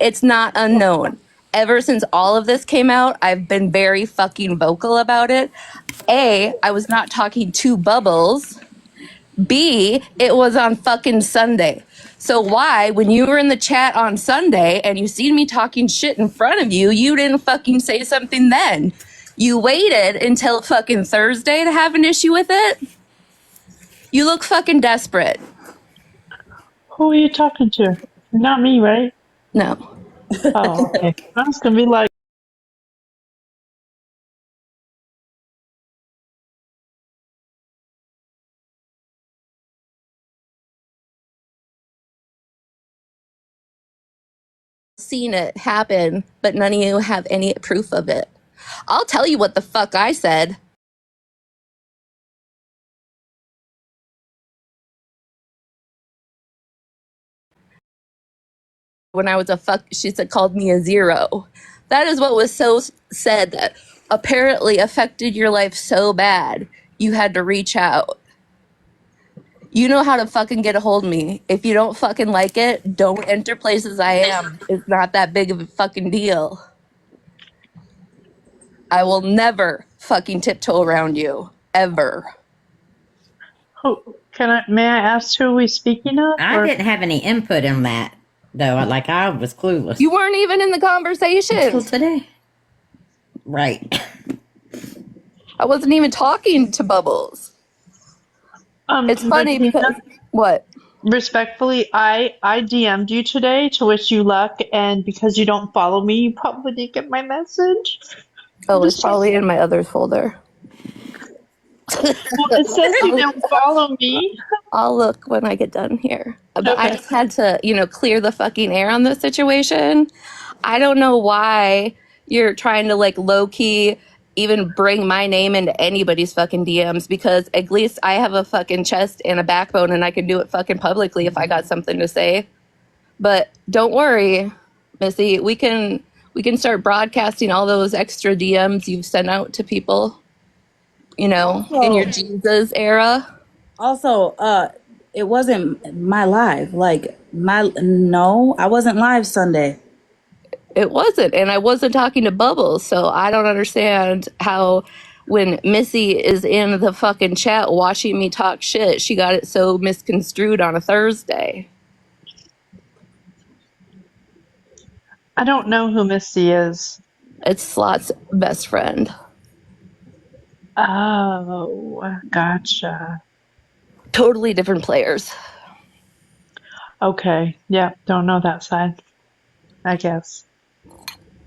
It's not unknown. Ever since all of this came out, I've been very fucking vocal about it. A, I was not talking to Bubbles. B, it was on fucking Sunday. So why, when you were in the chat on Sunday and you seen me talking shit in front of you, you didn't fucking say something then? You waited until fucking Thursday to have an issue with it? You look fucking desperate. Who are you talking to? Not me, right? No. Oh, okay. I was gonna be like, Seen it happen, but none of you have any proof of it. I'll tell you what the fuck I said. When I was she said, called me a zero. That is what was so said that apparently affected your life so bad you had to reach out. You know how to fucking get a hold of me. If you don't fucking like it, don't enter places I am. It's not that big of a fucking deal. I will never fucking tiptoe around you. Ever. who may I ask who we speaking of? I didn't have any input in that, though. I was clueless. You weren't even in the conversation. Until today. Right. I wasn't even talking to Bubbles. It's funny because what? Respectfully, I DM'd you today to wish you luck, and because you don't follow me, you probably didn't get my message. Oh, it's probably in my others folder. Well, it says you don't follow me. I'll look when I get done here. But Okay. I just had to, clear the fucking air on this situation. I don't know why you're trying to like low key even bring my name into anybody's fucking DMs, because at least I have a fucking chest and a backbone and I can do it fucking publicly if I got something to say. But don't worry, Missy, we can start broadcasting all those extra DMs you've sent out to people, in your Jesus era. Also, it wasn't my live. No, I wasn't live Sunday. It wasn't, and I wasn't talking to Bubbles, so I don't understand how when Missy is in the fucking chat watching me talk shit, she got it so misconstrued on a Thursday. I don't know who Misty is. It's Slot's best friend. Oh, gotcha. Totally different players. Okay, yeah, don't know that side, I guess.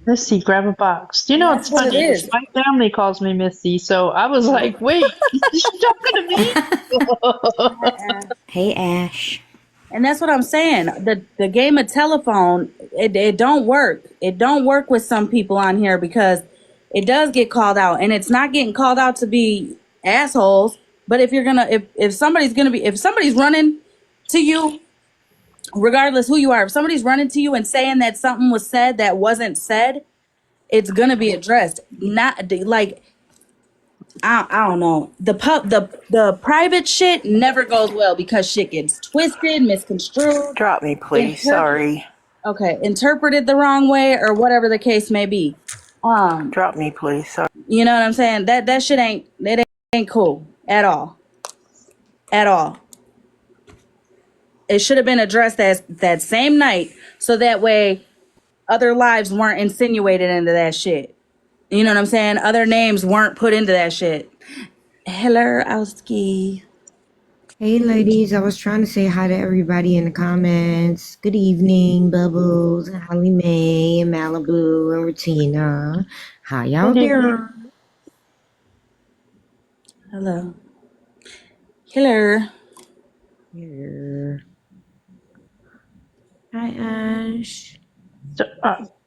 Missy, grab a box. It's what funny. it is. My family calls me Missy, so I was like, wait, is she talking to me? Hey, Ash. And that's what I'm saying. The game of telephone, it don't work. It don't work with some people on here because it does get called out, and it's not getting called out to be assholes. But if somebody's running to you, regardless who you are, if somebody's running to you and saying that something was said that wasn't said, it's gonna be addressed. Not like I don't know. The private shit never goes well because shit gets twisted, misconstrued. Drop me, please. Sorry. Okay, interpreted the wrong way or whatever the case may be. Drop me, please. Sorry. You know what I'm saying? That shit ain't cool at all. At all. It should have been addressed as that same night, so that way other lives weren't insinuated into that shit. You know what I'm saying? Other names weren't put into that shit. Hello, Owski. Hey ladies, I was trying to say hi to everybody in the comments. Good evening, Bubbles, and Holly Mae, and Malibu, and Regina. How y'all doing? Hello. Hello. Here. Hi, Ash. So,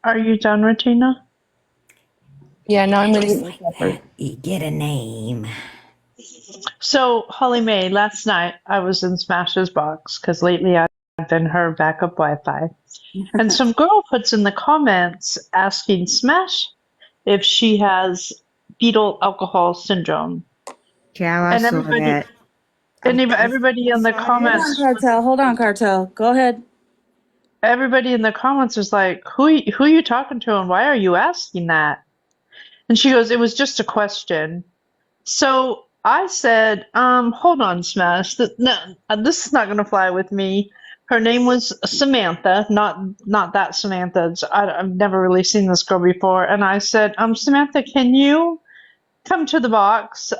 are you done, Regina? Yeah, now I'm gonna Get a name. So, Holly Mae, last night I was in Smash's box because lately I've been her backup Wi-Fi. And some girl puts in the comments asking Smash if she has fetal alcohol syndrome. Child, I saw that. And everybody in the comments. Hold on, Cartel. Go ahead. everybody in the comments was like, who are you talking to and why are you asking that? And she goes, it was just a question. So I said, hold on, Smash. No, this is not going to fly with me. Her name was Samantha, not that Samantha. I've never really seen this girl before. And I said, Samantha, can you come to the box?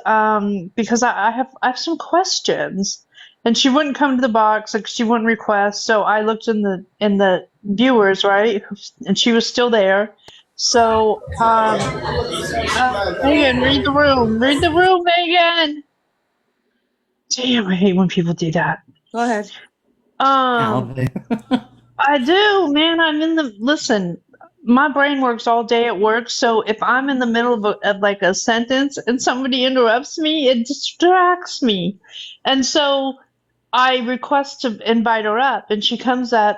Because I have some questions. And she wouldn't come to the box, like she wouldn't request. So I looked in the viewers, right? And she was still there. So, Megan, read the room. Read the room, Megan. Damn, I hate when people do that. Go ahead. Malibu. I do, man. Listen, my brain works all day at work. So if I'm in the middle of like a sentence and somebody interrupts me, it distracts me. And so I request to invite her up, and she comes up.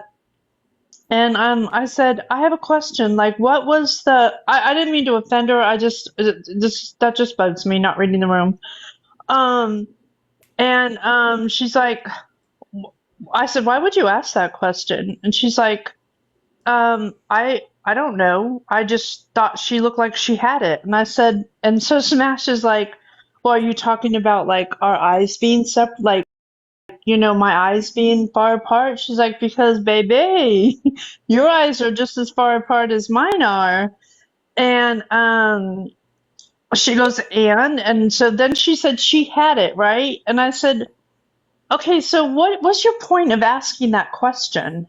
And I said, I have a question. Like, what was I didn't mean to offend her. That just bugs me, not reading the room. She's like, I said, why would you ask that question? And she's like, I don't know. I just thought she looked like she had it. And I said, and so Smash is like, well, are you talking about like our eyes being separate? Like, my eyes being far apart? She's like, because baby, your eyes are just as far apart as mine are. And she goes, and so then she said she had it, right? And I said, okay, so what was your point of asking that question?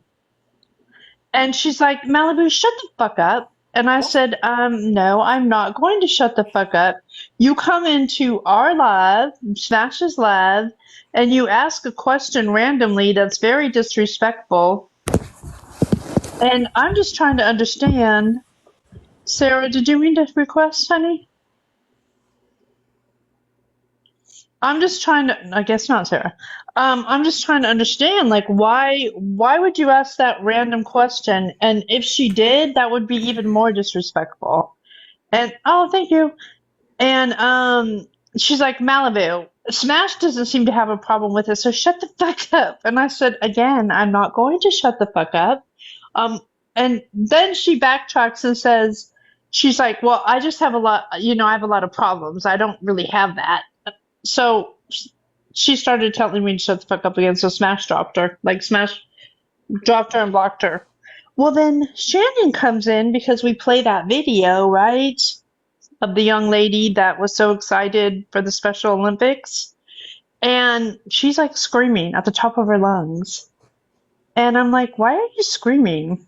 And she's like, Malibu, shut the fuck up. And I said, no, I'm not going to shut the fuck up. You come into our live, Smash's live, and you ask a question randomly that's very disrespectful. And I'm just trying to understand. Sarah, did you mean to request, honey? I'm just trying to, I guess not, Sarah. I'm just trying to understand, like, why would you ask that random question? And if she did, that would be even more disrespectful. And, oh, thank you. And she's like, Malibu, Smash doesn't seem to have a problem with it, so shut the fuck up. And I said, again, I'm not going to shut the fuck up. And then she backtracks and says, she's like, well, I just have I have a lot of problems. I don't really have that. So she started telling me to shut the fuck up again, so Smash dropped her. Like, Smash dropped her and blocked her. Well, then Shannon comes in because we play that video, right? Of the young lady that was so excited for the Special Olympics. And she's like screaming at the top of her lungs. And I'm like, why are you screaming?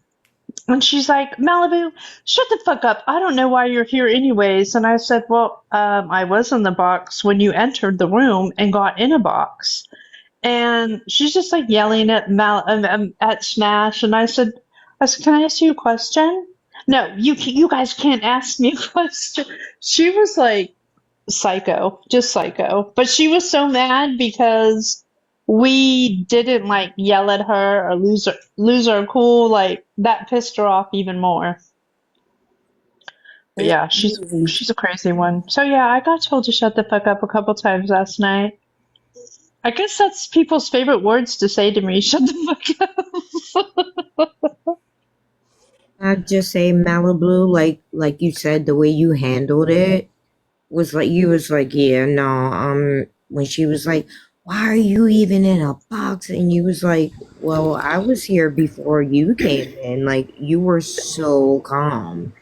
And she's like, Malibu, shut the fuck up. I don't know why you're here anyways. And I said, well, I was in the box when you entered the room and got in a box. And she's just like yelling at Smash. And I said, can I ask you a question? No, you guys can't ask me a question. She was like psycho, just psycho. But she was so mad because we didn't like yell at her or lose her cool. Like, that pissed her off even more. But yeah, she's a crazy one. So yeah, I got told to shut the fuck up a couple times last night. I guess that's people's favorite words to say to me. Shut the fuck up. I'd just say Malibu, like you said, the way you handled it was like, you was like, yeah, no, when she was like, why are you even in a box? And you was like, well, I was here before you came in. Like, you were so calm.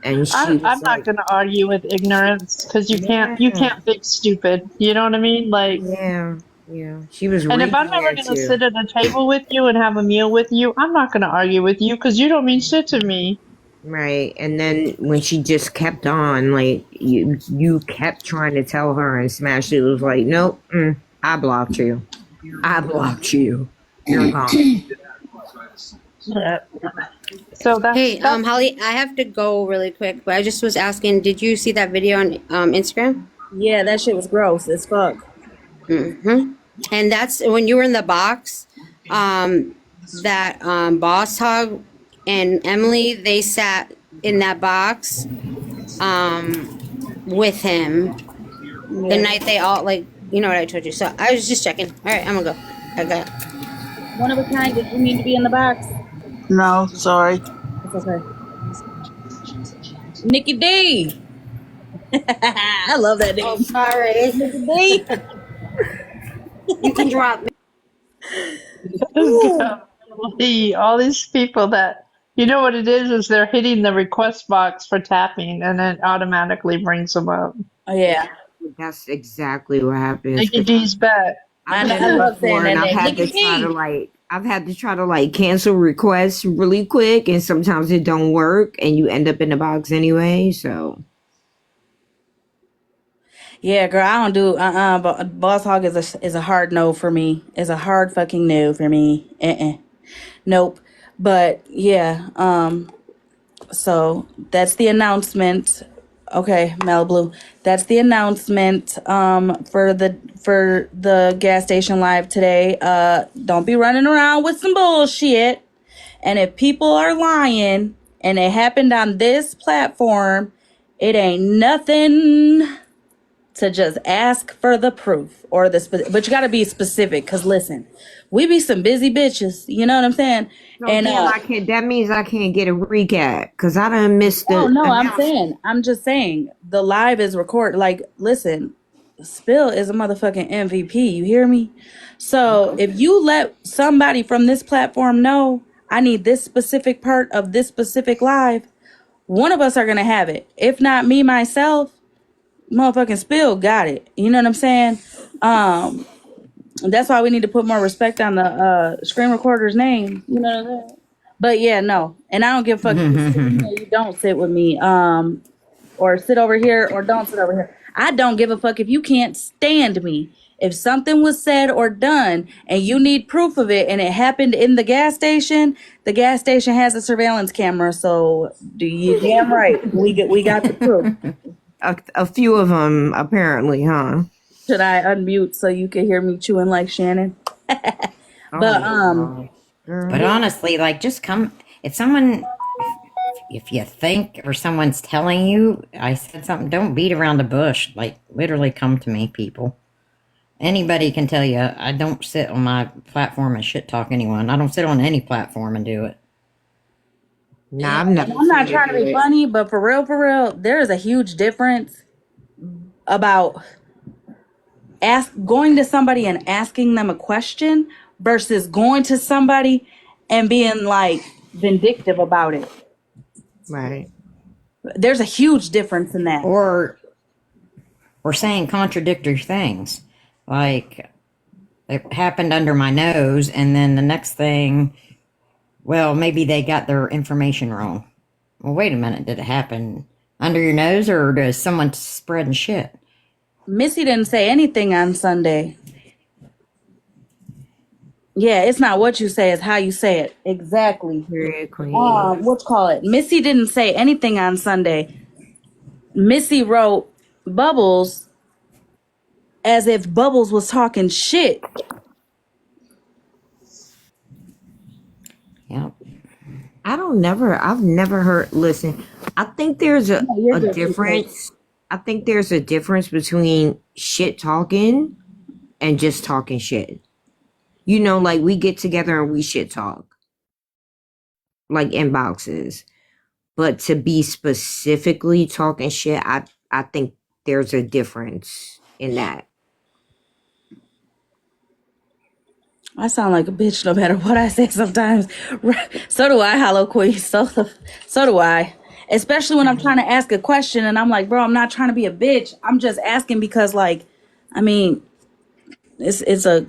And I'm not gonna argue with ignorance because you can't fix stupid. You know what I mean? Like, yeah, she was. And if I'm ever gonna sit at a table with you and have a meal with you, I'm not gonna argue with you because you don't mean shit to me. Right, and then when she just kept on, like, you kept trying to tell her, and Smash, it was like, nope, I blocked you. You're gone. Yeah. So that's Hey, Holly, I have to go really quick, but I just was asking, did you see that video on Instagram? Yeah, that shit was gross as fuck. Mm-hmm. And that's when you were in the box, that Boss Hog and Emily, they sat in that box with him the night they all, like, you know what I told you. So I was just checking. All right, I'm gonna go. I got it. One of a kind, did you mean to be in the box? No, sorry. It's okay. Nikki D. I love that Oh, name. sorry. Nikki D. You can drop me. Golly, all these people that, you know what it is they're hitting the request box for tapping and it automatically brings them up. Oh yeah. That's exactly what happens. Nikki 'Cause D's back. I've I done it love saying before, and that name. Nikki D. I've had to try to like cancel requests really quick, and sometimes it don't work, and you end up in the box anyway. So Yeah, girl, I don't do but Boss Hog is a hard no for me. It's a hard fucking no for me. Nope. But yeah, so that's the announcement. Okay, Malibu. That's the announcement for the gas station live today. Don't be running around with some bullshit. And if people are lying and it happened on this platform, it ain't nothing to just ask for the proof or but you got to be specific, because listen, we be some busy bitches, you know what I'm saying? no, And damn, I can't. That means I can't get a recap because I done missed oh the no, announcement. I'm just saying the live is recorded. Like, listen, Spill is a motherfucking MVP, you hear me? So if you let somebody from this platform know I need this specific part of this specific live, one of us are gonna have it. If not me myself, motherfucking Spill got it. You know what I'm saying? That's why we need to put more respect on the screen recorder's name. You know what I'm saying? But yeah, no. And I don't give a fuck if you sit with me or you don't sit with me. Or sit over here or don't sit over here. I don't give a fuck if you can't stand me. If something was said or done and you need proof of it and it happened in the gas station has a surveillance camera. So do you damn right. We got the proof. A few of them apparently, huh? Should I unmute so you can hear me chewing like Shannon? But But honestly, like, just come. If someone, if you think or someone's telling you I said something, don't beat around the bush. Like, literally come to me, people. Anybody can tell you I don't sit on my platform and shit talk anyone. I don't sit on any platform and do it. Nah, I've never. I'm not seen trying to it. be funny, but for real, there is a huge difference about going to somebody and asking them a question versus going to somebody and being like vindictive about it. Right. There's a huge difference in that. Or saying contradictory things. Like, it happened under my nose, and then the next thing, well, maybe they got their information wrong. Well, wait a minute, did it happen under your nose, or is someone spreading shit? Missy didn't say anything on Sunday. Yeah, it's not what you say, it's how you say it. Exactly. Period, queen. What's call it? Missy didn't say anything on Sunday. Missy wrote Bubbles as if Bubbles was talking shit. Yep. I've never heard, listen, I think there's a difference. I think there's a difference between shit talking and just talking shit. You know, like we get together and we shit talk. Like inboxes. But to be specifically talking shit, I think there's a difference in that. I sound like a bitch no matter what I say sometimes. So do I, Hollow Queen. So do I. Especially when I'm trying to ask a question and I'm like, bro, I'm not trying to be a bitch. I'm just asking because, like, I mean, it's a,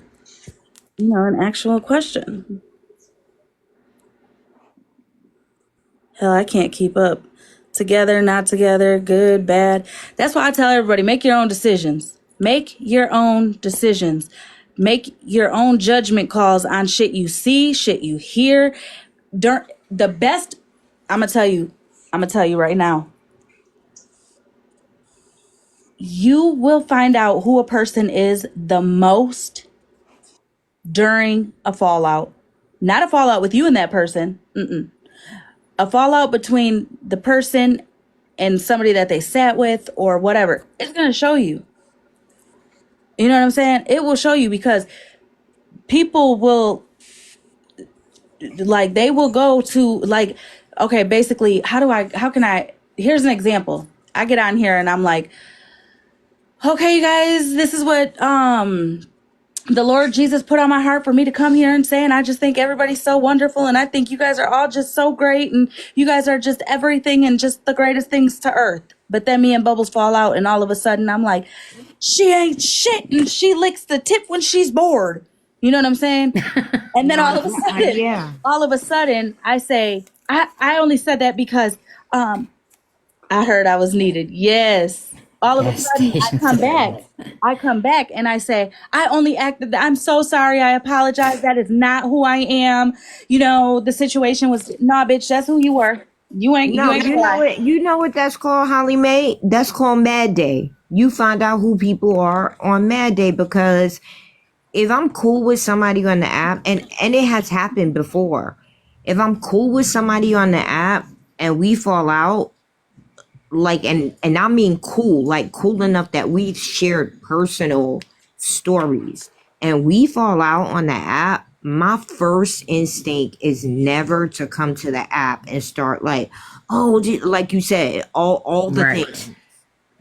an actual question. Hell, I can't keep up. Together, not together, good, bad. That's why I tell everybody, make your own decisions. Make your own decisions. Make your own judgment calls on shit you see, shit you hear. The best, I'm gonna tell you right now. You will find out who a person is the most during a fallout. Not a fallout with you and that person. A fallout between the person and somebody that they sat with or whatever. It's going to show you. You know what I'm saying? It will show you because people will like they will go to like, okay, basically, how can I, here's an example. I get on here and I'm like, okay, you guys, this is what the Lord Jesus put on my heart for me to come here and say, and I just think everybody's so wonderful, and I think you guys are all just so great, and you guys are just everything and just the greatest things to earth. But then me and Bubbles fall out, and all of a sudden I'm like, she ain't shit, and she licks the tip when she's bored. You know what I'm saying? And then Yeah. all of a sudden I say, I only said that because I heard I was needed. Yes. All of a Gas sudden station I come back and I say, I only acted, I'm so sorry. I apologize. That is not who I am. You know, the situation was, nah, bitch, that's who you were. You ain't No, gonna you know lie. what? You know what that's called, Holly Mae? That's called Mad Day. You find out who people are on Mad Day, because if I'm cool with somebody on the app, and it has happened before, if I'm cool with somebody on the app and we fall out, like, and I mean cool, like cool enough that we've shared personal stories, and we fall out on the app, my first instinct is never to come to the app and start like, oh, like you said, all the Right. things.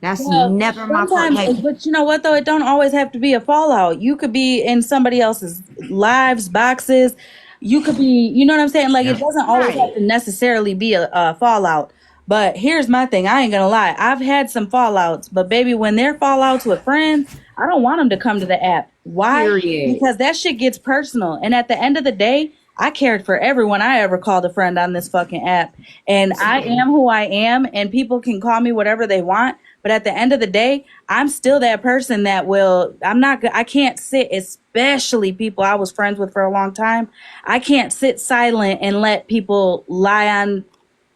That's Well, never my first. sometimes, Like, but you know what though? It don't always have to be a fallout. You could be in somebody else's lives, boxes. You could be, you know what I'm saying? Like it Yep. doesn't always have right. to necessarily be a fallout. But here's my thing. I ain't gonna lie. I've had some fallouts, but baby, when they're fallouts with friends, I don't want them to come to the app. Why? Period. Because that shit gets personal. And at the end of the day, I cared for everyone I ever called a friend on this fucking app. And I am who I am, and people can call me whatever they want. But at the end of the day, I'm still that person that will, I can't sit, especially people I was friends with for a long time. I can't sit silent and let people lie on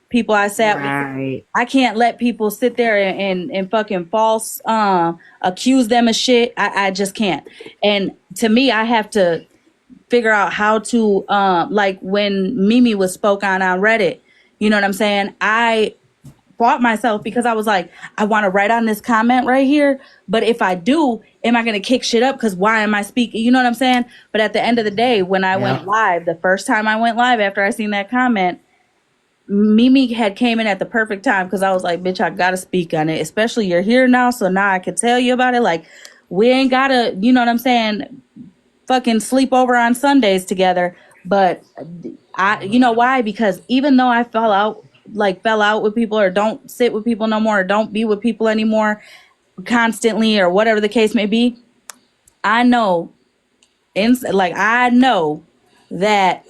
people I sat with. Right. I can't let people sit there and fucking false accuse them of shit. I just can't. And to me, I have to figure out how to like when Mimi was spoke on Reddit, you know what I'm saying? I fought myself because I was like, I want to write on this comment right here, but if I do, am I going to kick shit up? Because why am I speaking? You know what I'm saying? But at the end of the day, when I went live, the first time I went live after I seen that comment, Mimi had came in at the perfect time because I was like, bitch, I gotta speak on it. Especially you're here now, so now I can tell you about it. Like, we ain't gotta, you know what I'm saying, fucking sleep over on Sundays together. But you know why? Because even though I fell out with people, or don't sit with people no more, or don't be with people anymore constantly, or whatever the case may be, I know, I know that.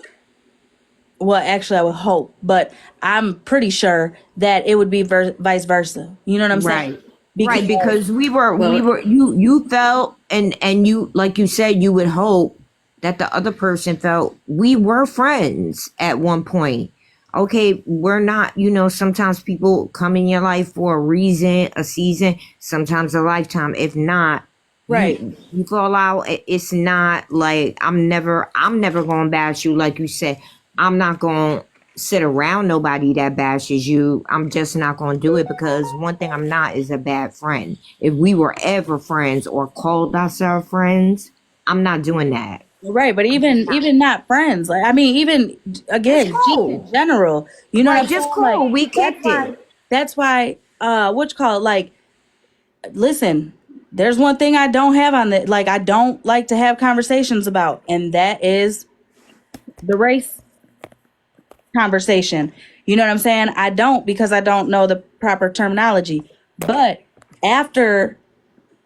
Well, actually, I would hope, but I'm pretty sure that it would be vice versa. You know what I'm saying? Right, because we Well- were you felt, and you, like you said, you would hope that the other person felt we were friends at one point. Okay, we're not, sometimes people come in your life for a reason, a season, sometimes a lifetime. If not, Right. you fall out, it's not like I'm never going to bash you. Like you said, I'm not going to sit around nobody that bashes you. I'm just not going to do it, because one thing I'm not is a bad friend. If we were ever friends or called ourselves friends, I'm not doing that. Right, but even not friends. Like, I mean, even again, cool. in general, you know, Right, what I'm just saying? cool. Like, We that's kicked why- it. That's why, what you call it? Like, listen, there's one thing I don't have on the, like, I don't like to have conversations about, and that is the race conversation. You know what I'm saying? I don't, because I don't know the proper terminology. But after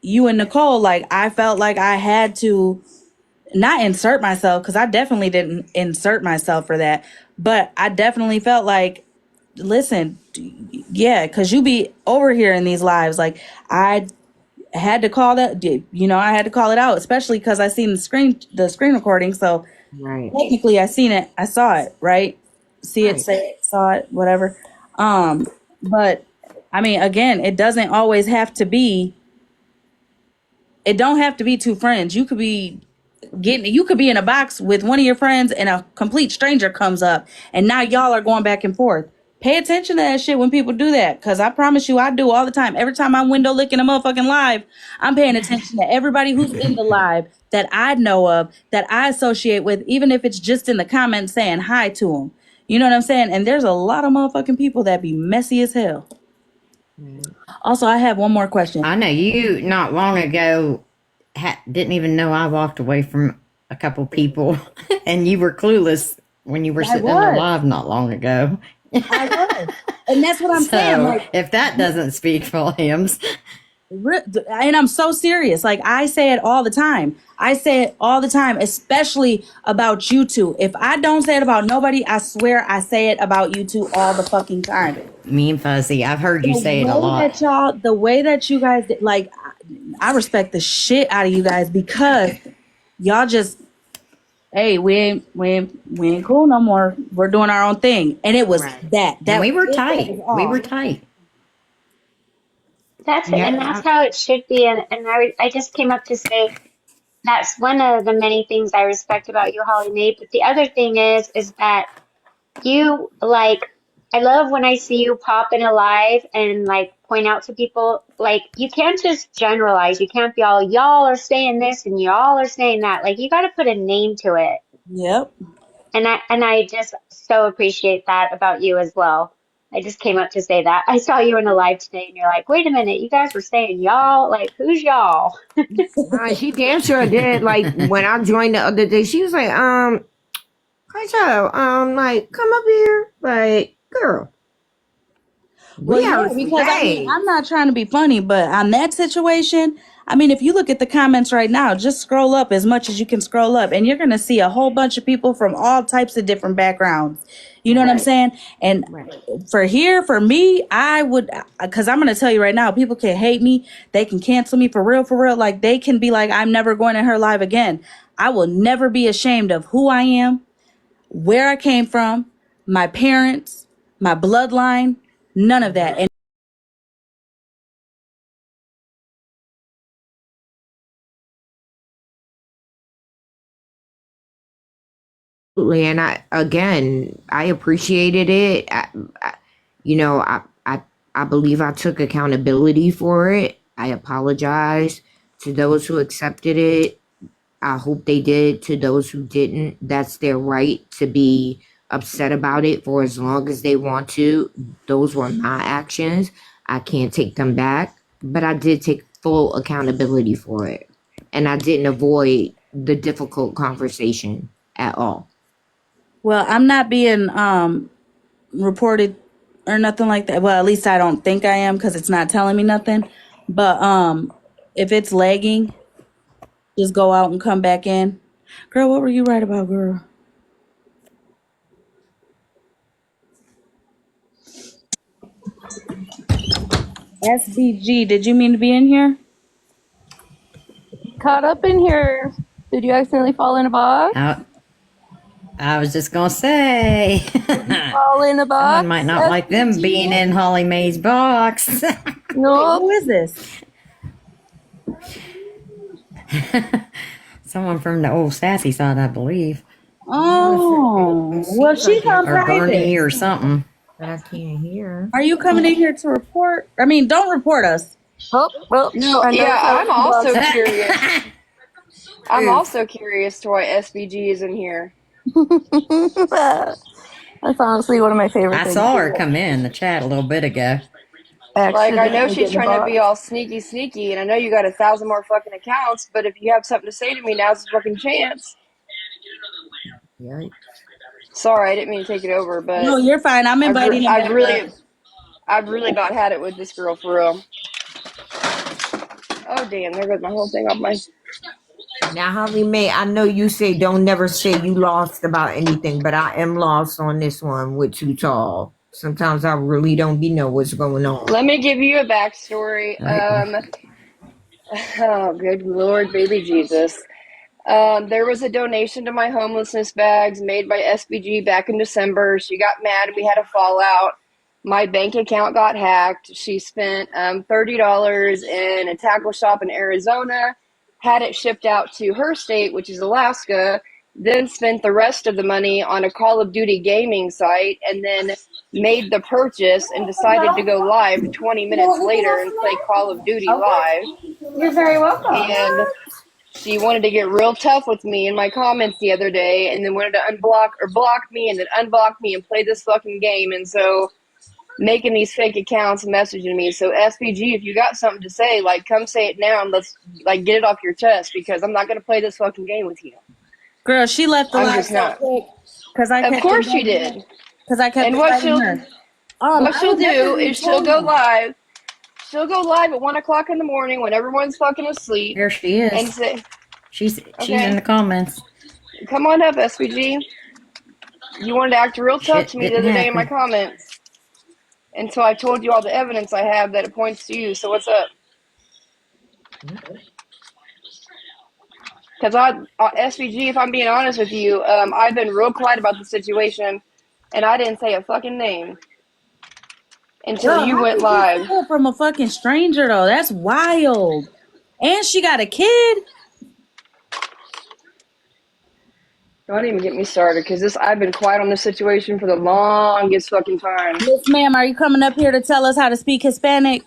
you and Nicole, like, I felt like I had to not insert myself, because I definitely didn't insert myself for that. But I definitely felt like, listen, yeah, because you be over here in these lives. Like, I had to call that, I had to call it out, especially because I seen the screen recording. So Right. technically I seen it, I saw it, right? See it, Right. say it, saw it, whatever. But I mean, again, it doesn't always have to be, it don't have to be two friends. You could be in a box with one of your friends and a complete stranger comes up, and now y'all are going back and forth. Pay attention to that shit when people do that. Cause I promise you I do all the time. Every time I'm window licking a motherfucking live, I'm paying attention to everybody who's in the live that I know of, that I associate with, even if it's just in the comments saying hi to them. You know what I'm saying? And there's a lot of motherfucking people that be messy as hell. Also, I have one more question. I know you not long ago didn't even know I walked away from a couple people, and you were clueless when you were sitting in the live not long ago. I was. And that's what I'm saying. So Like, if that doesn't speak volumes, and I'm so serious. Like, I say it all the time. I say it all the time, especially about you two. If I don't say it about nobody, I swear I say it about you two all the fucking time. me and Fuzzy, I've heard you say it a lot. The way that you guys did, like, I respect the shit out of you guys because y'all just, hey, we ain't cool no more. We're doing our own thing, and it was that And we were it tight. was all. We were tight. That's it, and that's how it should be. And I just came up to say that's one of the many things I respect about you, Holly Mae. But the other thing is that you like, I love when I see you pop in a live and like point out to people, like you can't just generalize. You can't be all y'all are saying this and y'all are saying that. Like you got to put a name to it. Yep. And I just so appreciate that about you as well. I just came up to say that. I saw you in a live today and you're like, wait a minute, you guys were saying y'all, like who's y'all? She damn sure did. Like when I joined the other day, she was like, Cartel, like, come up here. Like, girl. Well, yeah, because I mean, I'm not trying to be funny, but on that situation, I mean, if you look at the comments right now, just scroll up as much as you can scroll up, and you're going to see a whole bunch of people from all types of different backgrounds. You know what I'm saying? And for me, I would, because I'm going to tell you right now, people can hate me. They can cancel me for real. Like, they can be like, I'm never going in her live again. I will never be ashamed of who I am, where I came from, my parents, my bloodline, none of that. And and I appreciated it. I believe I took accountability for it. I apologize to those who accepted it. I hope they did. To those who didn't, that's their right to be upset about it for as long as they want to. Those were my actions. I can't take them back, but I did take full accountability for it. And I didn't avoid the difficult conversation at all. well, I'm not being reported or nothing like that. Well, at least I don't think I am because it's not telling me nothing. But if it's lagging, just go out and come back in. Girl, what were you right about, girl? SBG, did you mean to be in here? Caught up in here. Did you accidentally fall in a box? I was just going to say. Fall in a box? Someone might not like them being in Holly Mae's box. No. Who is this? Someone from the old sassy side, I believe. Oh, well, she's on Or Bernie private. or something. But I can't hear. Are you coming in here to report? I mean, don't report us. Oh, well, No, I know yeah, how I'm it also was. curious. I'm also curious to why SBG is in here. That's honestly one of my favorite I things. saw her come in the chat a little bit ago. Like, I know Accidentally she's get in the trying to be box. all sneaky, and I know you got 1,000 more fucking accounts, but if you have something to say to me, now's the fucking chance. Yikes. Sorry, I didn't mean to take it over, but No, you're fine. I'm inviting him back up. I've really not had it with this girl for real. Oh damn, there goes my whole thing off my. Now, Holly Mae, I know you say don't never say you lost about anything, but I am lost on this one with Too Tall. Sometimes I really don't be know what's going on. Let me give you a backstory. Oh, good Lord, baby Jesus. There was a donation to my homelessness bags made by SBG back in December. She got mad. We had a fallout. My bank account got hacked. She spent $30 in a tackle shop in Arizona, had it shipped out to her state, which is Alaska, then spent the rest of the money on a Call of Duty gaming site, and then made the purchase and decided to go live 20 minutes later and play Call of Duty live. You're very welcome. And she wanted to get real tough with me in my comments the other day, and then wanted to block me and then unblock me and play this fucking game. And so making these fake accounts and messaging me. So SPG, if you got something to say, like, come say it now and let's like get it off your chest, because I'm not gonna play this fucking game with you. Girl, she left the I'm live just so not. quick because I kept Of course she inviting her. did. Because I kept And what inviting she'll her. what I she'll would never do even is she'll told go her. live. She'll go live at 1 o'clock in the morning when everyone's fucking asleep Here she and is. say, She's in okay, the comments. come on up, SPG. You wanted to act real tough Shit to me the didn't other day in my happen. comments. And so I told you all the evidence I have that it points to you. So what's up? Because SVG, if I'm being honest with you, I've been real quiet about the situation, and I didn't say a fucking name until Girl, you how went could you live. steal from a fucking stranger though? That's wild. And she got a kid. Don't even get me started, because I've been quiet on this situation for the longest fucking time. Miss ma'am, are you coming up here to tell us how to speak Hispanic?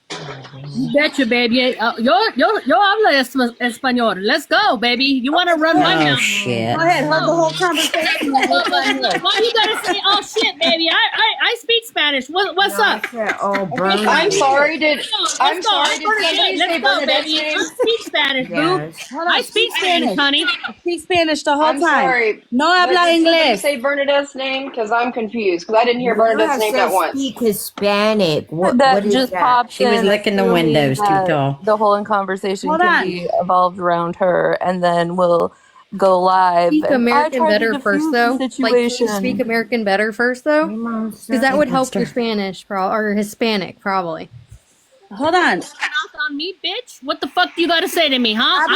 You betcha, baby. Yo habla español. Let's go, baby. You want to run my Oh mouth? shit. Go ahead, hold the whole conversation. Why you gotta say, oh shit, baby? I speak Spanish. What's up? Oh, I'm sorry, did Let's go. somebody say Let's go, Bernadette's baby. name? I speak Spanish, boo. Yes. I speak Spanish, honey. Speak Spanish the whole I'm time. sorry. No But habla did somebody inglés. say Bernadette's name? Because I'm confused, because I didn't hear You Bernadette's have name said that once. speak Hispanic. What That is just that? popped She was in, licking the assuming windows too that tall. the whole conversation Hold can on. be evolved around her, and then we'll go live. Speak And I American tried to better first, defuse though. the Like, can you speak situation. American better first, though? Hey, Mom, Because that would help Monster. your Spanish, or Hispanic, probably. Hold on. Mouth on me, bitch. What the fuck you gotta say to me, huh? I'm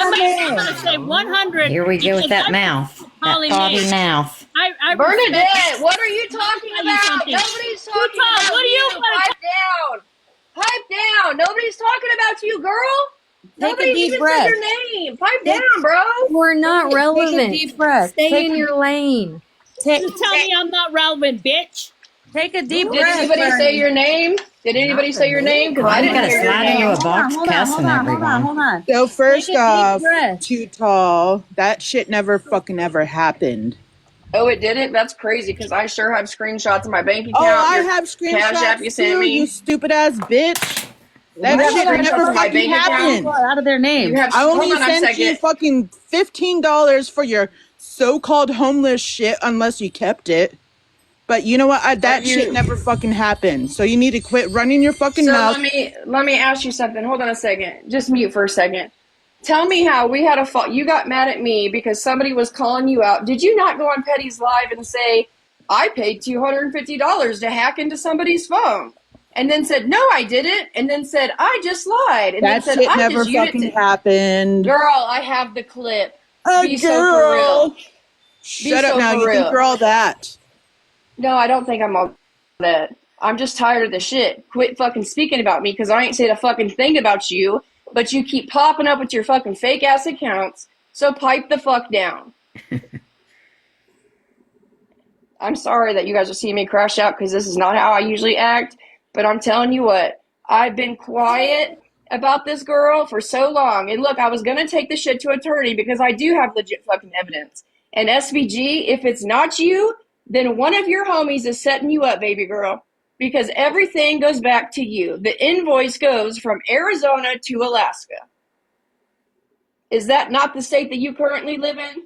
gonna say 100. Here we go with that mouth. That Holly potty Mae. mouth. I Bernadette, what are you talking tell you about? something. Nobody's Too talking tall. about What are you you. gonna Pipe down. Pipe down. Nobody's talking about you, girl. Take a Nobody's deep even breath. said your name. Pipe down, bro. We're not Take a relevant. deep breath. Stay in your lane. Take, You tell me I'm not relevant, bitch. take a deep Did breath. anybody say Bernie. your name? Did anybody say your name? Because I I'm didn't gonna hear your slide into name. a box cussing everyone. Hold on. So first Take a deep off, breath. Too Tall, that shit never fucking ever happened. Oh, it didn't? That's crazy, because I sure have screenshots of my bank account. Oh, I your have Cash App you screenshots sent too, me. you stupid ass bitch. That You have shit screenshots never of my fucking bank account? happened. Out of their names. You have. I Hold only on a sent you second. fucking $15 for your so-called homeless shit unless you kept it. But you know what? That you- shit never fucking happened. So you need to quit running your fucking So mouth. let me ask you something. Hold on a second. Just mute for a second. Tell me how we had a fault. You got mad at me because somebody was calling you out. Did you not go on Petty's Live and say, I paid $250 to hack into somebody's phone? And then said, no, I didn't. And then said, I just lied. And That then said, shit I never just used fucking it. happened. Girl, I have the clip. Oh, Be so for real. Shut up so now. for You real. think you're all that. No, I don't think I'm all that. I'm just tired of the shit. Quit fucking speaking about me, because I ain't said a fucking thing about you, but you keep popping up with your fucking fake ass accounts, so pipe the fuck down. I'm sorry that you guys are seeing me crash out, because this is not how I usually act, but I'm telling you what, I've been quiet about this girl for so long. And look, I was going to take the shit to attorney because I do have legit fucking evidence. And SVG, if it's not you, then one of your homies is setting you up, baby girl, because everything goes back to you. The invoice goes from Arizona to Alaska. Is that not the state that you currently live in?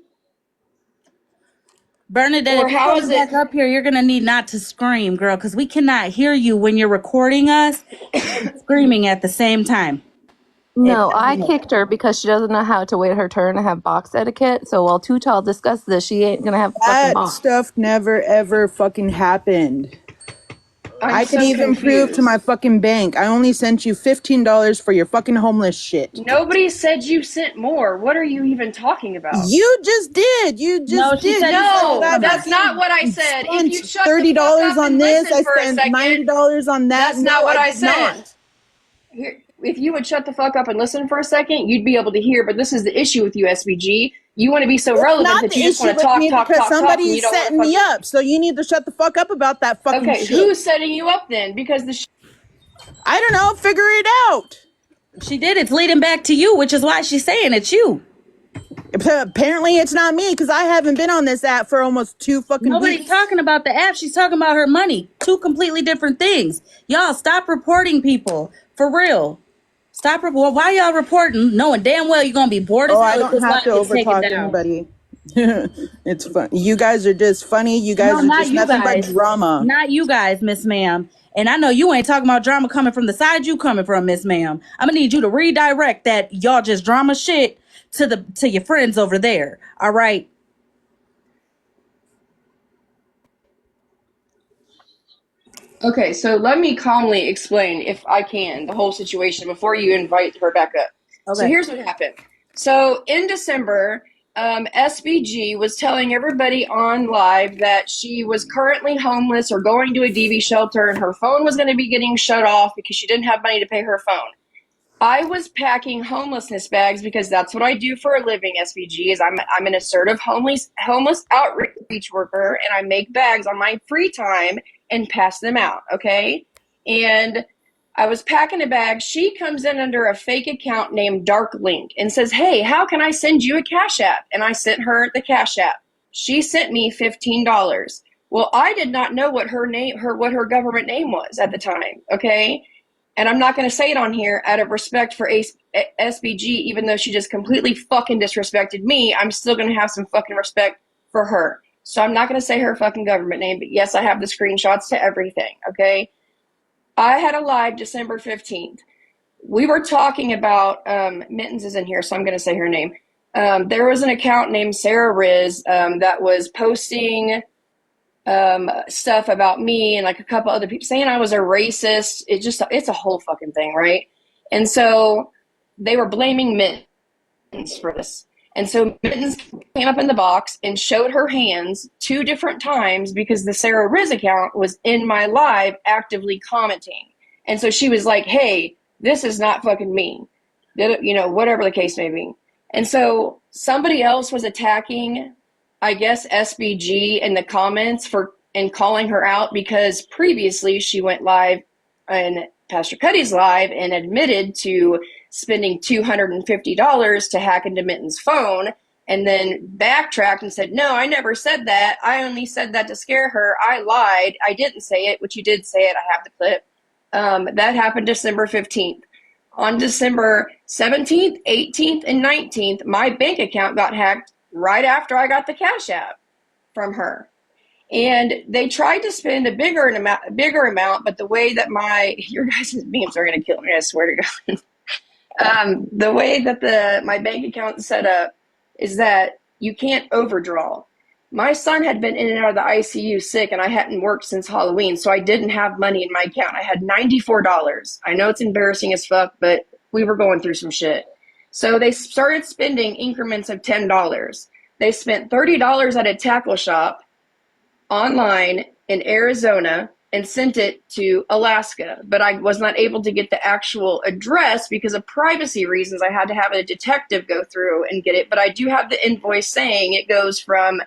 Bernadette, Or if you how come is back it? up here, you're gonna need not to scream, girl, because we cannot hear you when you're recording us and screaming at the same time. No, I kicked her because she doesn't know how to wait her turn and have box etiquette. So while Too Tall discusses this, she ain't gonna have a fucking That box. stuff never ever fucking happened. I so can even prove to confused. my fucking bank. I only sent you $15 for your fucking homeless shit. Nobody said you sent more. What are you even talking about? You just did. You just No, she did. said you No, said that's not what I said. If you shut the $30 fuck up on and this, listen I for a spent second, $90 on that. that's not No, what I did said. not. Here, if you would shut the fuck up and listen for a second, you'd be able to hear. But this is the issue with you, SVG. You want to be so It's relevant not that the you just issue want to with talk, me talk, because talk, talk, somebody and you is don't want setting to me fucking. up. So you need to shut the fuck up about that fucking Okay, shit. who's setting you up then? Because I don't know. Figure it out. She did. It's leading back to you, which is why she's saying it's you. Apparently it's not me because I haven't been on this app for almost 2 fucking Nobody's weeks. talking about the app. She's talking about her money. Two completely different things. Y'all stop reporting people. For real. Stop reporting. Why y'all reporting knowing damn well you're going to be bored as Oh, hell I if don't this have live to gets taken overtalk down. anybody. It's fun. You guys are just funny. You guys No, are not just you nothing guys. but drama. Not you guys, Miss Ma'am. And I know you ain't talking about drama coming from the side you coming from, Miss Ma'am. I'm gonna need you to redirect that y'all just drama shit to your friends over there. All right. Okay, so let me calmly explain, if I can, the whole situation before you invite her back up. So Okay. here's what happened. So in December, SBG was telling everybody on live that she was currently homeless or going to a DV shelter, and her phone was going to be getting shut off because she didn't have money to pay her phone. I was packing homelessness bags because that's what I do for a living. SVG is I'm an assertive homeless outreach worker, and I make bags on my free time and pass them out. Okay, and I was packing a bag. She comes in under a fake account named Dark Link and says, "Hey, how can I send you a Cash App?" And I sent her the Cash App. She sent me $15. Well, I did not know what her government name was at the time. Okay. And I'm not going to say it on here out of respect for SBG, even though she just completely fucking disrespected me. I'm still going to have some fucking respect for her. So I'm not going to say her fucking government name, but yes, I have the screenshots to everything, okay? I had a live December 15th. We were talking about, Mittens is in here, so I'm going to say her name. There was an account named Sarah Riz that was posting stuff about me and like a couple other people saying I was a racist. It's a whole fucking thing, right? And so they were blaming Mittens for this. And so Mittens came up in the box and showed her hands 2 different times because the Sarah Riz account was in my live actively commenting. And so she was like, hey, this is not fucking me. You know, whatever the case may be. And so somebody else was attacking, I guess, SBG in the comments and calling her out because previously she went live in Pastor Cuddy's live and admitted to spending $250 to hack into Mitten's phone, and then backtracked and said, no, I never said that. I only said that to scare her. I lied. I didn't say it, which you did say it. I have the clip. That happened December 15th. On December 17th, 18th, and 19th, my bank account got hacked right after I got the Cash App from her. And they tried to spend a bigger amount, but the way that your guys' memes are going to kill me, I swear to God. The way that my bank account is set up is that you can't overdraw. My son had been in and out of the ICU sick, and I hadn't worked since Halloween, so I didn't have money in my account. I had $94. I know it's embarrassing as fuck, but we were going through some shit. So they started spending increments of $10. They spent $30 at a tackle shop online in Arizona and sent it to Alaska, but I was not able to get the actual address because of privacy reasons. I had to have a detective go through and get it, but I do have the invoice saying it goes from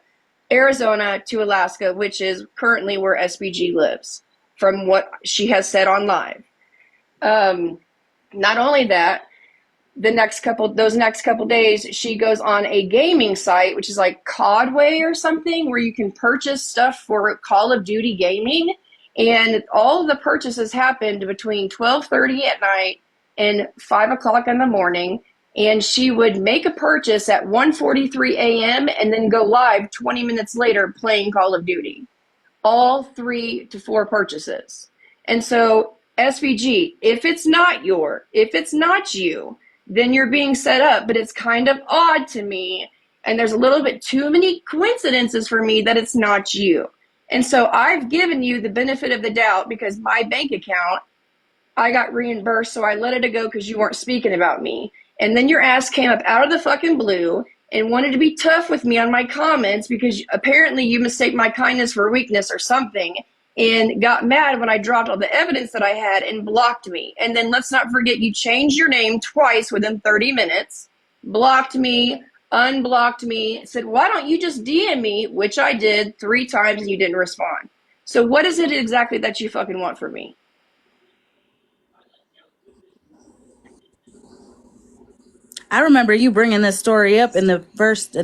Arizona to Alaska, which is currently where SBG lives, from what she has said on live. Not only that, those next couple days, she goes on a gaming site, which is like Codway or something, where you can purchase stuff for Call of Duty gaming. And all of the purchases happened between 12:30 at night and 5 o'clock in the morning. And she would make a purchase at 1:43 a.m. and then go live 20 minutes later playing Call of Duty. All 3 to 4 purchases. And so SVG, if it's not you, then you're being set up, but it's kind of odd to me. And there's a little bit too many coincidences for me that it's not you. And so I've given you the benefit of the doubt because my bank account, I got reimbursed, so I let it go because you weren't speaking about me. And then your ass came up out of the fucking blue and wanted to be tough with me on my comments because apparently you mistake my kindness for weakness or something, and got mad when I dropped all the evidence that I had and blocked me. And then let's not forget, you changed your name twice within 30 minutes, blocked me unblocked me, said, why don't you just DM me, which I did 3 times and you didn't respond. So what is it exactly that you fucking want from me? I remember you bringing this story up in the first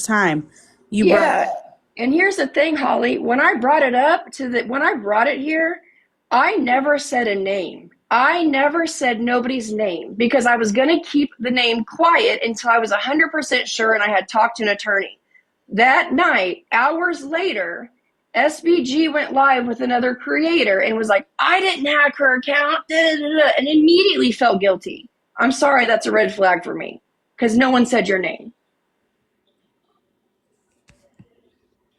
time you brought. And here's the thing, Holly, when I brought it here, I never said a name. I never said nobody's name because I was going to keep the name quiet until I was 100% sure and I had talked to an attorney. That night, hours later, SBG went live with another creator and was like, I didn't hack her account, and immediately felt guilty. I'm sorry, that's a red flag for me because no one said your name.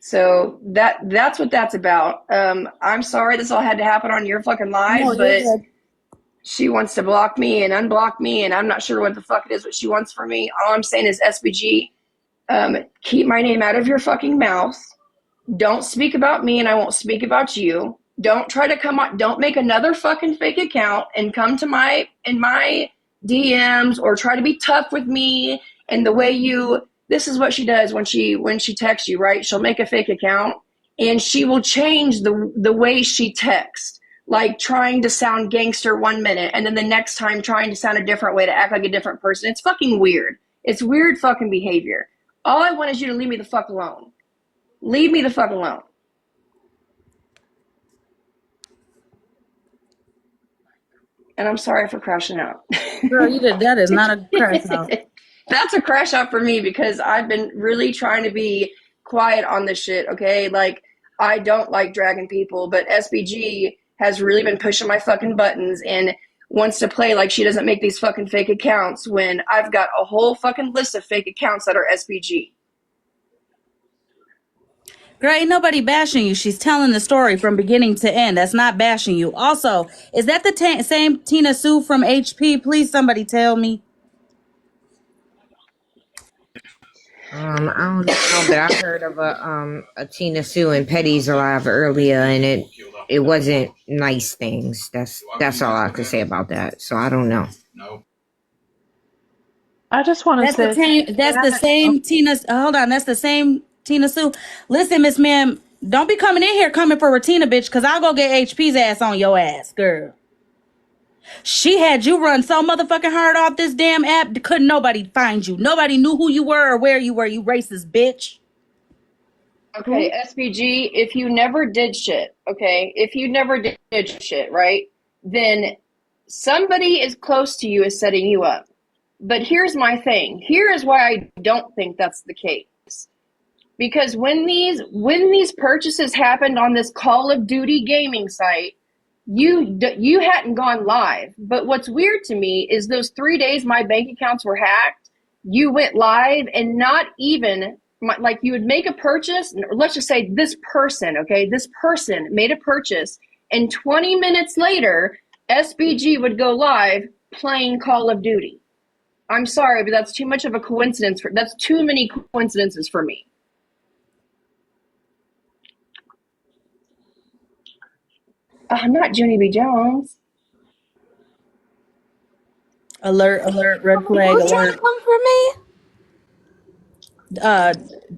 So that's what that's about. I'm sorry this all had to happen on your fucking live, but she wants to block me and unblock me, and I'm not sure what the fuck it is what she wants from me. All I'm saying is, SBG, keep my name out of your fucking mouth. Don't speak about me, and I won't speak about you. Don't try to come on. Don't make another fucking fake account and come to my DMs or try to be tough with me. And the way this is what she does when she texts you, right? She'll make a fake account and she will change the way she texts, like trying to sound gangster 1 minute and then the next time trying to sound a different way to act like a different person. It's fucking weird. It's weird fucking behavior. All I want is you to leave me the fuck alone. Leave me the fuck alone. And I'm sorry for crashing out. Girl, you did. That is not a crash out. That's a crash out for me because I've been really trying to be quiet on this shit, okay? Like, I don't like dragging people, but SBG has really been pushing my fucking buttons and wants to play like she doesn't make these fucking fake accounts when I've got a whole fucking list of fake accounts that are SBG. Girl, ain't nobody bashing you. She's telling the story from beginning to end. That's not bashing you. Also, is that the same Tina Sue from HP? Please, somebody tell me. I don't know, but I heard of a Tina Sue and Petty's Alive earlier, and it wasn't nice things. That's all I could say about that. So I don't know. I just want to say That's the same Tina. Hold on, that's the same Tina Sue. Listen, Miss Ma'am, don't be coming in here coming for Retina, bitch, because I'll go get HP's ass on your ass, girl. She had you run so motherfucking hard off this damn app, couldn't nobody find you. Nobody knew who you were or where you were, you racist bitch. Okay, SBG, if you never did shit, right, then somebody is close to you is setting you up. But here's my thing. Here is why I don't think that's the case. Because when these purchases happened on this Call of Duty gaming site, you hadn't gone live. But what's weird to me is those 3 days my bank accounts were hacked, you went live and not even, like you would make a purchase, or let's just say this person made a purchase, and 20 minutes later, SBG would go live playing Call of Duty. I'm sorry, but that's too much of a coincidence. That's too many coincidences for me. I'm not Junie B. Jones. Alert, red flag, Who's trying to alert. come for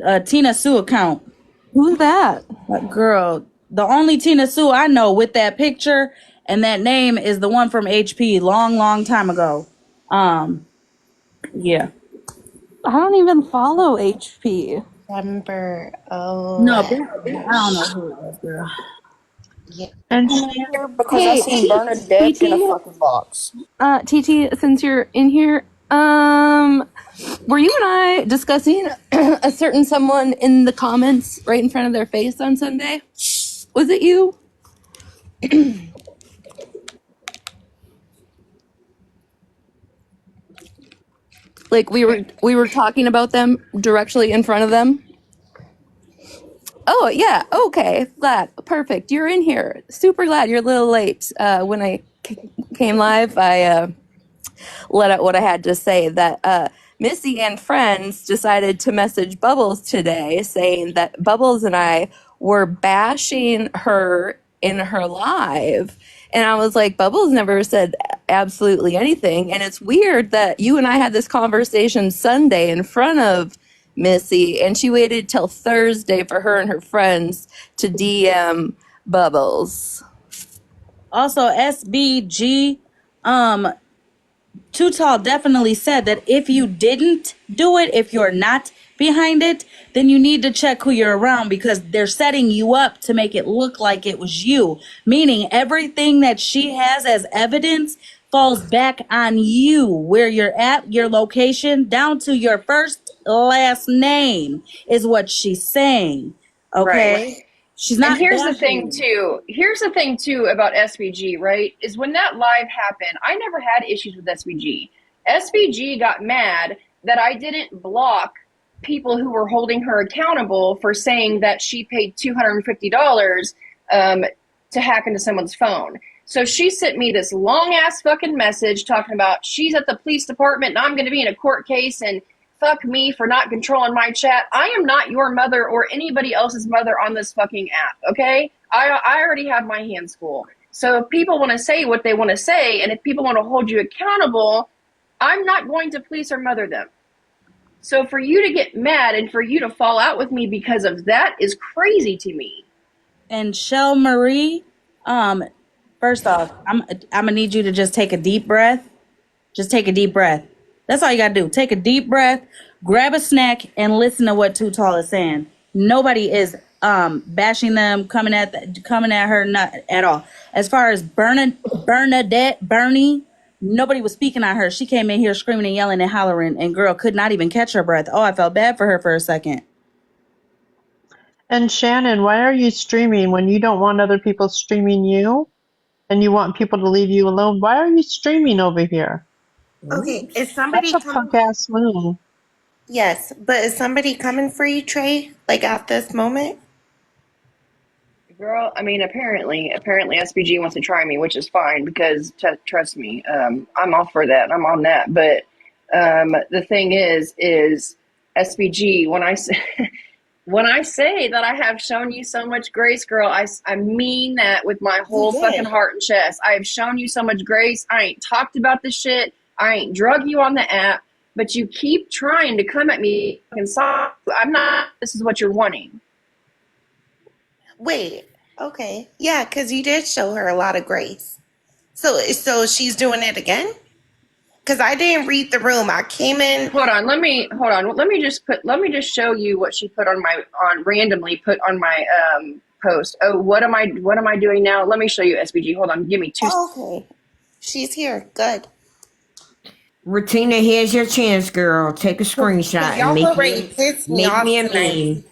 me? Tina Sue account. Who's that? Girl, the only Tina Sue I know with that picture and that name is the one from HP long time ago. Yeah. I don't even follow HP. December. No, I don't know who it was, girl. Yeah. And Because I seen Bernadette in a fucking box. TT, since you're in here, were you and I discussing a certain someone in the comments right in front of their face on Sunday? Was it you? Like we were talking about them directly in front of them? Oh, yeah. Okay. Glad. Perfect. You're in here. Super glad. You're a little late. When I came live, I let out what I had to say. That Missy and friends decided to message Bubbles today saying that Bubbles and I were bashing her in her live. And I was like, Bubbles never said absolutely anything. And it's weird that you and I had this conversation Sunday in front of Missy, and she waited till Thursday for her and her friends to DM Bubbles. Also, SBG, Too Tall definitely said that if you didn't do it, if you're not behind it, then you need to check who you're around, because they're setting you up to make it look like it was you. Meaning everything that she has as evidence falls back on you, where you're at, your location, down to your first last name is what she's saying. Okay? Right. She's not And here's the bashing thing you. too. Here's the thing too about SVG, right? Is when that live happened, I never had issues with SVG. SVG got mad that I didn't block people who were holding her accountable for saying that she paid $250 to hack into someone's phone. So she sent me this long ass fucking message talking about she's at the police department and I'm going to be in a court case and fuck me for not controlling my chat. I am not your mother or anybody else's mother on this fucking app, okay? I already have my hands full. So if people want to say what they want to say, and if people want to hold you accountable, I'm not going to police or mother them. So for you to get mad and for you to fall out with me because of that is crazy to me. And Shell Marie, first off, I'm gonna need you to just take a deep breath. Just take a deep breath. That's all you gotta do. Take a deep breath, grab a snack, and listen to what Too Tall is saying. Nobody is bashing them, coming at her, not at all. As far as Bernie, nobody was speaking on her. She came in here screaming and yelling and hollering, and girl could not even catch her breath. Oh, I felt bad for her for a second. And Shannon, why are you streaming when you don't want other people streaming you and you want people to leave you alone? Why are you streaming over here? Okay, is That's somebody a coming? punk ass move. Yes, but is somebody coming for you, Trey? Like at this moment? Girl, I mean, apparently SBG wants to try me, which is fine because trust me, I'm all for that. I'm on that. But the thing is SBG, when I say, when I say that I have shown you so much grace, girl, I mean that with my whole fucking heart and chest. I have shown you so much grace. I ain't talked about this shit. I ain't drug you on the app, but you keep trying to come at me and I'm not, this is what you're wanting. Wait, okay. Yeah, because you did show her a lot of grace. So she's doing it again? Because I didn't read the room. I came in. Let me just show you what she put randomly put on my post. Oh, what am I doing now? Let me show you, SBG. Hold on, give me 2 Oh, okay. She's here. Good. Ratina, here's your chance, girl. Take a screenshot and Y'all make already pissed me off me a tonight. meme.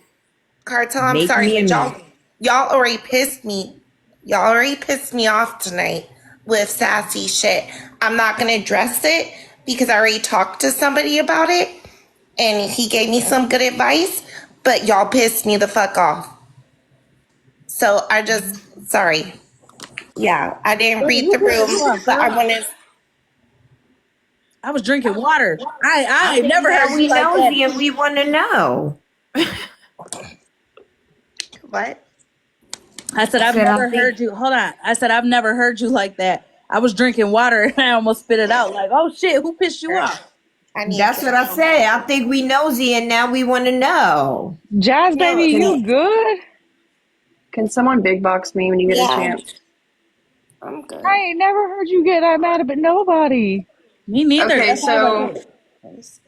Cartel, I'm Make sorry, me a but meme. y'all already pissed me. Y'all already pissed me off tonight with sassy shit. I'm not gonna address it because I already talked to somebody about it and he gave me some good advice, but y'all pissed me the fuck off. So sorry. Yeah, I didn't read the room, but I wanted. I was drinking water. I think never that heard we you like that. nosy and we want to know. What? I said, I've never heard you. Hold on. I said, I've never heard you like that. I was drinking water and I almost spit it out. Like, oh shit, who pissed you off? That's what I said. I think we nosy and now we want to know. Jazz baby, you good? Can someone big box me when you get a chance? I'm good. I ain't never heard you get that mad about nobody. Me neither.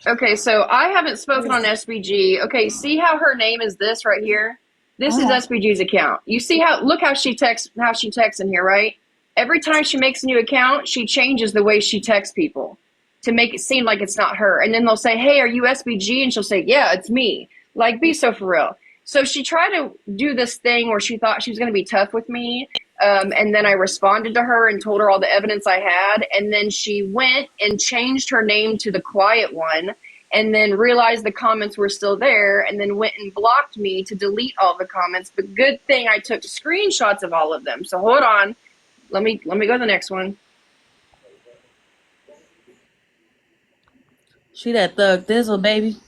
Okay, so I haven't spoken on SBG. Okay, see how her name is this right here? This is SBG's account. You see look how she texts in here, right? Every time she makes a new account, she changes the way she texts people to make it seem like it's not her. And then they'll say, hey, are you SBG? And she'll say, yeah, it's me. Like, be so for real. So she tried to do this thing where she thought she was going to be tough with me. And then I responded to her and told her all the evidence I had. And then she went and changed her name to the quiet one and then realized the comments were still there and then went and blocked me to delete all the comments. But good thing I took screenshots of all of them. So hold on. Let me go to the next one. She that thug thizzle, baby.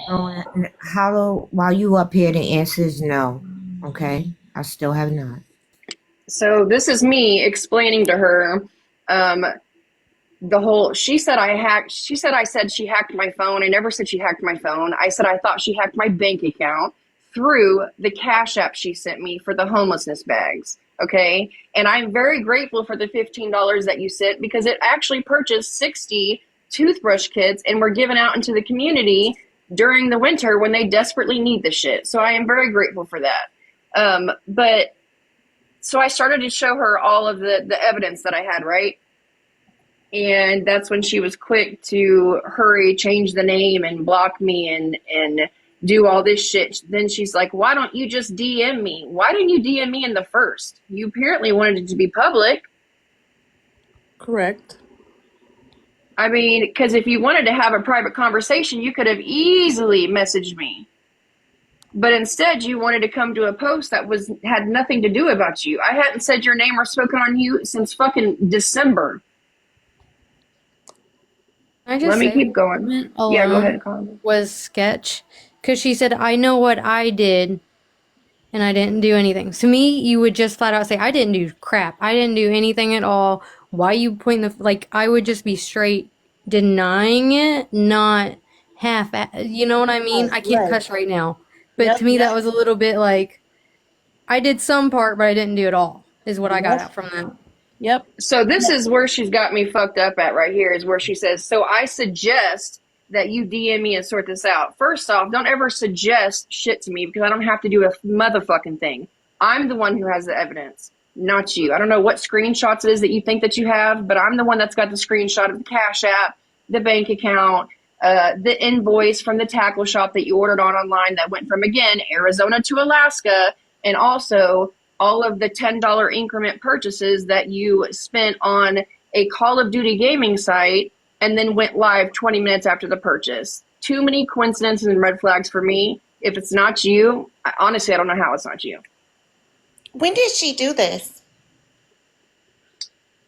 Oh, Hollow, while you up here, the answer is no. Okay? I still have not. So this is me explaining to her the whole, she said I said she hacked my phone. I never said she hacked my phone. I said I thought she hacked my bank account through the Cash App she sent me for the homelessness bags. Okay? And I'm very grateful for the $15 that you sent, because it actually purchased 60 toothbrush kits and were given out into the community during the winter when they desperately need the shit. So I am very grateful for that. But so I started to show her all of the evidence that I had, right? And that's when she was quick to hurry, change the name and block me and do all this shit. Then she's like, why don't you just DM me? Why didn't you DM me in the first? You apparently wanted it to be public. Correct. I mean, because if you wanted to have a private conversation, you could have easily messaged me. But instead, you wanted to come to a post that had nothing to do about you. I hadn't said your name or spoken on you since fucking December. I just Let me say keep going. Yeah, go ahead, Colin. Was sketch, because she said, I know what I did and I didn't do anything. To me, you would just flat out say, I didn't do crap. I didn't do anything at all. Why you pointing I would just be straight denying it, not half, you know what I mean? I can't cuss right now. But to me, that was a little bit like, I did some part, but I didn't do it all, is what I got out from that. Yep. So this is where she's got me fucked up at right here, is where she says, so I suggest that you DM me and sort this out. First off, don't ever suggest shit to me, because I don't have to do a motherfucking thing. I'm the one who has the evidence, not you. I don't know what screenshots it is that you think that you have, but I'm the one that's got the screenshot of the Cash App, the bank account, the invoice from the tackle shop that you ordered online that went from, again, Arizona to Alaska, and also all of the $10 increment purchases that you spent on a Call of Duty gaming site and then went live 20 minutes after the purchase. Too many coincidences and red flags for me. If it's not you, honestly, I don't know how it's not you. When did she do this?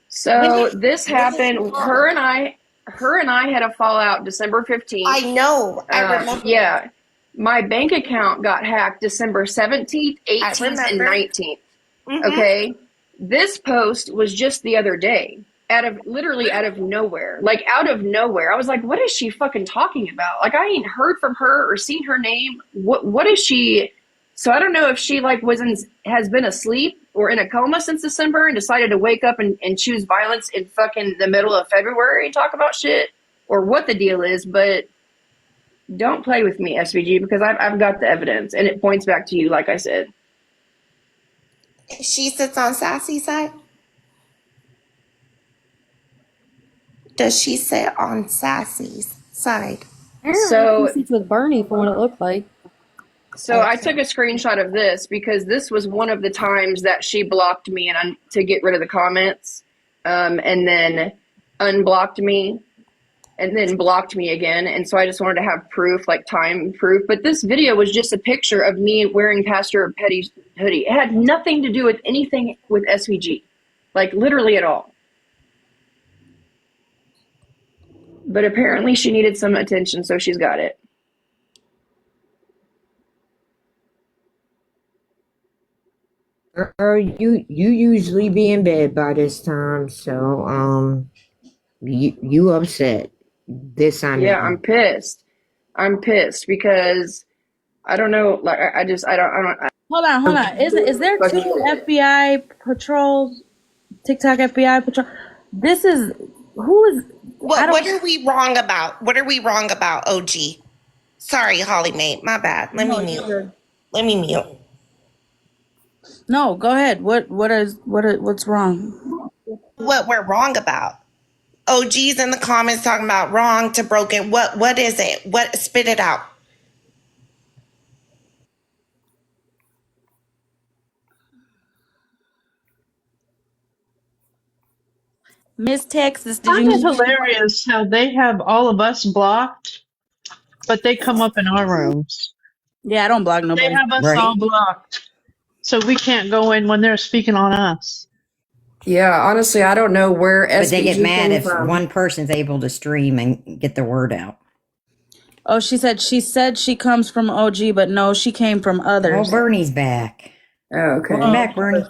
So this happened, her and I had a fallout December 15th. I know. I remember. Yeah. My bank account got hacked December 17th, 18th, and 19th. Mm-hmm. Okay. This post was just the other day, literally out of nowhere. Like, out of nowhere. I was like, what is she fucking talking about? Like, I ain't heard from her or seen her name. What is she? So I don't know if she has been asleep or in a coma since December and decided to wake up and choose violence in fucking the middle of February and talk about shit, or what the deal is, but don't play with me, SVG, because I've got the evidence and it points back to you, like I said. She sits on Sassy's side? Does she sit on Sassy's side? So it's with Bernie from what it looked like. So I took a screenshot of this because this was one of the times that she blocked me and to get rid of the comments, and then unblocked me and then blocked me again. And so I just wanted to have proof, like time proof. But this video was just a picture of me wearing Pastor Petty's hoodie. It had nothing to do with anything with SVG, like literally at all. But apparently she needed some attention, so she's got it. You usually be in bed by this time, so you upset this time. Yeah, I'm pissed. I'm pissed because I don't know. Like I don't. Hold on. Is there two FBI patrols? TikTok FBI patrol. This is who is. What are we wrong about? What are we wrong about? OG. Sorry, Holly Mae. My bad. Let me mute. No, go ahead. What's wrong? What we're wrong about? OG's in the comments talking about wrong to broken. What is it? Spit it out. Miss Texas, It's hilarious how they have all of us blocked, but they come up in our rooms. Yeah, I don't block nobody. They have us all blocked, so we can't go in when they're speaking on us. Yeah, honestly, I don't know where SVG But they get mad came if from. one person's able to stream and get the word out. Oh, she said she comes from OG, but no, she came from Oh, others. Bernie's back. Oh, okay. Welcome back, Bernie.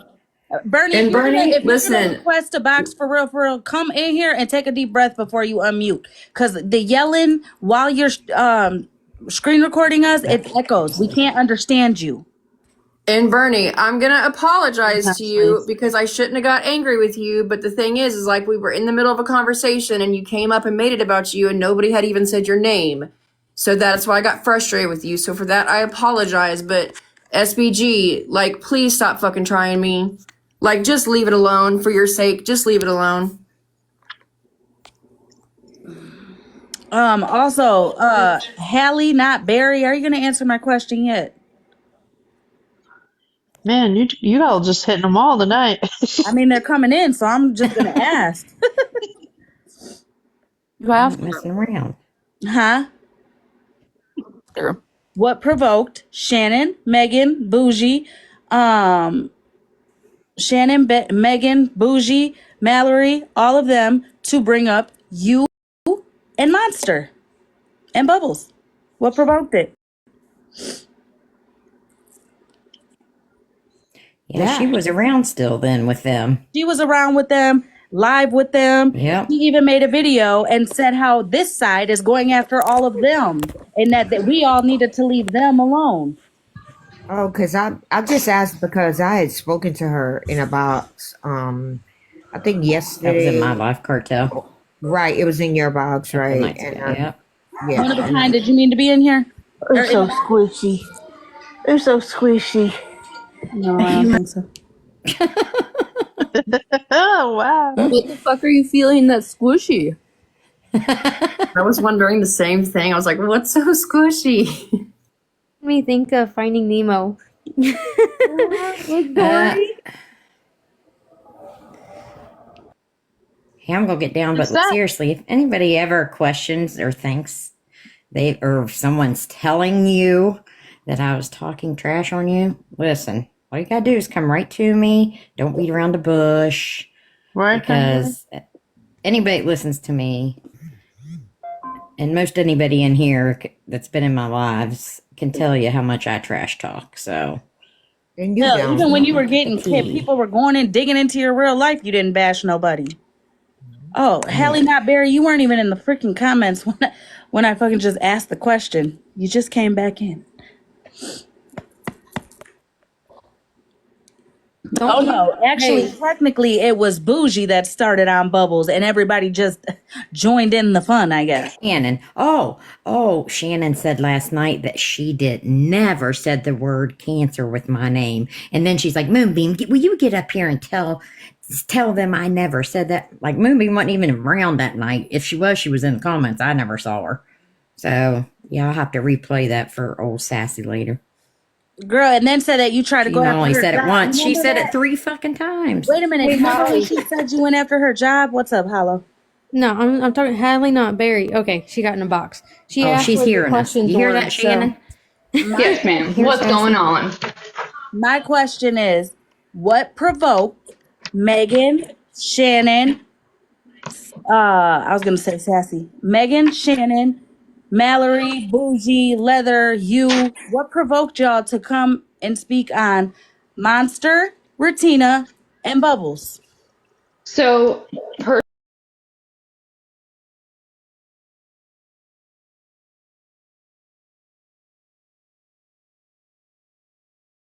Bernie, And if you're Bernie, gonna listen, request a box for real, come in here and take a deep breath before you unmute. Cause the yelling while you're screen recording us, it echoes. We can't understand you. and Bernie, I'm gonna apologize to you because I shouldn't have got angry with you. But the thing is like we were in the middle of a conversation and you came up and made it about you and nobody had even said your name. So that's why I got frustrated with you. So for that, I apologize. But SBG, like, please stop fucking trying me. Like, just leave it alone for your sake. Just leave it alone. Also, Hallie, not Barry. Are you gonna answer my question yet? Man, you all just hitting them all tonight. I mean, they're coming in, so I'm just gonna ask. You have Messing around. Huh? Sure. What provoked Shannon, Megan, Bougie, Megan, Bougie, Mallory, all of them to bring up you and Monster and Bubbles? What provoked it? Yeah, she was around still then with them. She was around with them, live with them. Yep. He even made a video and said how this side is going after all of them and that we all needed to leave them alone. Oh, because I just asked because I had spoken to her in a box. I think yesterday. That was in my life cartel. Right, it was in your box, right? Nights ago, yep. Yeah. One of a kind. Did you mean to be in here? It's so squishy. It's so squishy. No, I don't think so. Oh, wow. What the fuck are you feeling that's squishy? I was wondering the same thing. I was like, what's so squishy? Let me think of Finding Nemo. Hey, I'm gonna get down, but seriously, if anybody ever questions or thinks or someone's telling you that I was talking trash on you, listen, all you gotta do is come right to me. Don't beat around the bush. Right. Because anybody that listens to me, and most anybody in here that's been in my lives can tell you how much I trash talk. So, And you Yeah, don't. even when you were getting kicked, people were going in digging into your real life. You didn't bash nobody. Oh, Hallie, not Barry. You weren't even in the freaking comments when I fucking just asked the question. You just came back in. Oh no, actually, technically, it was Bougie that started on Bubbles, and everybody just joined in the fun, I guess. Shannon. Shannon said last night that she never said the word cancer with my name. And then she's like, Moonbeam, will you get up here and tell them I never said that? Like, Moonbeam wasn't even around that night. If she was in the comments. I never saw her. So, yeah, I'll have to replay that for old Sassy later. Girl, and then said that you tried to go She after only her said it job. once. She Remember said that? it 3 fucking times. Wait a minute. Remember when she said you went after her job? What's up, Hollow? No, I'm talking Hadley, not Barry. Okay, she got in a box. She asked she's what the hearing us. questions You hear were, that, so- Shannon? Yes, ma'am. Here's What's Sassy. going on? My question is, what provoked Megan, Shannon, I was gonna say Sassy, Megan, Shannon, Mallory, Bougie, Leather, you, what provoked y'all to come and speak on Monster, Retina, and Bubbles? So,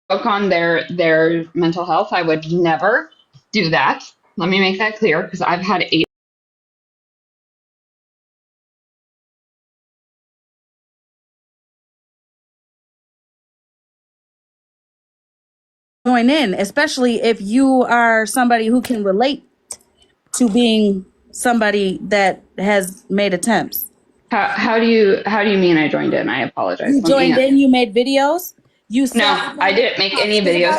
on their mental health, I would never do that. Let me make that clear because I've had 8 Join in, especially if you are somebody who can relate to being somebody that has made attempts. How do you mean I joined in? I apologize. You joined in, you made videos. You No, I didn't make any videos.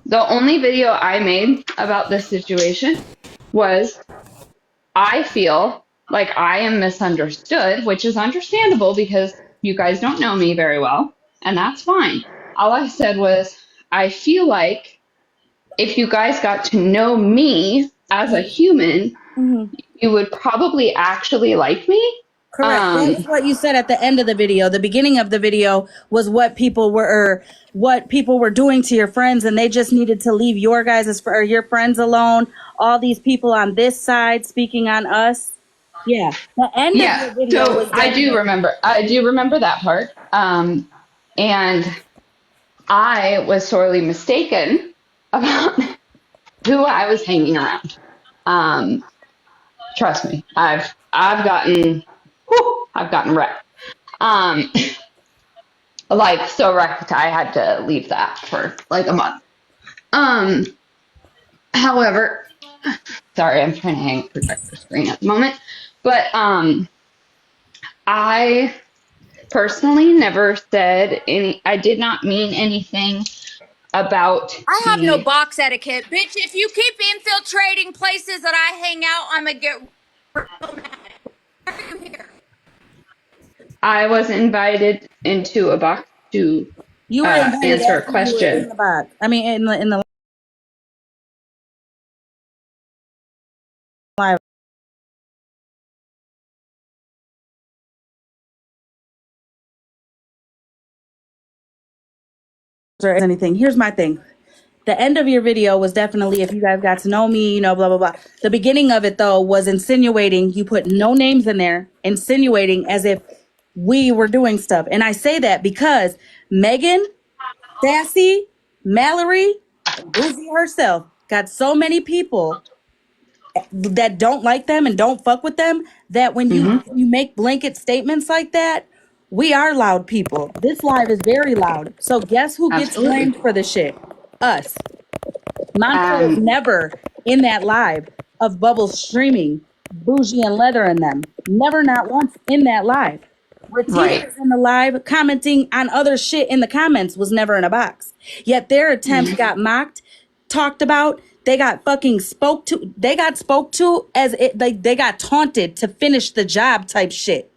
The only video I made about this situation was I feel like I am misunderstood, which is understandable because you guys don't know me very well, and that's fine. All I said was I feel like if you guys got to know me as a human, you would probably actually like me. Correct. That's what you said at the end of the video. The beginning of the video was what people were doing to your friends, and they just needed to leave your guys' or your friends alone. All these people on this side speaking on us. Yeah. The end of Yeah, your video so was I do remember that part. And I was sorely mistaken about who I was hanging around. Trust me, I've gotten wrecked. Like so wrecked I had to leave that for like a month. However, sorry, I'm trying to hang a projector screen at the moment. But I personally never said I did not mean anything about I have no box etiquette, bitch. If you keep infiltrating places that I hang out, I'm gonna get real mad. Why are you here? I was invited into a box to you were invited answer a after you were in question. the box. I mean, in the live. Or anything. Here's my thing. The end of your video was definitely if you guys got to know me, blah, blah, blah. The beginning of it, though, was insinuating. You put no names in there, insinuating as if we were doing stuff. And I say that because Megan, Sassy, Mallory, Boozy herself got so many people that don't like them and don't fuck with them that when you make blanket statements like that, we are loud people. This live is very loud. So guess who gets blamed for the shit? Us. Montel was never in that live of Bubbles streaming Bougie and Leather in them. Never, not once in that live. Retief was in the live commenting on other shit in the comments, was never in a box. Yet their attempts got mocked, talked about. They got fucking spoke to. They got spoke to as it like they got taunted to finish the job type shit.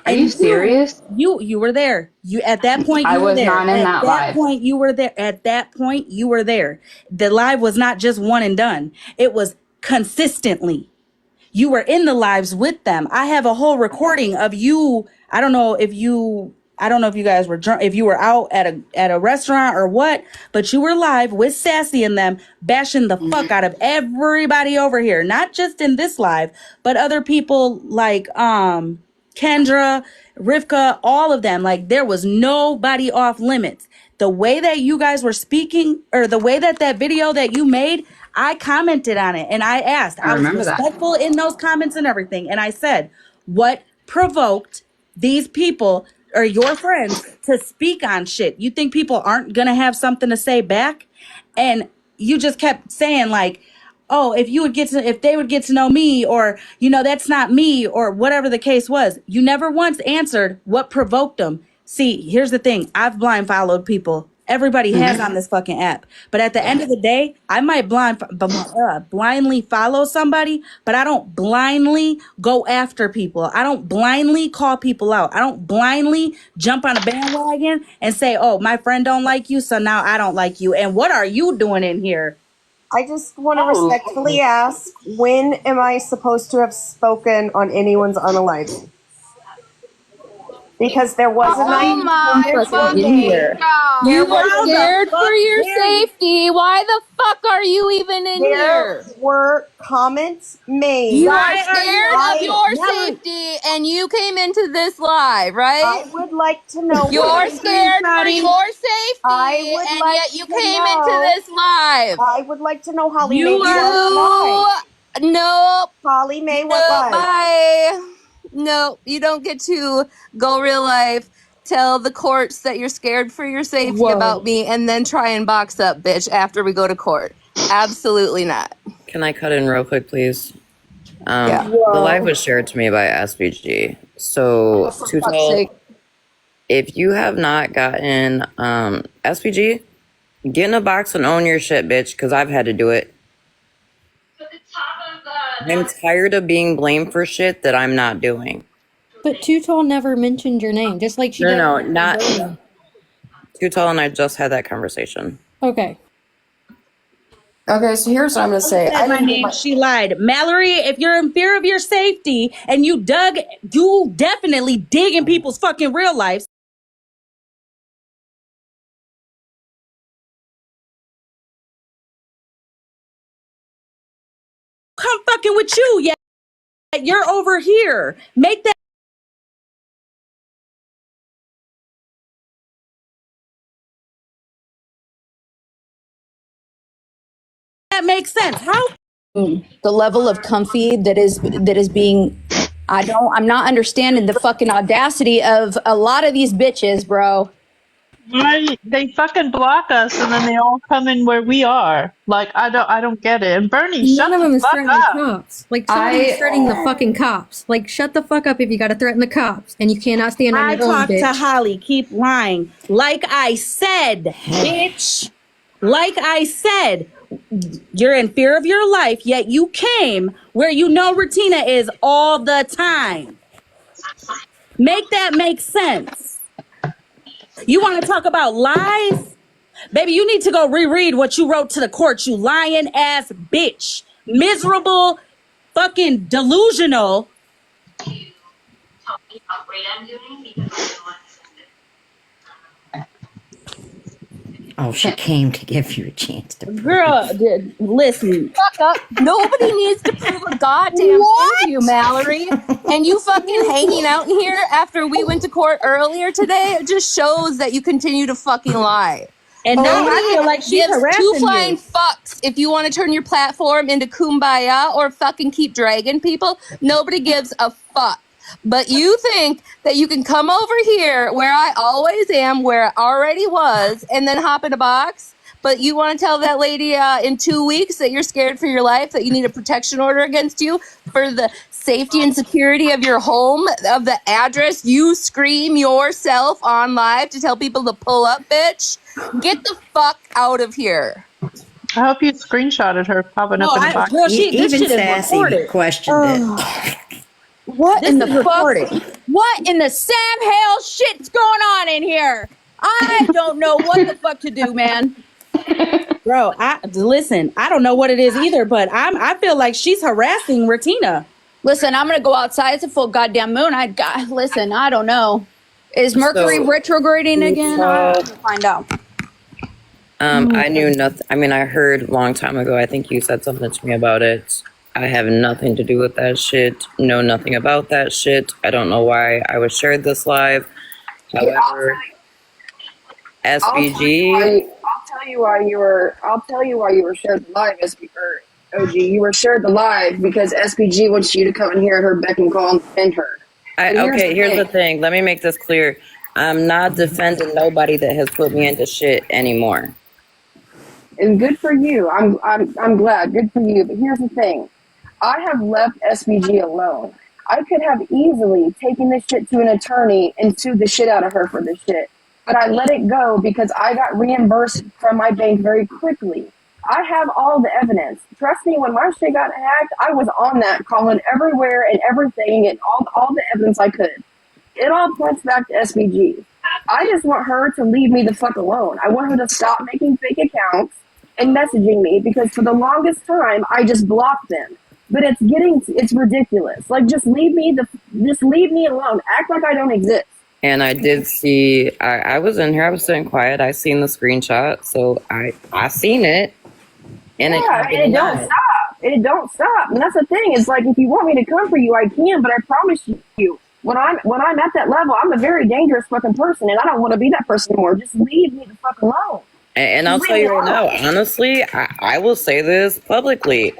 Are you serious? You were there. You at that point. I You were was there. not in At that that live. point, you were there. At that point, you were there. The live was not just one and done. It was consistently. You were in the lives with them. I have a whole recording of you. I don't know if you guys were drunk, if you were out at a restaurant or what, but you were live with Sassy and them bashing the fuck out of everybody over here. Not just in this live, but other people like Kendra, Rivka, all of them. Like there was nobody off limits. The way that you guys were speaking, or the way that video that you made, I commented on it and I asked. I was remember that. respectful in those comments and everything. And I said, what provoked these people or your friends to speak on shit? You think people aren't going to have something to say back? And you just kept saying like, oh, if they would get to know me, or, that's not me, or whatever the case was. You never once answered what provoked them. See, here's the thing. I've blind followed people. Everybody has on this fucking app. But at the end of the day, I might blindly follow somebody, but I don't blindly go after people. I don't blindly call people out. I don't blindly jump on a bandwagon and say, oh, my friend don't like you, so now I don't like you. And what are you doing in here? I just want to respectfully ask, when am I supposed to have spoken on anyone's unalive? Because there was a night my fucking God. You were scared for your safety. Why the fuck are you even in here? There were comments made. You are scared of your safety, and you came into this live, right? I would like to know. You're scared for your safety, and yet you came into this live. I would like to know Holly Mae. Nope. Holly Mae went live. Bye. No, you don't get to go real life, tell the courts that you're scared for your safety about me, and then try and box up, bitch, after we go to court. Absolutely not. Can I cut in real quick, please? The live was shared to me by SVG. So, if you have not gotten SVG, get in a box and own your shit, bitch, because I've had to do it. I'm tired of being blamed for shit that I'm not doing. But Too Tall never mentioned your name, just like she did. No, not Too Tall, and I just had that conversation. Okay. Okay, so here's what I'm gonna say. Said my name, she lied. Mallory, if you're in fear of your safety and you definitely dig in people's fucking real lives. Come fucking with you, yet you're over here. Make that make sense. How? The level of comfy that is being, I'm not understanding the fucking audacity of a lot of these bitches, bro. Right? They fucking block us, and then they all come in where we are. Like I don't get it. And Bernie, shut None of them the is fuck threatening the up. cops. Like, somebody's threatening the fucking cops. Like, shut the fuck up if you gotta threaten the cops. And you cannot stand on I your own, talked to bitch. Holly. Keep lying. Like I said, bitch. Like I said, you're in fear of your life, yet you came where you know Retina is all the time. Make that make sense. You want to talk about lies? Baby, you need to go reread what you wrote to the court, you lying ass bitch. Miserable, fucking delusional. Oh, she came to give you a chance to prove. Girl, listen. Fuck up. Nobody needs to prove a goddamn thing to you, Mallory. And you fucking hanging out in here after we went to court earlier today, it just shows that you continue to fucking lie. And now I feel like she's gives harassing two you. flying fucks if you want to turn your platform into kumbaya or fucking keep dragging people. Nobody gives a fuck. But you think that you can come over here where I always am, where I already was, and then hop in a box? But you want to tell that lady in 2 weeks that you're scared for your life, that you need a protection order against you for the safety and security of your home, of the address you scream yourself on live to tell people to pull up, bitch? Get the fuck out of here. I hope you screenshotted her popping up in a box. Girl, this Even shit is Sassy recorded. questioned it. What This in the is fuck? recorded. What in the Sam Hale shit's going on in here? I don't know what the fuck to do, man. Bro, listen, I don't know what it is either, but I feel like she's harassing Retina. Listen, I'm gonna go outside. It's a full goddamn moon. Listen, I don't know. Is Mercury So- retrograding again? I have to find out. I knew nothing. I mean, I heard a long time ago. I think you said something to me about it. I have nothing to do with that shit. Know nothing about that shit. I don't know why I was shared this live. However, SBG. I'll tell you why you were shared the live, OG. You were shared the live because SPG wants you to come in here at her beck and call and defend her. Here's the thing. Let me make this clear. I'm not defending nobody that has put me into shit anymore. And good for you. I'm glad. Good for you. But here's the thing. I have left SBG alone. I could have easily taken this shit to an attorney and sued the shit out of her for this shit. But I let it go because I got reimbursed from my bank very quickly. I have all the evidence. Trust me, when my shit got hacked, I was on that, calling everywhere and everything and all the evidence I could. It all points back to SBG. I just want her to leave me the fuck alone. I want her to stop making fake accounts and messaging me because for the longest time, I just blocked them. But it's ridiculous. Like, just leave me alone. Act like I don't exist. And I did see, I was in here, I was sitting quiet. I seen the screenshot, so I seen it. And it don't stop. It don't stop. And that's the thing. It's like, if you want me to come for you, I can, but I promise you, when I'm at that level, I'm a very dangerous fucking person, and I don't want to be that person anymore. Just leave me the fuck alone. And I'll tell you right now, honestly, I will say this publicly.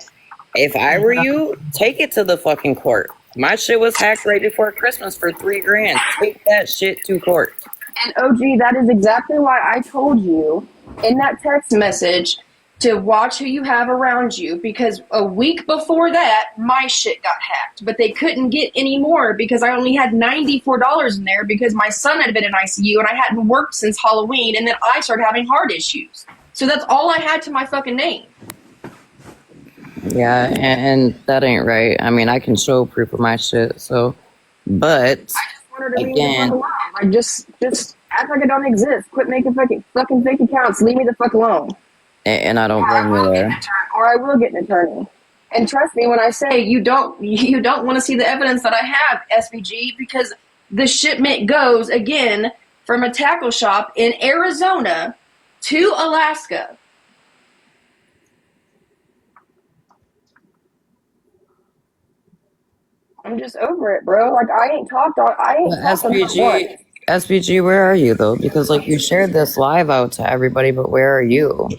If I were you, take it to the fucking court. My shit was hacked right before Christmas for $3,000. Take that shit to court. And OG, that is exactly why I told you in that text message to watch who you have around you, because a week before that, my shit got hacked, but they couldn't get any more because I only had $94 in there because my son had been in ICU and I hadn't worked since Halloween, and then I started having heart issues. So that's all I had to my fucking name. Yeah, and that ain't right. I mean, I can show proof of my shit, so, but, I just want her to leave me the again, fuck alone. Like, just act like I don't exist. Quit making fucking fake accounts. Leave me the fuck alone. And I don't blame you there. Or I will get an attorney. And trust me when I say you don't want to see the evidence that I have, SVG, because the shipment goes again from a tackle shop in Arizona to Alaska. I'm just over it, bro. Like I ain't talked on SPG, SPG, where are you though? Because like you shared this live out to everybody, but where are you?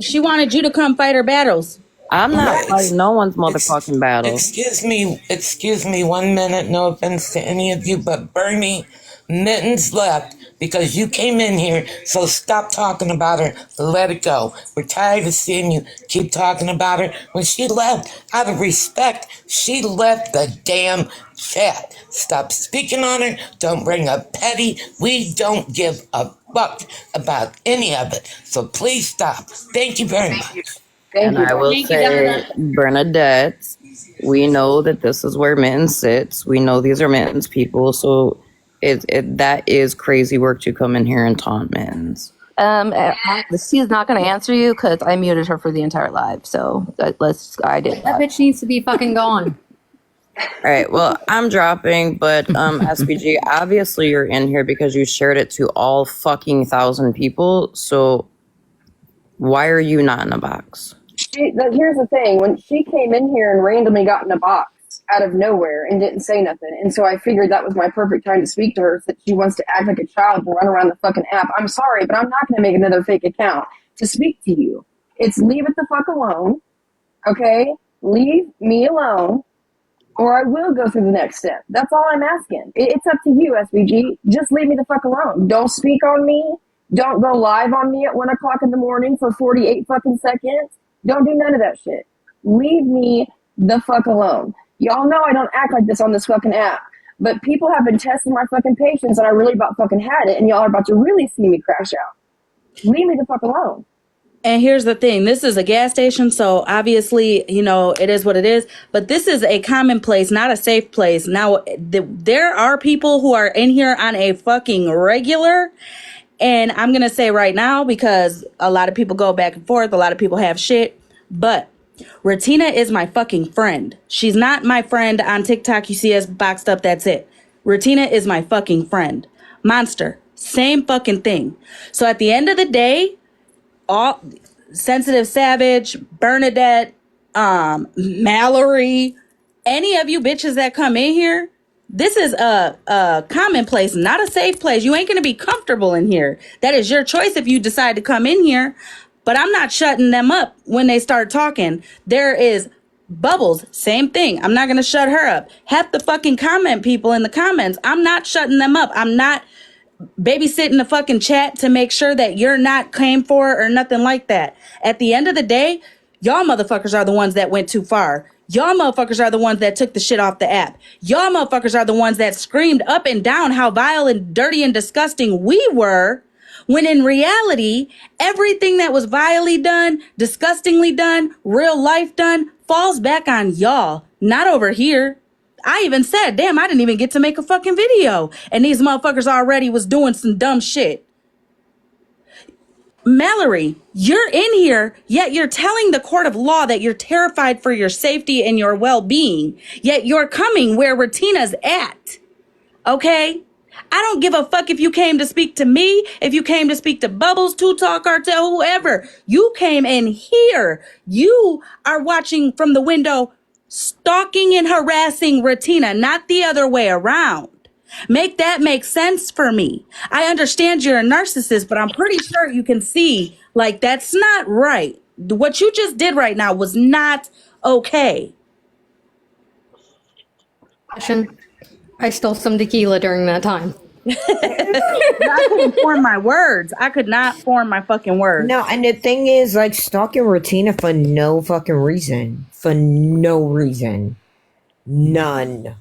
She wanted you to come fight her battles. I'm not fighting no one's motherfucking battle. Excuse me 1 minute, no offense to any of you, but Bernie Mittens left because you came in here, so stop talking about her, let it go. We're tired of seeing you keep talking about her. When she left, out of respect, she left the damn chat. Stop speaking on her, don't bring up petty, we don't give a fuck about any of it, so please stop. Thank you very much. And I will say, Bernadette, we know that this is where Mittens sits. We know these are Mittens people, so that is crazy work to come in here and taunt Mittens. She's not going to answer you because I muted her for the entire live. So I did That bitch needs to be fucking gone. All right, well, I'm dropping, but SPG, obviously you're in here because you shared it to all fucking 1,000 people. So why are you not in a box? Here's the thing. When she came in here and randomly got in a box out of nowhere and didn't say nothing, and so I figured that was my perfect time to speak to her, that she wants to act like a child and run around the fucking app. I'm sorry, but I'm not going to make another fake account to speak to you. It's leave it the fuck alone, okay? Leave me alone, or I will go through the next step. That's all I'm asking. It's up to you, SVG. Just leave me the fuck alone. Don't speak on me. Don't go live on me at 1 o'clock in the morning for 48 fucking seconds. Don't do none of that shit. Leave me the fuck alone. Y'all know I don't act like this on this fucking app, but people have been testing my fucking patience and I really about fucking had it, and y'all are about to really see me crash out. Leave me the fuck alone. And here's the thing. This is a gas station, so obviously, you know, it is what it is. But this is a common place, not a safe place. Now, there are people who are in here on a fucking regular. And I'm going to say right now, because a lot of people go back and forth, a lot of people have shit, but Ratina is my fucking friend. She's not my friend on TikTok. You see us boxed up, that's it. Ratina is my fucking friend. Monster, same fucking thing. So at the end of the day, all Sensitive Savage, Bernadette, Mallory, any of you bitches that come in here, this is a common place, not a safe place. You ain't going to be comfortable in here. That is your choice if you decide to come in here. But I'm not shutting them up when they start talking. There is Bubbles, same thing. I'm not going to shut her up. Half the fucking comment people in the comments, I'm not shutting them up. I'm not babysitting the fucking chat to make sure that you're not came for or nothing like that. At the end of the day, y'all motherfuckers are the ones that went too far. Y'all motherfuckers are the ones that took the shit off the app. Y'all motherfuckers are the ones that screamed up and down how vile and dirty and disgusting we were, when in reality, everything that was vilely done, disgustingly done, real life done, falls back on y'all, not over here. I even said, damn, I didn't even get to make a fucking video. And these motherfuckers already was doing some dumb shit. Mallory, you're in here, yet you're telling the court of law that you're terrified for your safety and your well-being, yet you're coming where Ratina's at. Okay? I don't give a fuck if you came to speak to me, if you came to speak to Bubbles, Two Talk Cartel, whoever. You came in here. You are watching from the window, stalking and harassing Ratina, not the other way around. Make that make sense for me. I understand you're a narcissist, but I'm pretty sure you can see, like, that's not right. What you just did right now was not okay. I stole some tequila during that time. I couldn't form my words. I could not form my fucking words. No, and the thing is, like, stalking Ratina for no fucking reason. For no reason. None.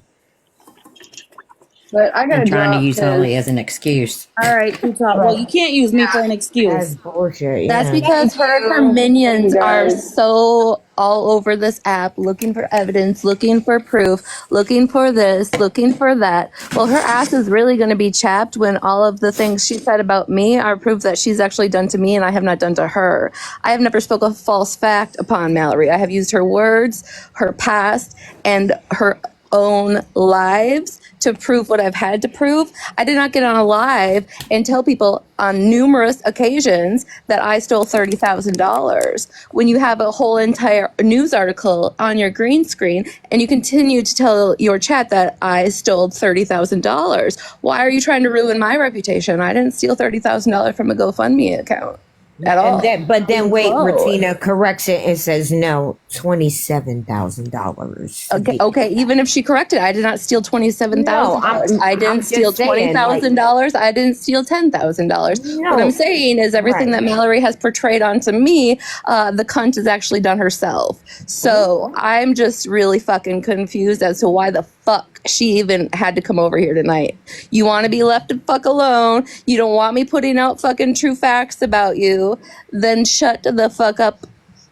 But I I'm gotta trying to drop use Holly 'cause- as an excuse. All right, you talk. Well, you can't use me for an excuse. That's bullshit. That's Yeah. because her and her minions You are guys. so all over this app looking for evidence, looking for proof, looking for this, looking for that. Well, her ass is really going to be chapped when all of the things she said about me are proof that she's actually done to me and I have not done to her. I have never spoke a false fact upon Mallory. I have used her words, her past, and her own lives to prove what I've had to prove. I did not get on a live and tell people on numerous occasions that I stole $30,000 when you have a whole entire news article on your green screen and you continue to tell your chat that I stole $30,000. Why are you trying to ruin my reputation? I didn't steal $30,000 from a GoFundMe account at all. But then wait, Whoa. Ratina corrects it and says no, $27,000. Okay. Even if she corrected, I did not steal $27,000. No, I I'm didn't steal just saying, $20,000. I didn't steal $10,000. What No. I'm saying is everything Right. that Mallory has portrayed onto me, the cunt has actually done herself. So I'm just really fucking confused as to why the fuck she even had to come over here tonight. You want to be left the fuck alone. You don't want me putting out fucking true facts about you. Then shut the fuck up.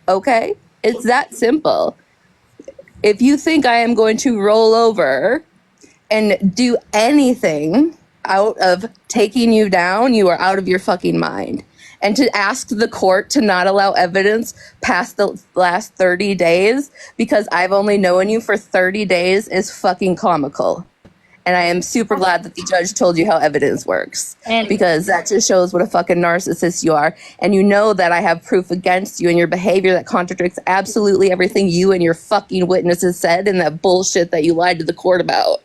Okay? It's that simple. If you think I am going to roll over and do anything out of taking you down, you are out of your fucking mind. And to ask the court to not allow evidence past the last 30 days because I've only known you for 30 days is fucking comical. And I am super glad that the judge told you how evidence works because that just shows what a fucking narcissist you are. And you know that I have proof against you and your behavior that contradicts absolutely everything you and your fucking witnesses said and that bullshit that you lied to the court about.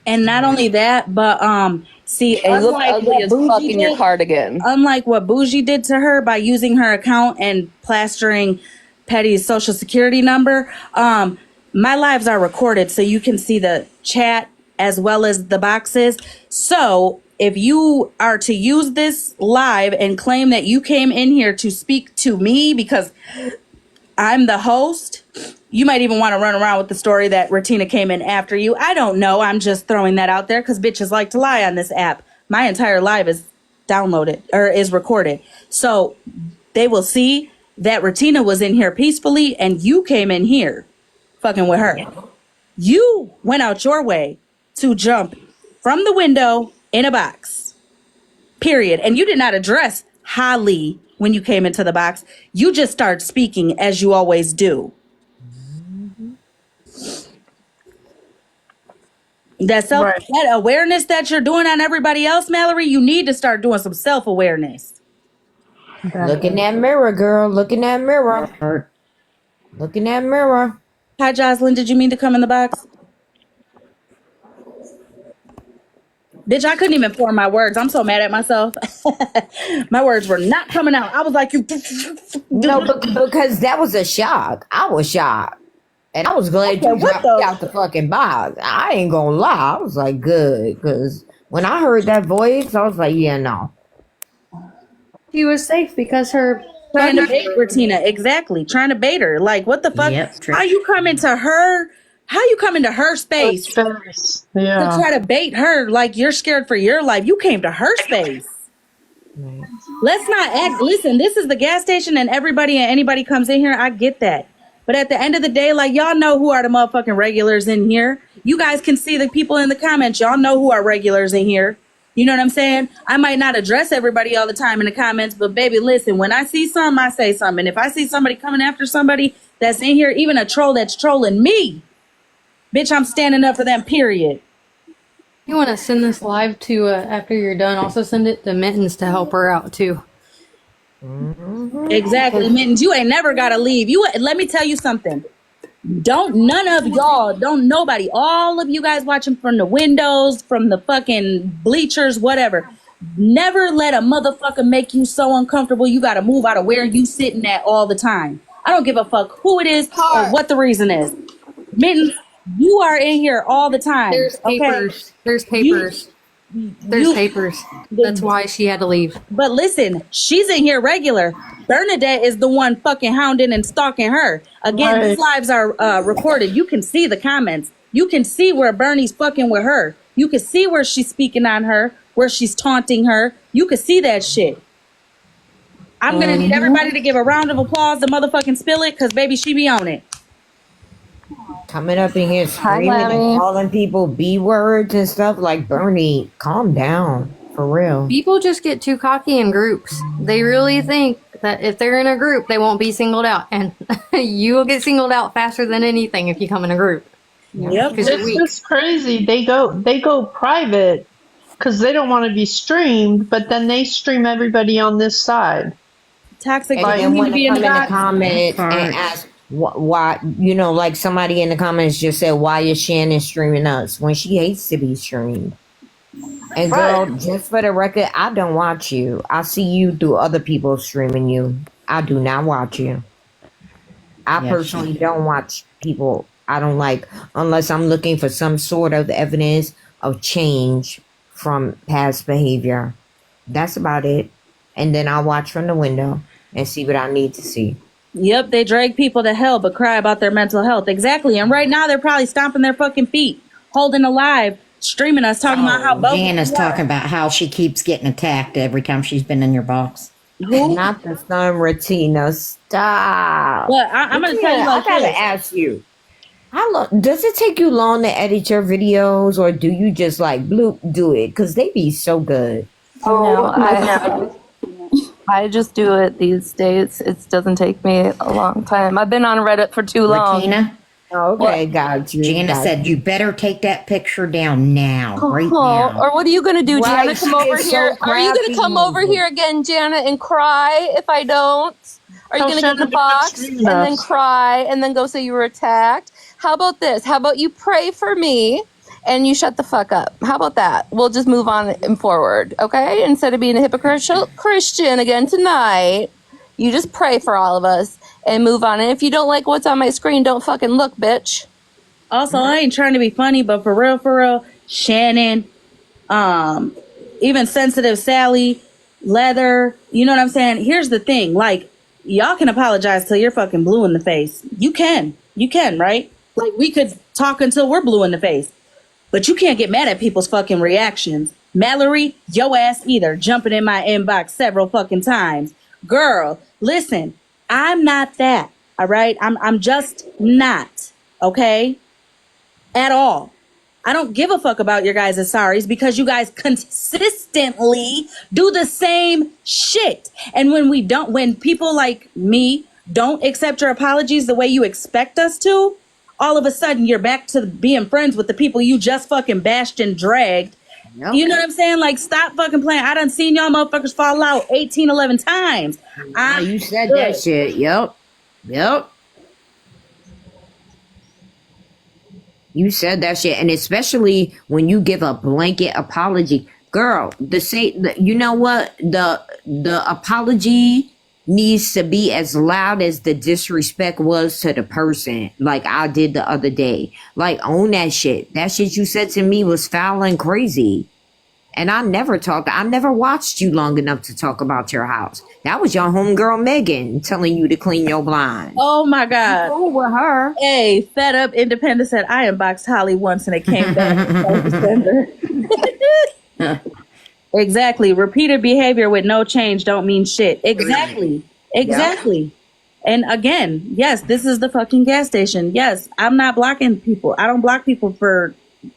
And not only that, but see, And you look unlike ugly what as Bougie fuck in your did- cardigan. Unlike what Bougie did to her by using her account and plastering Petty's social security number, my lives are recorded so you can see the chat as well as the boxes. So if you are to use this live and claim that you came in here to speak to me because I'm the host, you might even want to run around with the story that Ratina came in after you. I don't know. I'm just throwing that out there because bitches like to lie on this app. My entire live is downloaded or is recorded. So they will see that Ratina was in here peacefully and you came in here fucking with her. You went out your way to jump from the window in a box. Period. And you did not address Holly when you came into the box. You just started speaking as you always do. That that awareness that you're doing on everybody else, Mallory, you need to start doing some self-awareness. Look in that mirror, girl. Look in that mirror. Look in that mirror. Hi, Jocelyn. Did you mean to come in the box? Bitch, I couldn't even form my words. I'm so mad at myself. My words were not coming out. I was like, you. No, because that was a shock. I was shocked. And I was glad Okay, you what dropped me out the fucking box. I ain't gonna lie. I was like, good. Because when I heard that voice, I was like, yeah, no. She was safe because her Trying to bait Ratina. Exactly. Trying to bait her. Like, what the fuck? Yep, true. How you come into her? How you come into her space to Yeah. try to bait her like you're scared for your life? You came to her space. Let's not act. Listen, this is the gas station and everybody and anybody comes in here. I get that. But at the end of the day, like, y'all know who are the motherfucking regulars in here. You guys can see the people in the comments. Y'all know who are regulars in here. You know what I'm saying? I might not address everybody all the time in the comments, but baby, listen, when I see something, I say something. If I see somebody coming after somebody that's in here, even a troll that's trolling me, bitch, I'm standing up for them, period. You want to send this live to after you're done? Also send it to Mittens to help her out too. Exactly, Mittens. You ain't never gotta leave. Let me tell you something. Don't nobody, all of you guys watching from the windows, from the fucking bleachers, whatever. Never let a motherfucker make you so uncomfortable you gotta move out of where you sitting at all the time. I don't give a fuck who it is or what the reason is. Mittens, you are in here all the time. There's papers. There's papers. There's papers. That's why she had to leave. But listen, she's in here regular. Bernadette is the one fucking hounding and stalking her. Again, Right. these lives are recorded. You can see the comments. You can see where Bernie's fucking with her. You can see where she's speaking on her, where she's taunting her. You can see that shit. I'm gonna need everybody to give a round of applause to motherfucking Spill It, because baby, she be on it. Coming up in here Hi, screaming and Lemmy. calling people B words and stuff. Like, Bernie, calm down. For real. People just get too cocky in groups. They really think that if they're in a group, they won't be singled out. And you will get singled out faster than anything if you come in a group. Yep. Because you're It's weak. just crazy. They go private because they don't want to be streamed, but then they stream everybody on this side. Toxic. And Like, then you when need they to be in come the in the box. comments and ask why, you know, like somebody in the comments just said, why is Shannon streaming us when she hates to be streamed? And girl, just for the record, I don't watch you. I see you through other people streaming you. I do not watch you. I personally don't watch people I don't like unless I'm looking for some sort of evidence of change from past behavior. That's about it. And then I'll watch from the window and see what I need to see. Yep, they drag people to hell but cry about their mental health. Exactly. And right now they're probably stomping their fucking feet, holding alive, streaming us, talking about how both Jana's talking about how she keeps getting attacked every time she's been in your box. Who? Not the sun, Ratina. Stop. But I'm going to tell you I like gotta this. ask you. How long does it take you long to edit your videos, or do you just like bloop do it? Because they be so good. No, I just do it these days. It doesn't take me a long time. I've been on Reddit for too long. Regina? Okay, got you. Jana got said, you better take that picture down now, right Oh, now. or what are you gonna do, Why Jana? she Come over is so here. Are you gonna come crappy. over here again, Jana, and cry if I don't? Are you Tell gonna get in Shannon the to box quit and streaming then us. cry and then go say you were attacked? How about this? How about you pray for me and you shut the fuck up? How about that? We'll just move on and forward, okay? Instead of being a hypocritical Christian again tonight, you just pray for all of us and move on. And if you don't like what's on my screen, don't fucking look, bitch. Also, I ain't trying to be funny, but for real, Shannon, even Sensitive Sally, Leather, you know what I'm saying? Here's the thing, like, y'all can apologize till you're fucking blue in the face. You can, right? Like, we could talk until we're blue in the face, but you can't get mad at people's fucking reactions. Mallory, yo ass either, jumping in my inbox several fucking times. Girl, listen, I'm not that, all right? I'm just not, okay? At all. I don't give a fuck about your guys' sorries because you guys consistently do the same shit. And when people like me don't accept your apologies the way you expect us to, all of a sudden you're back to being friends with the people you just fucking bashed and dragged. Yep. You know what I'm saying? Like, stop fucking playing. I done seen y'all motherfuckers fall out 18, 11 times. Oh, you said that shit. Yep. You said that shit, and especially when you give a blanket apology, girl. You know what? The apology needs to be as loud as the disrespect was to the person. Like I did the other day. Like, own that shit. That shit you said to me was foul and crazy. And I never watched you long enough to talk about your house. That was your homegirl Megan telling you to clean your blinds. Oh my God. Cool with her. Hey, Fed Up Independent said, I unboxed Holly once and it came back in December. Exactly. Repeated behavior with no change don't mean shit. Exactly. And again, yes, this is the fucking gas station. Yes, I'm not blocking people. I don't block people for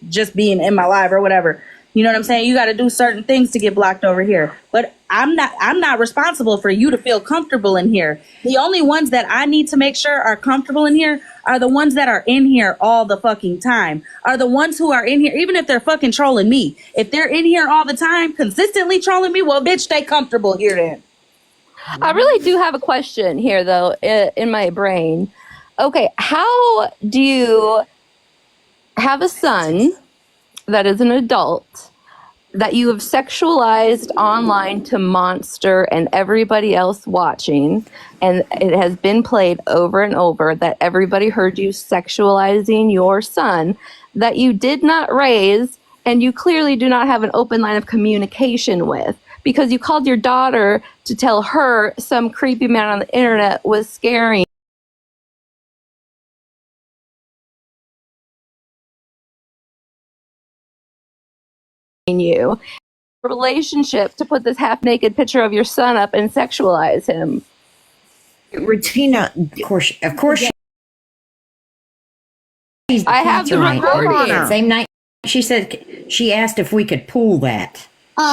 just being in my live or whatever. You know what I'm saying? You got to do certain things to get blocked over here. But I'm not responsible for you to feel comfortable in here. The only ones that I need to make sure are comfortable in here are the ones that are in here all the fucking time. Are the ones who are in here, even if they're fucking trolling me. If they're in here all the time, consistently trolling me, well, bitch, stay comfortable here then. I really do have a question here, though, in my brain. Okay, how do you have a son that is an adult that you have sexualized online to Monster and everybody else watching, and it has been played over and over that everybody heard you sexualizing your son that you did not raise and you clearly do not have an open line of communication with, because you called your daughter to tell her some creepy man on the internet was scaring you. Relationship to put this half-naked picture of your son up and sexualize him. Regina, Of course. I have the recording. Same night, she said she asked if we could pull that.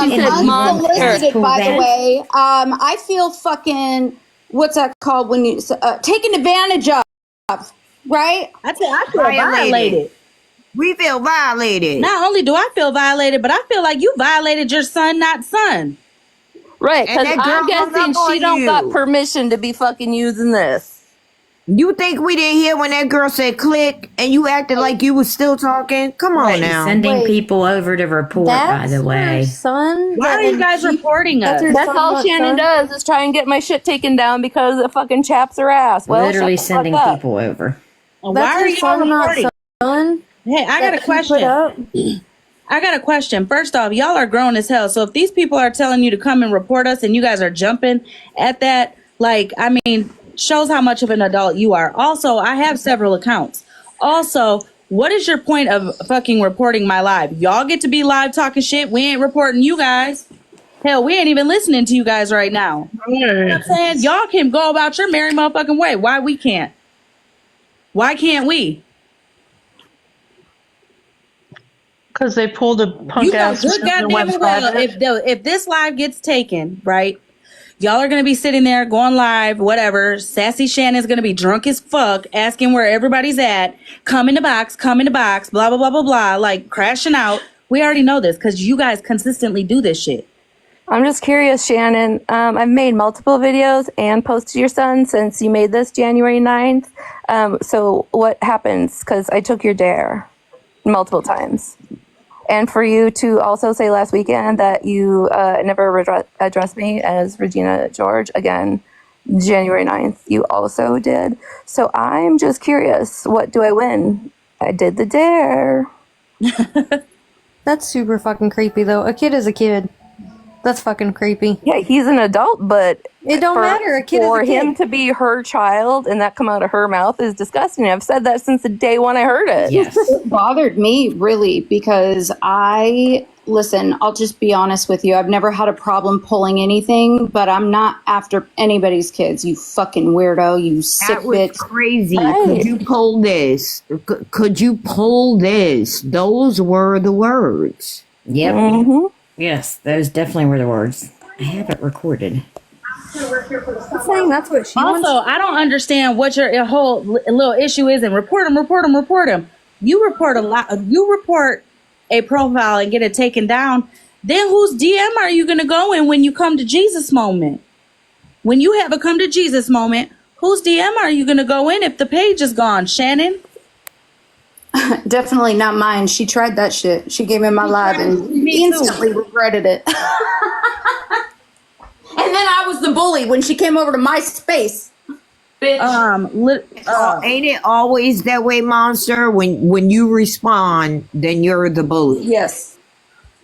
She said, "Mom, Unsolicited, pull by that." the way. I feel fucking, what's that called when you, taken advantage of, right? I feel violated. We feel violated. Not only do I feel violated, but I feel like you violated your son, not son. Right, And because that girl I'm hung guessing up on she don't you. got permission to be fucking using this. You think we didn't hear when that girl said click and you acted like you was still talking? Come on Right, now. sending people over to report, by the way. Son? Why are you guys reporting us? That's all Shannon does is try and get my shit taken down because the fucking chaps her ass. Well, Literally shut the fuck sending up. people over. Why are you reporting? Son? Hey, I got a question. I got a question. First off, y'all are grown as hell. So if these people are telling you to come and report us and you guys are jumping at that, like, I mean, shows how much of an adult you are. Also, I have several accounts. Also, what is your point of fucking reporting my live? Y'all get to be live talking shit. We ain't reporting you guys. Hell, we ain't even listening to you guys right now. You know what I'm saying? Y'all can go about your merry motherfucking way. Why we can't? Why can't we? Because they pulled a punk You know ass good and goddamn went well private. if this live gets taken, right? Y'all are gonna be sitting there going live, whatever. Sassy Shannon's gonna be drunk as fuck, asking where everybody's at. Come in the box, blah blah blah blah blah, like crashing out. We already know this because you guys consistently do this shit. I'm just curious, Shannon. I've made multiple videos and posted your son since you made this January 9th. So what happens? Because I took your dare multiple times. And for you to also say last weekend that you never addressed me as Regina George, again, January 9th, you also did. So I'm just curious, what do I win? I did the dare. That's super fucking creepy, though. A kid is a kid. That's fucking creepy. Yeah, he's an adult, but it don't matter. A kid is for a kid. him to be her child and that come out of her mouth is disgusting. I've said that since the day when I heard it. Yes. It bothered me really because I'll just be honest with you. I've never had a problem pulling anything, but I'm not after anybody's kids. You fucking weirdo, you sick That was bitch. crazy. Right. Could you pull this? Could you pull this? Those were the words. Yep. Mm-hmm. Yes, those definitely were the words. I have it recorded. I'm saying that's what she wants. Also, I don't understand what your whole little issue is. And report them. You report a lot. You report a profile and get it taken down. Then whose DM are you gonna go in when you come to Jesus moment? When you have a come to Jesus moment, whose DM are you gonna go in if the page is gone, Shannon? Definitely not mine. She tried that shit. She gave me my live and instantly regretted it. And then I was the bully when she came over to my space. Bitch. Ain't it always that way, Monster? When you respond, then you're the bully. Yes.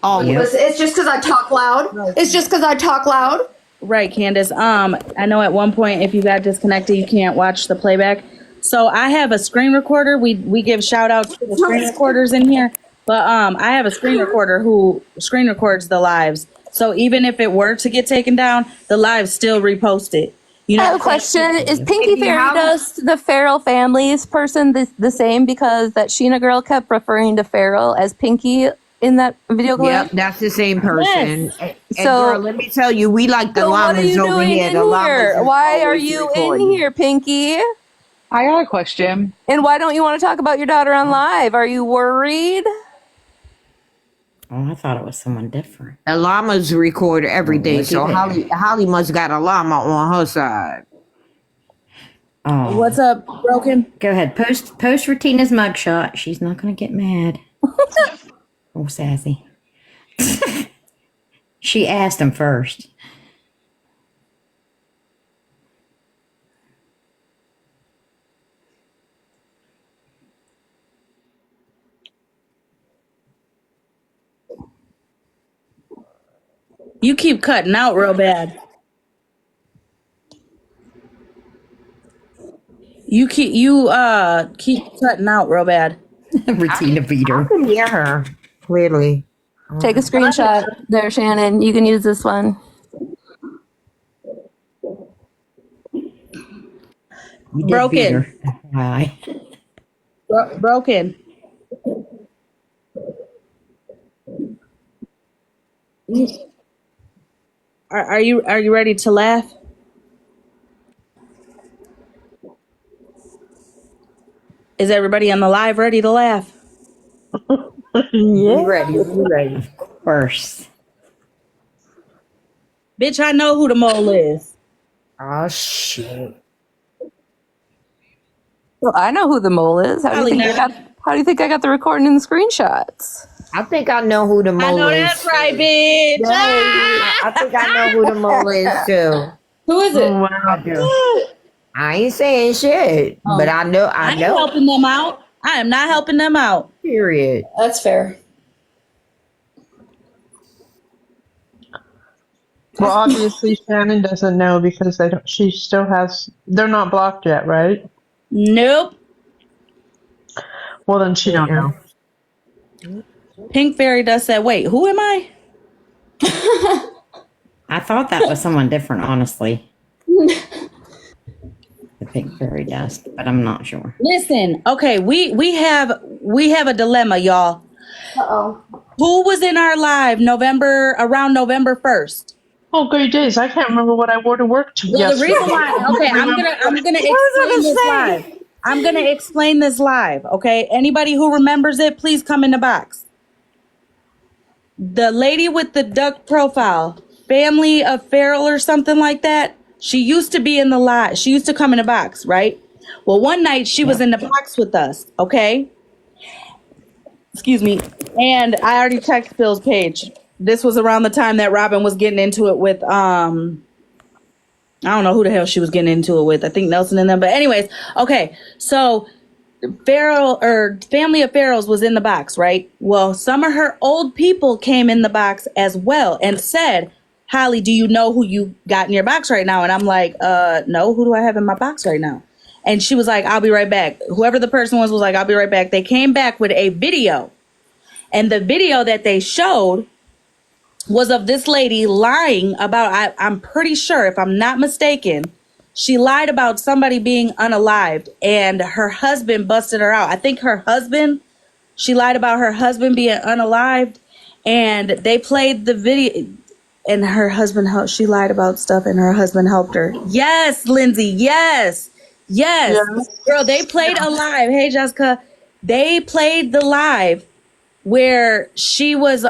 Always. It's just because I talk loud. Right, Candace. I know at one point if you got disconnected, you can't watch the playback. So I have a screen recorder. We give shout outs to the screen recorders in here. But I have a screen recorder who screen records the lives. So even if it were to get taken down, the lives still repost it. You know, I have a question. Is Pinky Fairy Dust the Farrell Families person the same? Because that Sheena girl kept referring to Farrell as Pinky in that video clip. Yep, that's the same person. Yes. And So- girl, let me tell you, we like the So what are llamas you over doing here. in The llamas here? is Why are always you recording. in here, Pinky? I got a question. And why don't you want to talk about your daughter on live? Are you worried? Oh, I thought it was someone different. The llamas record everything, looky so there. Holly must got a llama on her side. Oh. What's up, Broken? Go ahead. Post Retina's mugshot. She's not going to get mad. Oh, sassy. She asked him first. You keep cutting out real bad. You keep cutting out real bad. Retina beater. I can hear her clearly. Take a screenshot there, Shannon. You can use this one. You did Broken. beat her. Why? Broken. Are you ready to laugh? Is everybody on the live ready to laugh? You ready? You ready? Of course. Bitch, I know who the mole is. Oh shit. Well, I know who the mole is. How do you think I got the recording and the screenshots? I think I know who the mole is. I know that's right, bitch. I think I know who the mole is too. Who is it? I do. I ain't saying shit, but I know. I ain't helping them out. I am not helping them out. Period. That's fair. Well, obviously Shannon doesn't know because they don't. She still has. They're not blocked yet, right? Nope. Well, then she don't know. Pink Fairy Dust said, "Wait, who am I?" I thought that was someone different, honestly. The Pink Fairy Dust, but I'm not sure. Listen, okay, we have a dilemma, y'all. Uh-oh. Who was in our live around November 1st? Oh, great days! I can't remember what I wore to work to. Well, the reason why, okay, I'm gonna explain this live. I'm gonna explain this live. Okay, anybody who remembers it, please come in the box. The lady with the duck profile, Family of Feral or something like that. She used to be in the live. She used to come in the box, right? Well, one night she was in the box with us. Okay. Excuse me. And I already texted Phil's page. This was around the time that Robin was getting into it with I don't know who the hell she was getting into it with. I think Nelson and them. But anyways, okay. So Family of Pharaohs was in the box, right? Well, some of her old people came in the box as well and said, "Holly, do you know who you got in your box right now?" And I'm like, no, who do I have in my box right now? And she was like, "I'll be right back." Whoever the person was like, "I'll be right back." They came back with a video. And the video that they showed was of this lady lying about, I'm pretty sure, if I'm not mistaken, she lied about somebody being unalived and her husband busted her out. I think she lied about her husband being unalived, and they played the video and her husband she lied about stuff and her husband helped her. Yes, Lindsay. Yes. Girl, they played a live. Hey, Jessica. They played the live where she was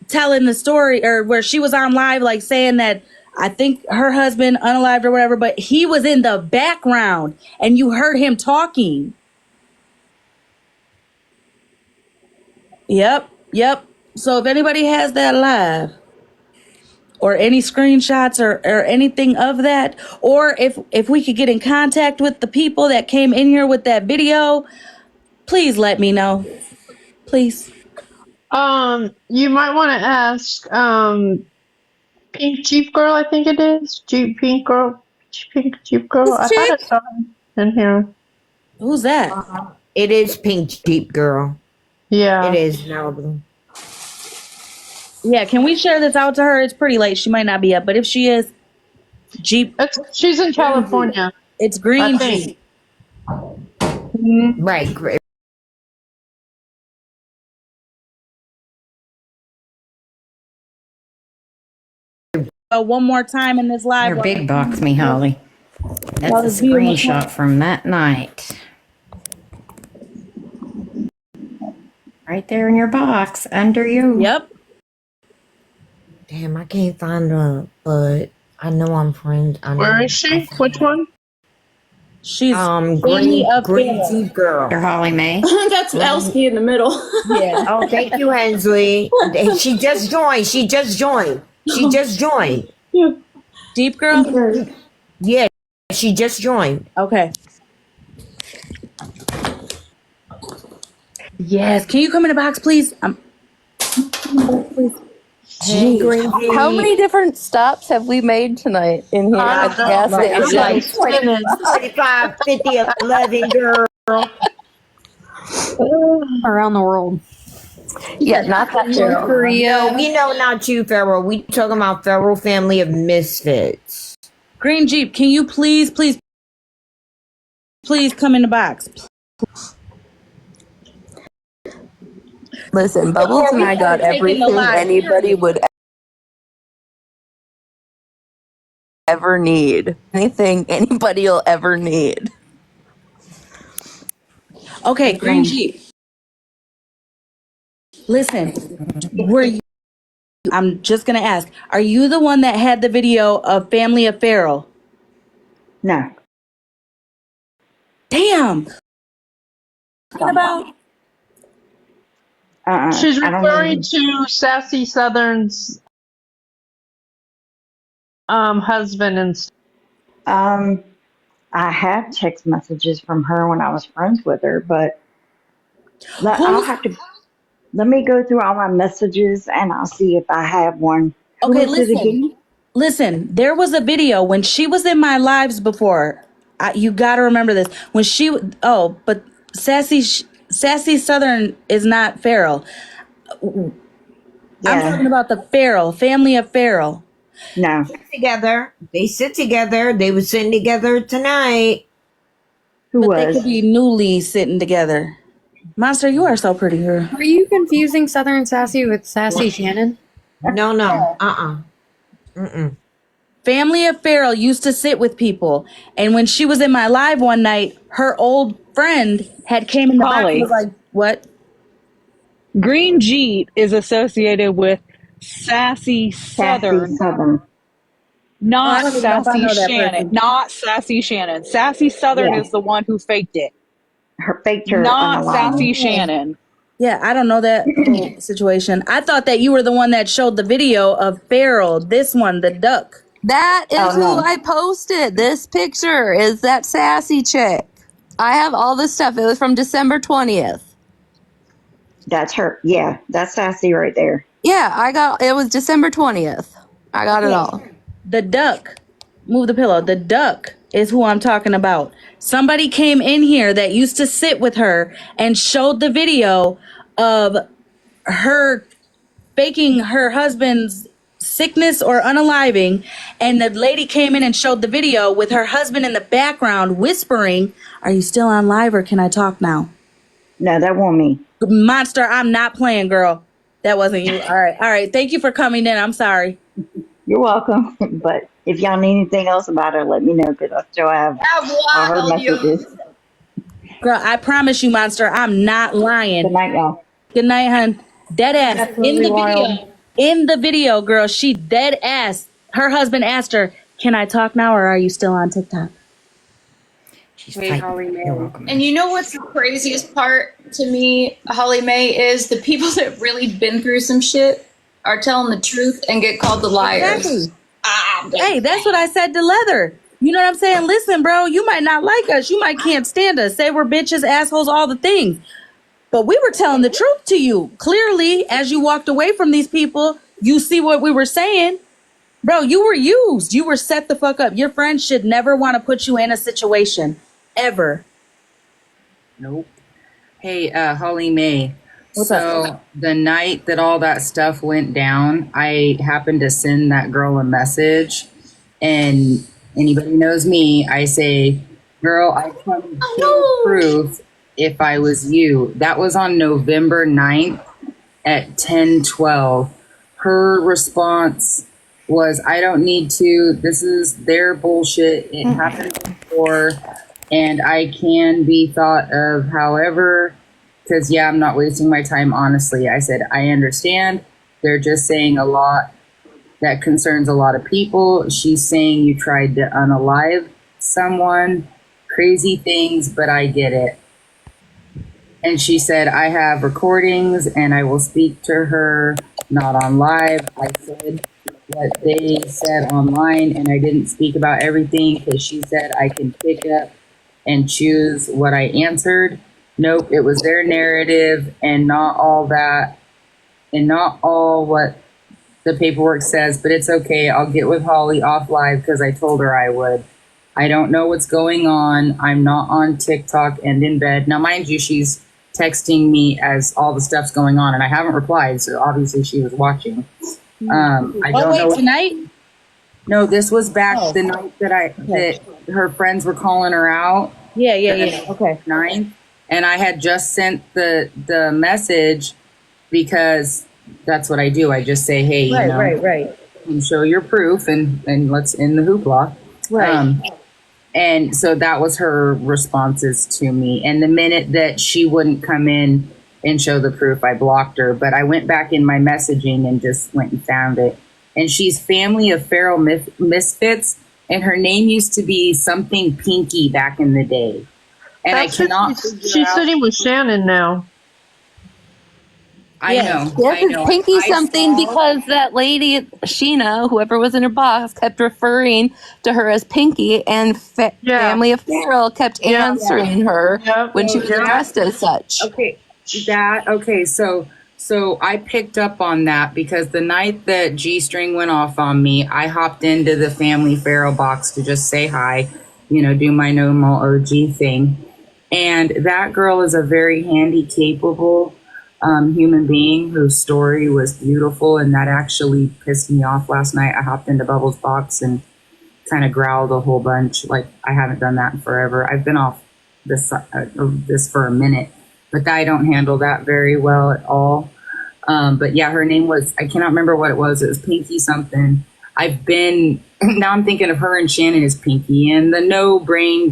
telling the story, or where she was on live, like saying that I think her husband unalived or whatever, but he was in the background and you heard him talking. Yep. So if anybody has that live or any screenshots or anything of that, or if we could get in contact with the people that came in here with that video, please let me know. Please. You might want to ask, Pink Jeep Girl, I think it is. Pink Jeep Girl. I thought I saw him in here. Who's that? It is Pink Jeep Girl. Yeah. It is Malibu. Yeah, can we share this out to her? It's pretty late. She might not be up, but if she is, Jeep. She's in California. It's green Jeep. Right. One more time in this live. Your big box me, Holly. That's a screenshot from that night. Right there in your box, under you. Yep. Damn, I can't find her, but I know I'm friends. Where is she? Which one? She's green Jeep Girl. Your Holly Mae. That's Elsky in the middle. Yeah. Oh, thank you, Hensley. She just joined. Deep Girl? Yeah, she just joined. Okay. Yes. Can you come in the box, please? Hey, How many different stops have we made tonight in here at the gas station? Like 25, 50, 11, girl. Around the world. Yeah, not that North Korea. No, we know not you, Pharaoh. We talking about Pharaoh family of misfits. Green Jeep, can you please come in the box? Listen, Bubbles and I got everything anybody would ever need. Anything anybody will ever need. Okay, Green Jeep. Listen, were you? I'm just gonna ask. Are you the one that had the video of Family of Pharaoh? No. Damn. What about? She's I don't referring know. to Sassy Southern's husband and I have text messages from her when I was friends with her, but let me go through all my messages and I'll see if I have one. Who Okay, is it again? listen. There was a video when she was in my lives before. You got to remember this. When she, but Sassy Southern is not Pharaoh. I'm talking about the Pharaoh, Family of Pharaoh. No. Together. They sit together. They were sitting together tonight. But they could be newly sitting together. Monster, you are so pretty here. Are you confusing Southern Sassy with Sassy Shannon? No. Family of Pharaoh used to sit with people, and when she was in my live one night, her old friend had came in the back and was like, "What?" Green Jeep is associated with Sassy Southern. Not I don't even know if I Sassy know that Shannon. person. Not Sassy Shannon. Sassy Southern Yeah. is the one who faked it. Her faked her Not unalive. Sassy Shannon. Yeah, I don't know that whole situation. I thought that you were the one that showed the video of Pharaoh, this one, the duck. That is Oh, who no. I posted. This picture is that Sassy chick. I have all this stuff. It was from December 20th. That's her. Yeah, that's Sassy right there. Yeah, it was December 20th. I got it all. The duck. Move the pillow. The duck is who I'm talking about. Somebody came in here that used to sit with her and showed the video of her faking her husband's sickness or unaliving, and the lady came in and showed the video with her husband in the background whispering, "Are you still on live or can I talk now?" No, that wasn't me. Monster, I'm not playing, girl. That wasn't you. All right. Thank you for coming in. I'm sorry. You're welcome. But if y'all need anything else about her, let me know because I still have all her messages. Girl, I promise you, Monster, I'm not lying. Good night, y'all. Good night, hun. Dead ass. Absolutely wild. In the video, girl, she dead ass. Her husband asked her, "Can I talk now or are you still on TikTok?" You're welcome. And you know what's the craziest part to me, Holly Mae, is the people that really been through some shit are telling the truth and get called the liars. Exactly. Hey, that's what I said to Leather. You know what I'm saying? Listen, bro, you might not like us. You might can't stand us. Say we're bitches, assholes, all the things. But we were telling the truth to you. Clearly, as you walked away from these people, you see what we were saying. Bro, you were used. You were set the fuck up. Your friends should never want to put you in a situation. Ever. Nope. Hey, Holly Mae. What's so up? the night that all that stuff went down, I happened to send that girl a message, and anybody knows me, I say, "Girl, I come to proof if I was you." That was on November 9th at 10:12. Her response was, "I don't need to. This is their bullshit. It happened before, and I can be thought of however, because, yeah, I'm not wasting my time, honestly." I said, "I understand. They're just saying a lot that concerns a lot of people. She's saying you tried to unalive someone, crazy things, but I get it." And she said, "I have recordings and I will speak to her, not on live." I said what they said online, and I didn't speak about everything because she said I can pick up and choose what I answered. Nope, it was their narrative and not all that, and not all what the paperwork says, but it's okay. I'll get with Holly off live because I told her I would. I don't know what's going on. I'm not on TikTok and in bed. Now, mind you, she's texting me as all the stuff's going on, and I haven't replied, so obviously she was watching. I don't know. Tonight? No, this was back the night that her friends were calling her out. Yeah. Okay. 9th, and I had just sent the message because that's what I do. I just say, hey, Right. and show your proof, and let's end the hoopla. Right. And so that was her responses to me. And the minute that she wouldn't come in and show the proof, I blocked her. But I went back in my messaging and just went and found it. And she's family of feral misfits, and her name used to be something Pinky back in the day. And That's I cannot. she's sitting with Shannon now. I know. Yes, I know. it's Pinky I something saw- because that lady, Sheena, whoever was in her box, kept referring to her as Pinky, and Family of Feral kept answering her when she was addressed as such. Okay. So I picked up on that because the night that G String went off on me, I hopped into the Family Feral box to just say hi, do my normal OG thing. And that girl is a very handy, capable human being whose story was beautiful, and that actually pissed me off last night. I hopped into Bubbles' box and kind of growled a whole bunch. Like, I haven't done that in forever. I've been off this for a minute, but I don't handle that very well at all. But yeah, her name was, I cannot remember what it was. It was Pinky something. Now I'm thinking of her and Shannon as Pinky, and the no brain.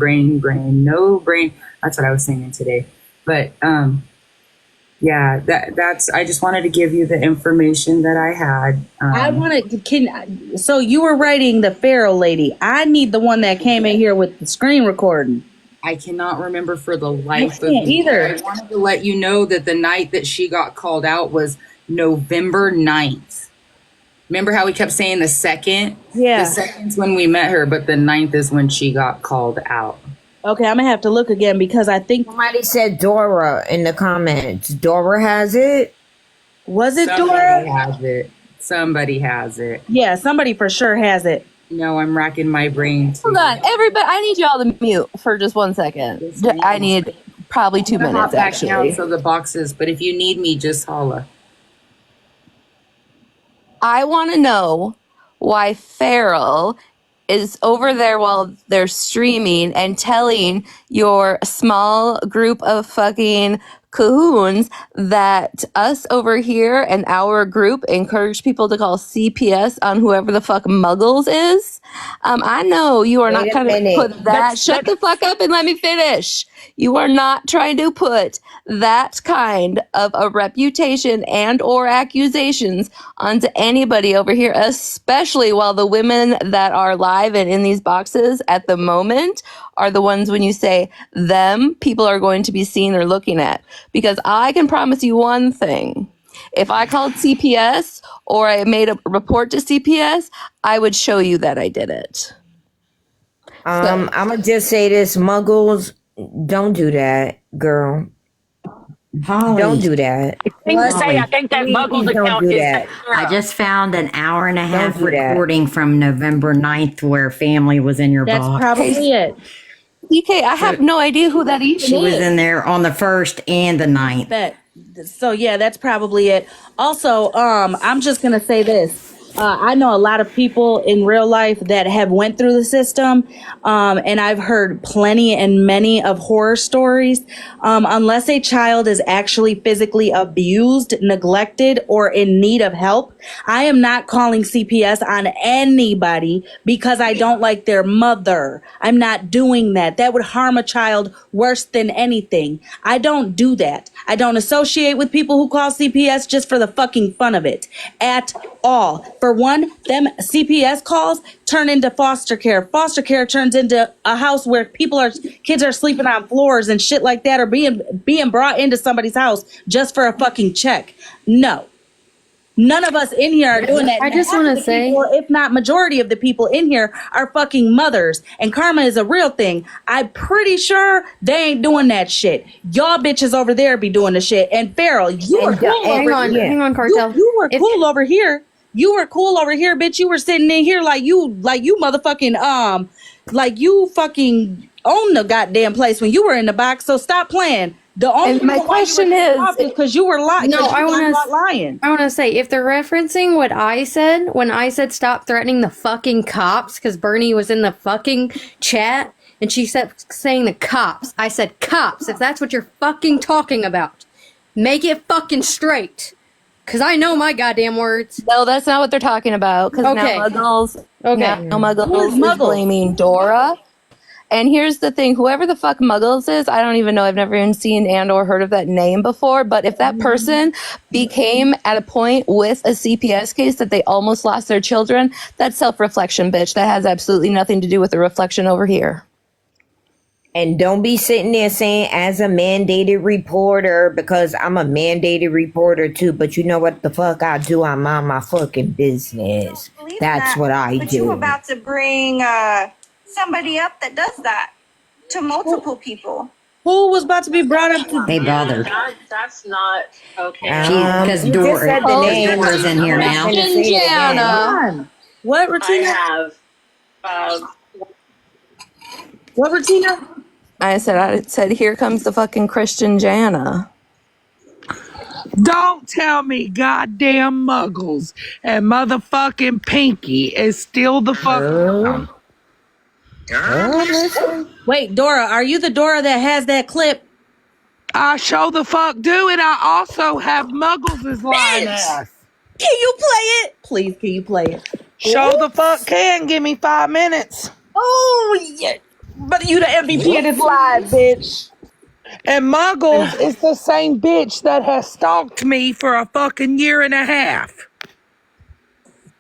That's what I was singing today. But yeah, that's. I just wanted to give you the information that I had. So you were writing the feral lady. I need the one that came in here with the screen recording. I cannot remember for the life of can't me. either. I wanted to let you know that the night that she got called out was November 9th. Remember how we kept saying the 2nd? Yeah. The 2nd's when we met her, but the 9th is when she got called out. Okay, I'm gonna have to look again because I think somebody said Dora in the comments. Dora has it. Was it Dora? Somebody has it. Yeah, somebody for sure has it. No, I'm racking my brain. Hold on, everybody. I need y'all to mute for just 1 second. I need probably 2 minutes, actually. So the boxes, but if you need me, just holla. I want to know why Feral is over there while they're streaming and telling your small group of fucking cahoons that us over here and our group encourage people to call CPS on whoever the fuck Muggles is. I know you are not trying to put that. Shut the fuck up and let me finish. You are not trying to put that kind of a reputation and or accusations onto anybody over here, especially while the women that are live and in these boxes at the moment are the ones when you say them, people are going to be seen or looking at. Because I can promise you one thing. If I called CPS or I made a report to CPS, I would show you that I did it. I'm gonna just say this, Muggles, don't do that, girl. Holly, don't do that. I think that Muggles account is that. I just found an hour and a half do that. recording from November 9th where family was in your That's box. probably it. DK, I have no idea who that even She is. was in there on the 1st and the 9th. So yeah, that's probably it. Also, I'm just gonna say this. I know a lot of people in real life that have went through the system, and I've heard plenty and many of horror stories. Unless a child is actually physically abused, neglected, or in need of help, I am not calling CPS on anybody because I don't like their mother. I'm not doing that. That would harm a child worse than anything. I don't do that. I don't associate with people who call CPS just for the fucking fun of it at all. For one, them CPS calls turn into foster care. Foster care turns into a house where kids are sleeping on floors and shit like that, or being brought into somebody's house just for a fucking check. No. None of us in here are doing that. I just want to say, people, if not majority of the people in here, are fucking mothers, and karma is a real thing. I'm pretty sure they ain't doing that shit. Y'all bitches over there be doing the shit. And Feral, you were cool over here. Hang on, Cartel. You were cool over here. You were cool over here, bitch. You were sitting in here like you motherfucking like you fucking own the goddamn place when you were in the box. So stop playing. The only And my reason why you question were is, off because you were lying. No, I want not lying. to say, if they're referencing what I said when I said stop threatening the fucking cops, because Bernie was in the fucking chat and she kept saying the cops. I said cops. If that's what you're fucking talking about, make it fucking straight. Because I know my goddamn words. no, that's not what they're talking about. Because Okay. now Muggles, Okay. now Muggles Who is is Muggles? blaming Dora. And here's the thing, whoever the fuck Muggles is, I don't even know. I've never even seen and or heard of that name before. But if that person became at a point with a CPS case that they almost lost their children, that's self-reflection, bitch. That has absolutely nothing to do with the reflection over here. And don't be sitting there saying as a mandated reporter, because I'm a mandated reporter too, but you know what the fuck I do? I mind my fucking business. That's what I But you were do. about to bring somebody up that does that to multiple people. Who was about to be brought up to? They bothered. That's not okay. Because You just said the name. Dora's in here now. I'm gonna say it again. Jana. What, I Regina? have. What, Regina? I said, here comes the fucking Christian Jana. Don't tell me goddamn Muggles and motherfucking Pinky is still the fuck. Wait, Dora, are you the Dora that has that clip? I show the fuck do it. I also have Muggles' line ass. Can you play it? Please, can you play it? Show the fuck can. Give me 5 minutes. Oh, yeah. But you the MVP of this live, bitch. And Muggles is the same bitch that has stalked me for a fucking year and a half.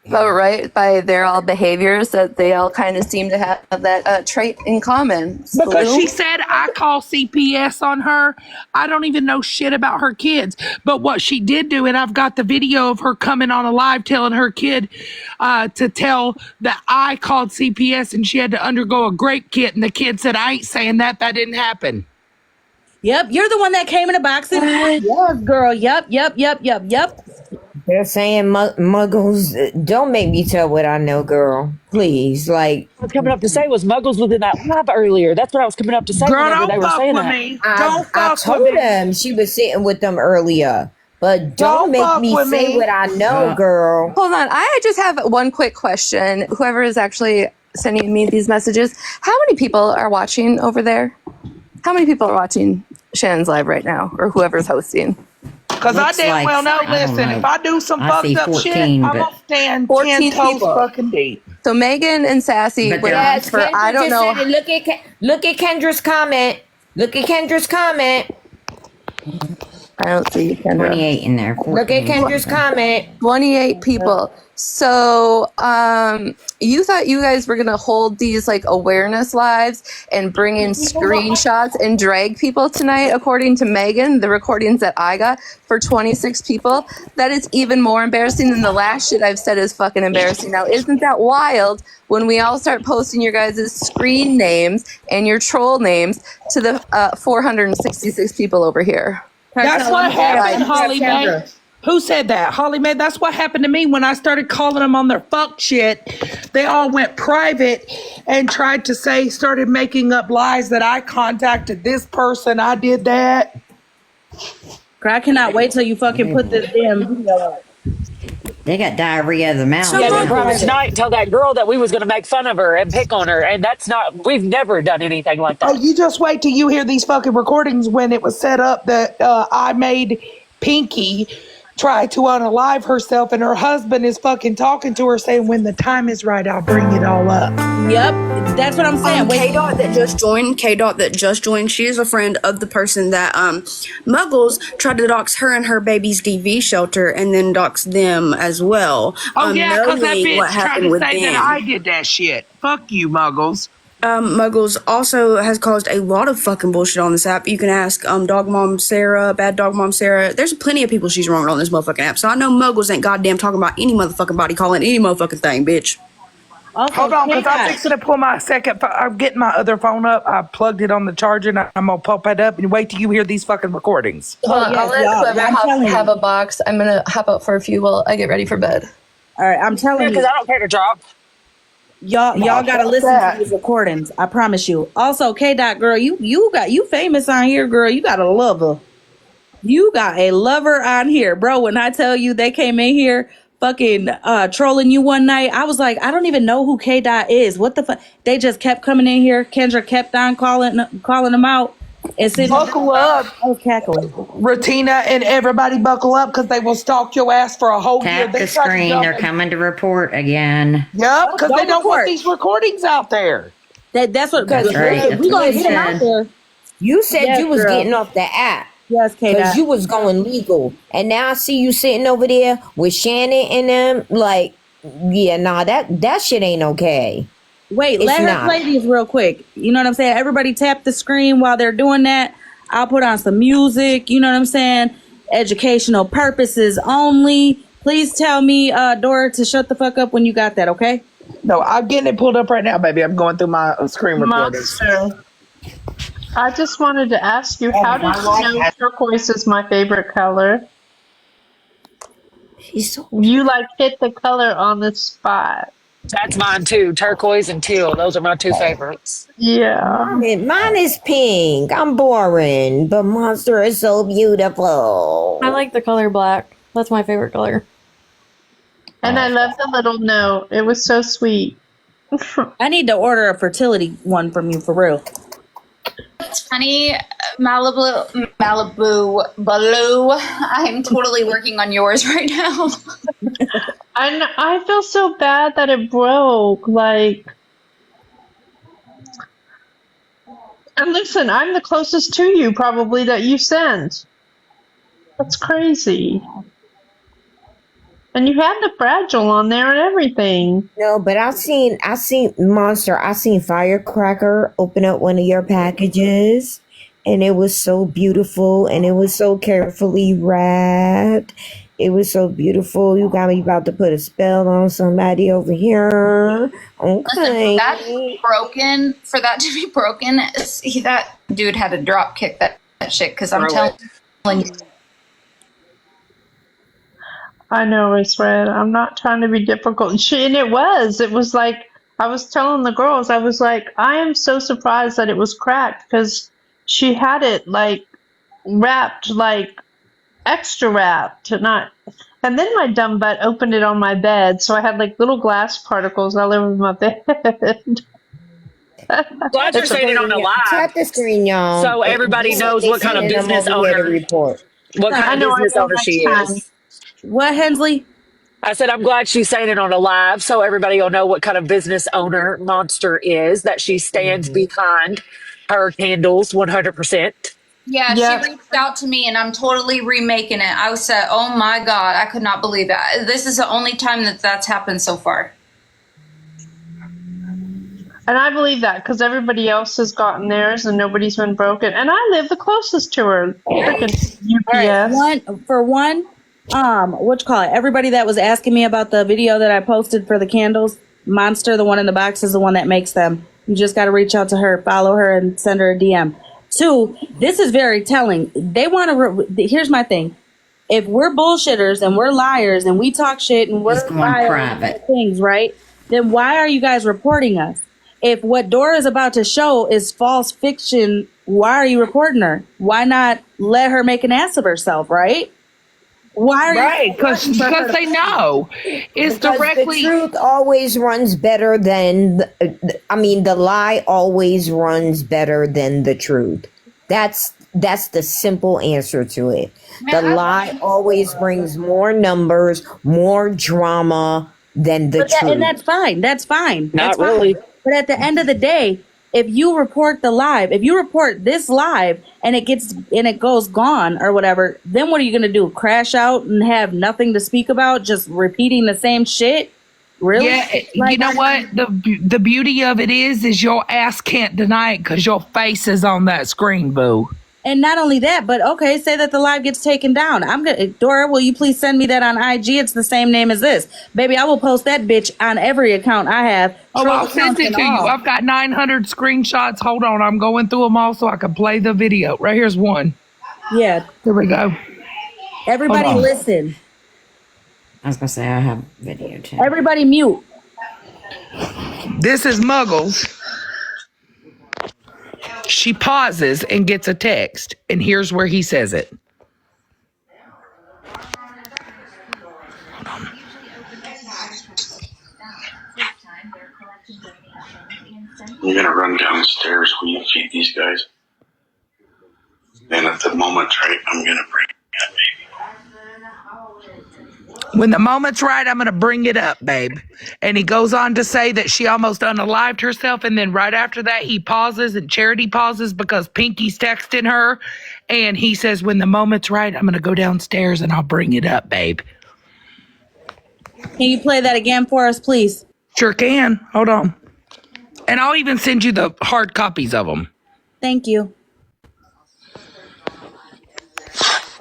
But right, by their all behaviors, that they all kind of seem to have that trait in common. Because Salute. she said I call CPS on her. I don't even know shit about her kids. But what she did do, and I've got the video of her coming on a live telling her kid to tell that I called CPS and she had to undergo a grape kit. And the kid said, I ain't saying that. That didn't happen. Yep, you're the one that came in the box. Yes, girl. Yep. They're saying Muggles. Don't make me tell what I know, girl. Please, like. What I was coming up to say was Muggles was in that live earlier. That's what I was coming up to say. Girl, whenever don't they were fuck saying with that. me. I Don't fuck told with me. them she was sitting with them earlier, but Don't don't make fuck me with say me. what I know, girl. Hold on, I just have one quick question. Whoever is actually sending me these messages, how many people are watching over there? How many people are watching Shannon's live right now, or whoever's hosting? Because I Looks damn like, well know, I don't listen, know. if I do some I fucked see up 14, shit, I'm but- going to stand 14 10 toes people. fucking deep. So Megan and Sassy But went they're- on Yes, for, Kendra I don't just know. said it. Look at Kendra's comment. Look at Kendra's comment. I don't see Kendra. 28 in there. Look at 14. Kendra's comment. 28 people. So, you thought you guys were gonna hold these like awareness lives and bring in screenshots and drag people tonight, according to Megan, the recordings that I got for 26 people. That is even more embarrassing than the last shit I've said is fucking embarrassing. Now, isn't that wild when we all start posting your guys' screen names and your troll names to the 466 people over here? That's what happened, Holly Mae. Who said that? Holly Mae, that's what happened to me when I started calling them on their fuck shit. They all went private and tried to started making up lies that I contacted this person, I did that. Girl, I cannot wait till you fucking put this damn video up. They got diarrhea of the mouth. Yeah, they promised tonight and tell that girl that we was going to make fun of her and pick on her, and that's not. We've never done anything like that. Oh, you just wait till you hear these fucking recordings when it was set up that I made Pinky try to unalive herself, and her husband is fucking talking to her saying, when the time is right, I'll bring it all up. Yep, that's what I'm saying. K-Dot that just joined, she is a friend of the person that Muggles tried to dox her and her baby's DV shelter and then dox them as well. Oh, yeah, because that knowing bitch what tried happened to with say them. that I did that shit. Fuck you, Muggles. Muggles also has caused a lot of fucking bullshit on this app. You can ask Dog Mom Sarah, Bad Dog Mom Sarah. There's plenty of people she's wrong on this motherfucking app. So I know Muggles ain't goddamn talking about any motherfucking body calling any motherfucking thing, bitch. Hold on, because I'm fixing to pull my second phone. I'm getting my other phone up. I plugged it on the charger, and I'm going to pop it up and wait till you hear these fucking recordings. Hold on, I'll let whoever have a box. I'm gonna hop out for a few while I get ready for bed. All right, I'm telling you. Because I don't care to drop. Y'all gotta listen to these recordings. I promise you. Also, K Dot girl, you famous on here, girl. You got a lover. You got a lover on here, bro. When I tell you they came in here fucking trolling you one night, I was like, I don't even know who K Dot is. What the fuck? They just kept coming in here. Kendra kept on calling them out. And buckle up. I was cackling. Ratina and everybody buckle up because they will stalk your ass for a whole year. Tap the screen. They're coming to report again. Yep, because they don't want report. these recordings out there. That's what. That's right. We gonna get them out there. You said Yes, you was girl. getting off the app. Yes, K Because Dot. you was going legal. And now I see you sitting over there with Shannon and them. Like, yeah, nah, that shit ain't okay. Wait, It's let her not. play these real quick. You know what I'm saying? Everybody tap the screen while they're doing that. I'll put on some music. You know what I'm saying? Educational purposes only. Please tell me, Dora, to shut the fuck up when you got that, okay? No, I'm getting it pulled up right now, baby. I'm going through my screen recorders. Monster. I just wanted to ask you, how did you know turquoise is my favorite color? You like hit the color on the spot. That's mine too. Turquoise and teal. Those are my two favorites. Yeah. Mine is pink. I'm boring, but Monster is so beautiful. I like the color black. That's my favorite color. And I love the little note. It was so sweet. I need to order a fertility one from you for real. It's funny, Malibu Baloo. I'm totally working on yours right now. I feel so bad that it broke. Like, and listen, I'm the closest to you probably that you sent. That's crazy. And you had the fragile on there and everything. No, but I seen Monster. I seen Firecracker open up one of your packages, and it was so beautiful, and it was so carefully wrapped. It was so beautiful. You got me about to put a spell on somebody over here. Okay. Listen, that's broken. For that to be broken, that dude had to drop kick that shit. Because I'm telling you. I know, it's red. I'm not trying to be difficult. And it was like, I was telling the girls, I was like, I am so surprised that it was cracked because she had it like wrapped, like extra wrapped. And then my dumb butt opened it on my bed. So I had like little glass particles all over my bed. Glad you're saying it on the live. Tap the screen, y'all. So everybody knows what kind of business owner. What kind of business owner she is. What, Hensley? I said I'm glad she's saying it on a live, so everybody will know what kind of business owner Monster is. That she stands behind her candles 100%. Yeah, she reached out to me and I'm totally remaking it. I said, oh my God, I could not believe that. This is the only time that's happened so far. And I believe that because everybody else has gotten theirs and nobody's been broken. And I live the closest to her. Freaking UPS. What you call it? Everybody that was asking me about the video that I posted for the candles, Monster, the one in the box, is the one that makes them. You just got to reach out to her, follow her, and send her a DM. 2, this is very telling. They want to. Here's my thing. If we're bullshitters and we're liars and we talk shit and we're private things, right? Then why are you guys reporting us? If what Dora is about to show is false fiction, why are you reporting her? Why not let her make an ass of herself, right? Why are right, because they know it's because directly. The truth always runs better than. The lie always runs better than the truth. That's the simple answer to it. The lie always brings more numbers, more drama than the truth. And that's fine. That's fine. Not really. But at the end of the day, if you report this live and it goes gone or whatever, then what are you going to do? Crash out and have nothing to speak about, just repeating the same shit? Really? Yeah, you know what? The beauty of it is your ass can't deny it because your face is on that screen, boo. And not only that, but okay, say that the live gets taken down. Dora, will you please send me that on IG? It's the same name as this. Baby, I will post that bitch on every account I have. Oh, I'll send it to you. I've got 900 screenshots. Hold on. I'm going through them all so I can play the video. Right here's one. Yeah. Here we go. Everybody listen. I was going to say I have video too. Everybody mute. This is Muggles. She pauses and gets a text, and here's where he says it. Hold on. I'm gonna run downstairs when you feed these guys. And at the moment's right, I'm gonna bring that baby. When the moment's right, I'm going to bring it up, babe. And he goes on to say that she almost unalived herself. And then right after that, he pauses and Charity pauses because Pinky's texting her. And he says, when the moment's right, I'm going to go downstairs and I'll bring it up, babe. Can you play that again for us, please? Sure can. Hold on. And I'll even send you the hard copies of them. Thank you.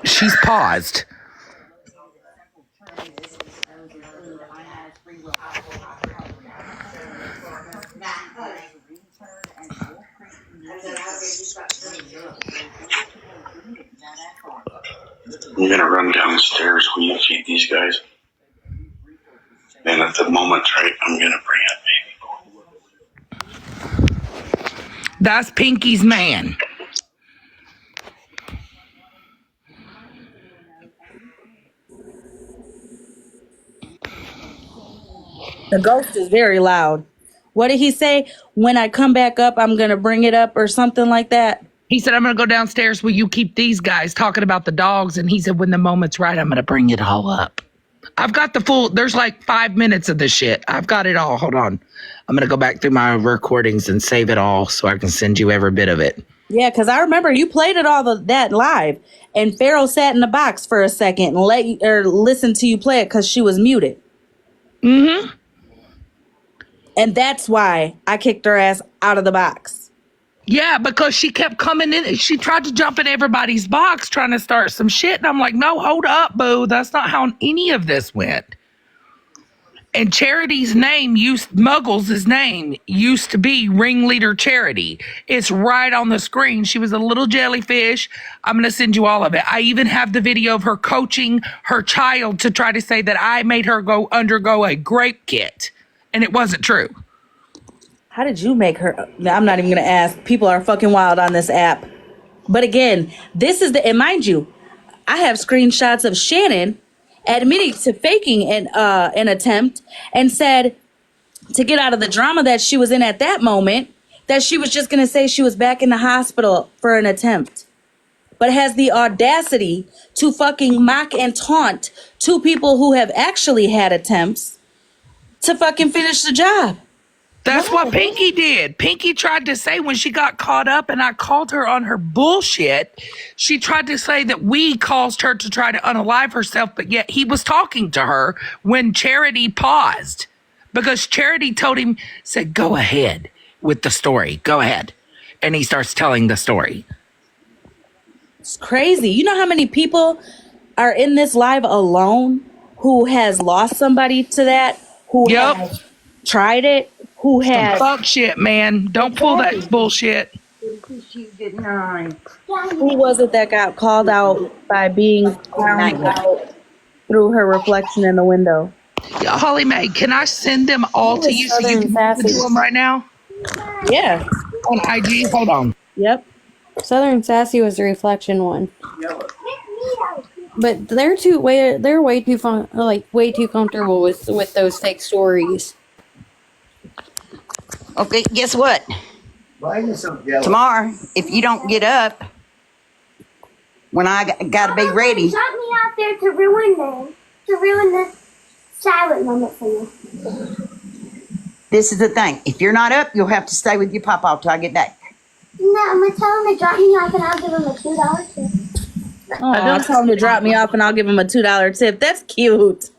She's paused. I'm gonna run downstairs when you feed these guys. And at the moment's right, I'm gonna bring that baby. That's Pinky's man. The ghost is very loud. What did he say? When I come back up, I'm going to bring it up or something like that? He said, I'm going to go downstairs. Will you keep these guys talking about the dogs? And he said, when the moment's right, I'm going to bring it all up. I've got the full, there's like 5 minutes of this shit. I've got it all. Hold on. I'm going to go back through my recordings and save it all so I can send you every bit of it. Yeah, because I remember you played it all that live. And Pharaoh sat in the box for a second and listened to you play it because she was muted. Mm-hmm. And that's why I kicked her ass out of the box. Yeah, because she kept coming in. She tried to jump in everybody's box trying to start some shit. And I'm like, no, hold up, boo. That's not how any of this went. And Charity's name, Muggles' name, used to be Ringleader Charity. It's right on the screen. She was a little jellyfish. I'm going to send you all of it. I even have the video of her coaching her child to try to say that I made her undergo a grape kit. And it wasn't true. How did you make her? I'm not even going to ask. People are fucking wild on this app. But again, this is and mind you, I have screenshots of Shannon admitting to faking an attempt and said to get out of the drama that she was in at that moment, that she was just going to say she was back in the hospital for an attempt. But has the audacity to fucking mock and taunt two people who have actually had attempts to fucking finish the job. That's what Pinky did. Pinky tried to say when she got caught up and I called her on her bullshit, she tried to say that we caused her to try to unalive herself, but yet he was talking to her when Charity paused because Charity told him, said, go ahead with the story. Go ahead. And he starts telling the story. It's crazy. You know how many people are in this live alone who has lost somebody to that? Who has tried it? Who has fuck shit, man. Don't pull that bullshit. Who was it that got called out by being found out through her reflection in the window? Yeah, Holly Mae, can I send them all to you so you can listen to them right now? Yeah. On IG? Hold on. Yep. Southern Sassy was the reflection one. But they're way too comfortable with those fake stories. Okay, guess what? Tomorrow, if you don't get up, when I gotta be ready. Shut me out there to ruin the silent moment for you. This is the thing. If you're not up, you'll have to stay with your papa till I get back. No, I'm gonna tell him to drop me off and I'll give him a $2 tip. I'll tell him to drop me off and I'll give him a $2 tip. That's cute.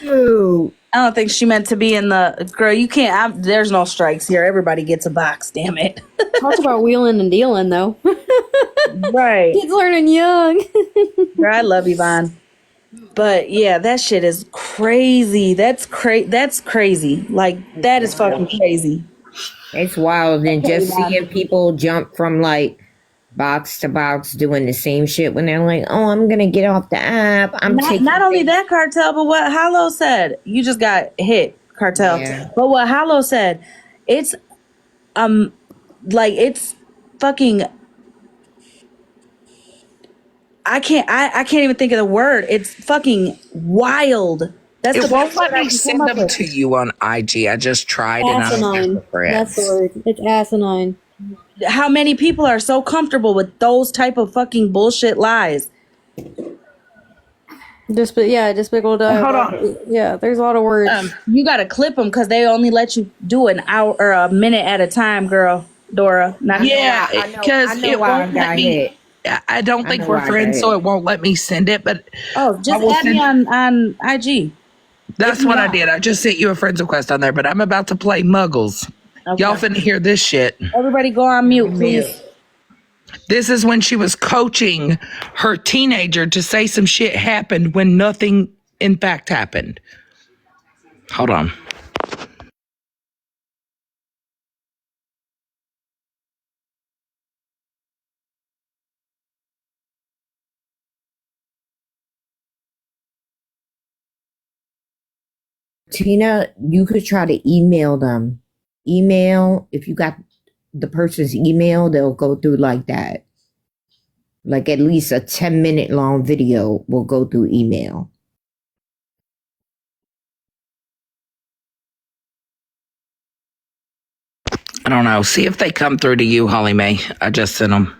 Cute. I don't think she meant to be in the girl. You can't. There's no strikes here. Everybody gets a box. Damn it. Talk about wheeling and dealing, though. Right. Kids learning young. I love Yvonne. But yeah, that shit is crazy. That's crazy. Like that is fucking crazy. It's wild. And just seeing people jump from like box to box doing the same shit when they're like, oh, I'm gonna get off the app. Not only that, Cartel, but what Hollow said. You just got hit. cartel. Yeah. But what Hollow said, it's like it's fucking. I can't even think of the word. It's fucking wild. That's It the won't best let word I me can come send up them with. to you on IG. I just tried and I don't have Asinine. the That's the threads. word. It's asinine. How many people are so comfortable with those type of fucking bullshit lies? Despicable Hold diabolical. on. Yeah, there's a lot of words. You gotta clip them because they only let you do an hour or a minute at a time, girl. Dora, not Yeah, I because know it why I won't let got me. hit. I don't I think know we're why I got friends, so hit. it won't let me send it. But Oh, I just will add me send. on IG. That's you what I want. did. I just sent you a friends request on there. But I'm about to play Muggles. Y'all Okay. finna hear this shit. Everybody go on mute, please. This is when she was coaching her teenager to say some shit happened when nothing, in fact, happened. Hold on. Tina, you could try to email them. Email, if you got the person's email, they'll go through like that. Like at least a 10-minute long video will go through email. I don't know. See if they come through to you, Holly Mae. I just sent them.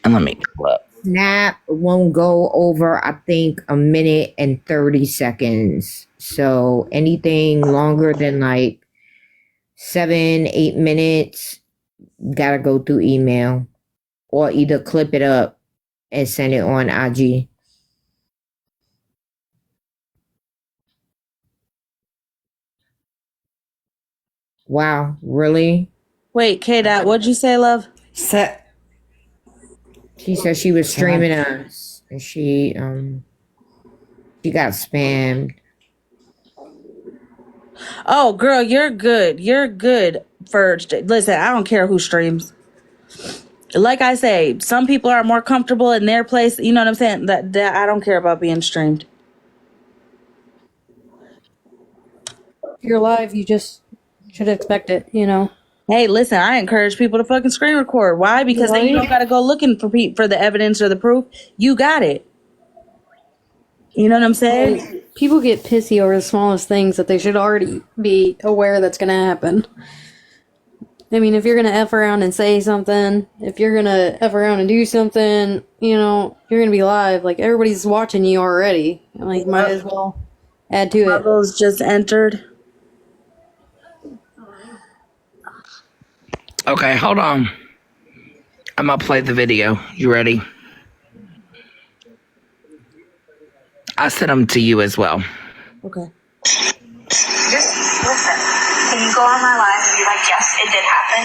And let me pull up. Snap won't go over, I think, a minute and 30 seconds. So anything longer than like 7-8 minutes gotta go through email or either clip it up and send it on IG. Wow, really? Wait, K-Dot, what'd you say, love? She said she was streaming us and she got spammed. Oh, girl, you're good. You're good for. Listen, I don't care who streams. Like I say, some people are more comfortable in their place. You know what I'm saying? That I don't care about being streamed. If you're live, you just should expect it, you know. Hey, listen, I encourage people to fucking screen record. Why? Because then you don't got to go looking for the evidence or the proof. You got it. You know what I'm saying? People get pissy over the smallest things that they should already be aware that's going to happen. I mean, if you're going to F around and say something, if you're going to F around and do something, you know, you're going to be live. Like, everybody's watching you already. Like, might as well add to it. Bubbles just entered. Okay, hold on. I'm gonna play the video. You ready? I sent them to you as well. Okay. Just listen. Can you go on my live and be like, yes, it did happen?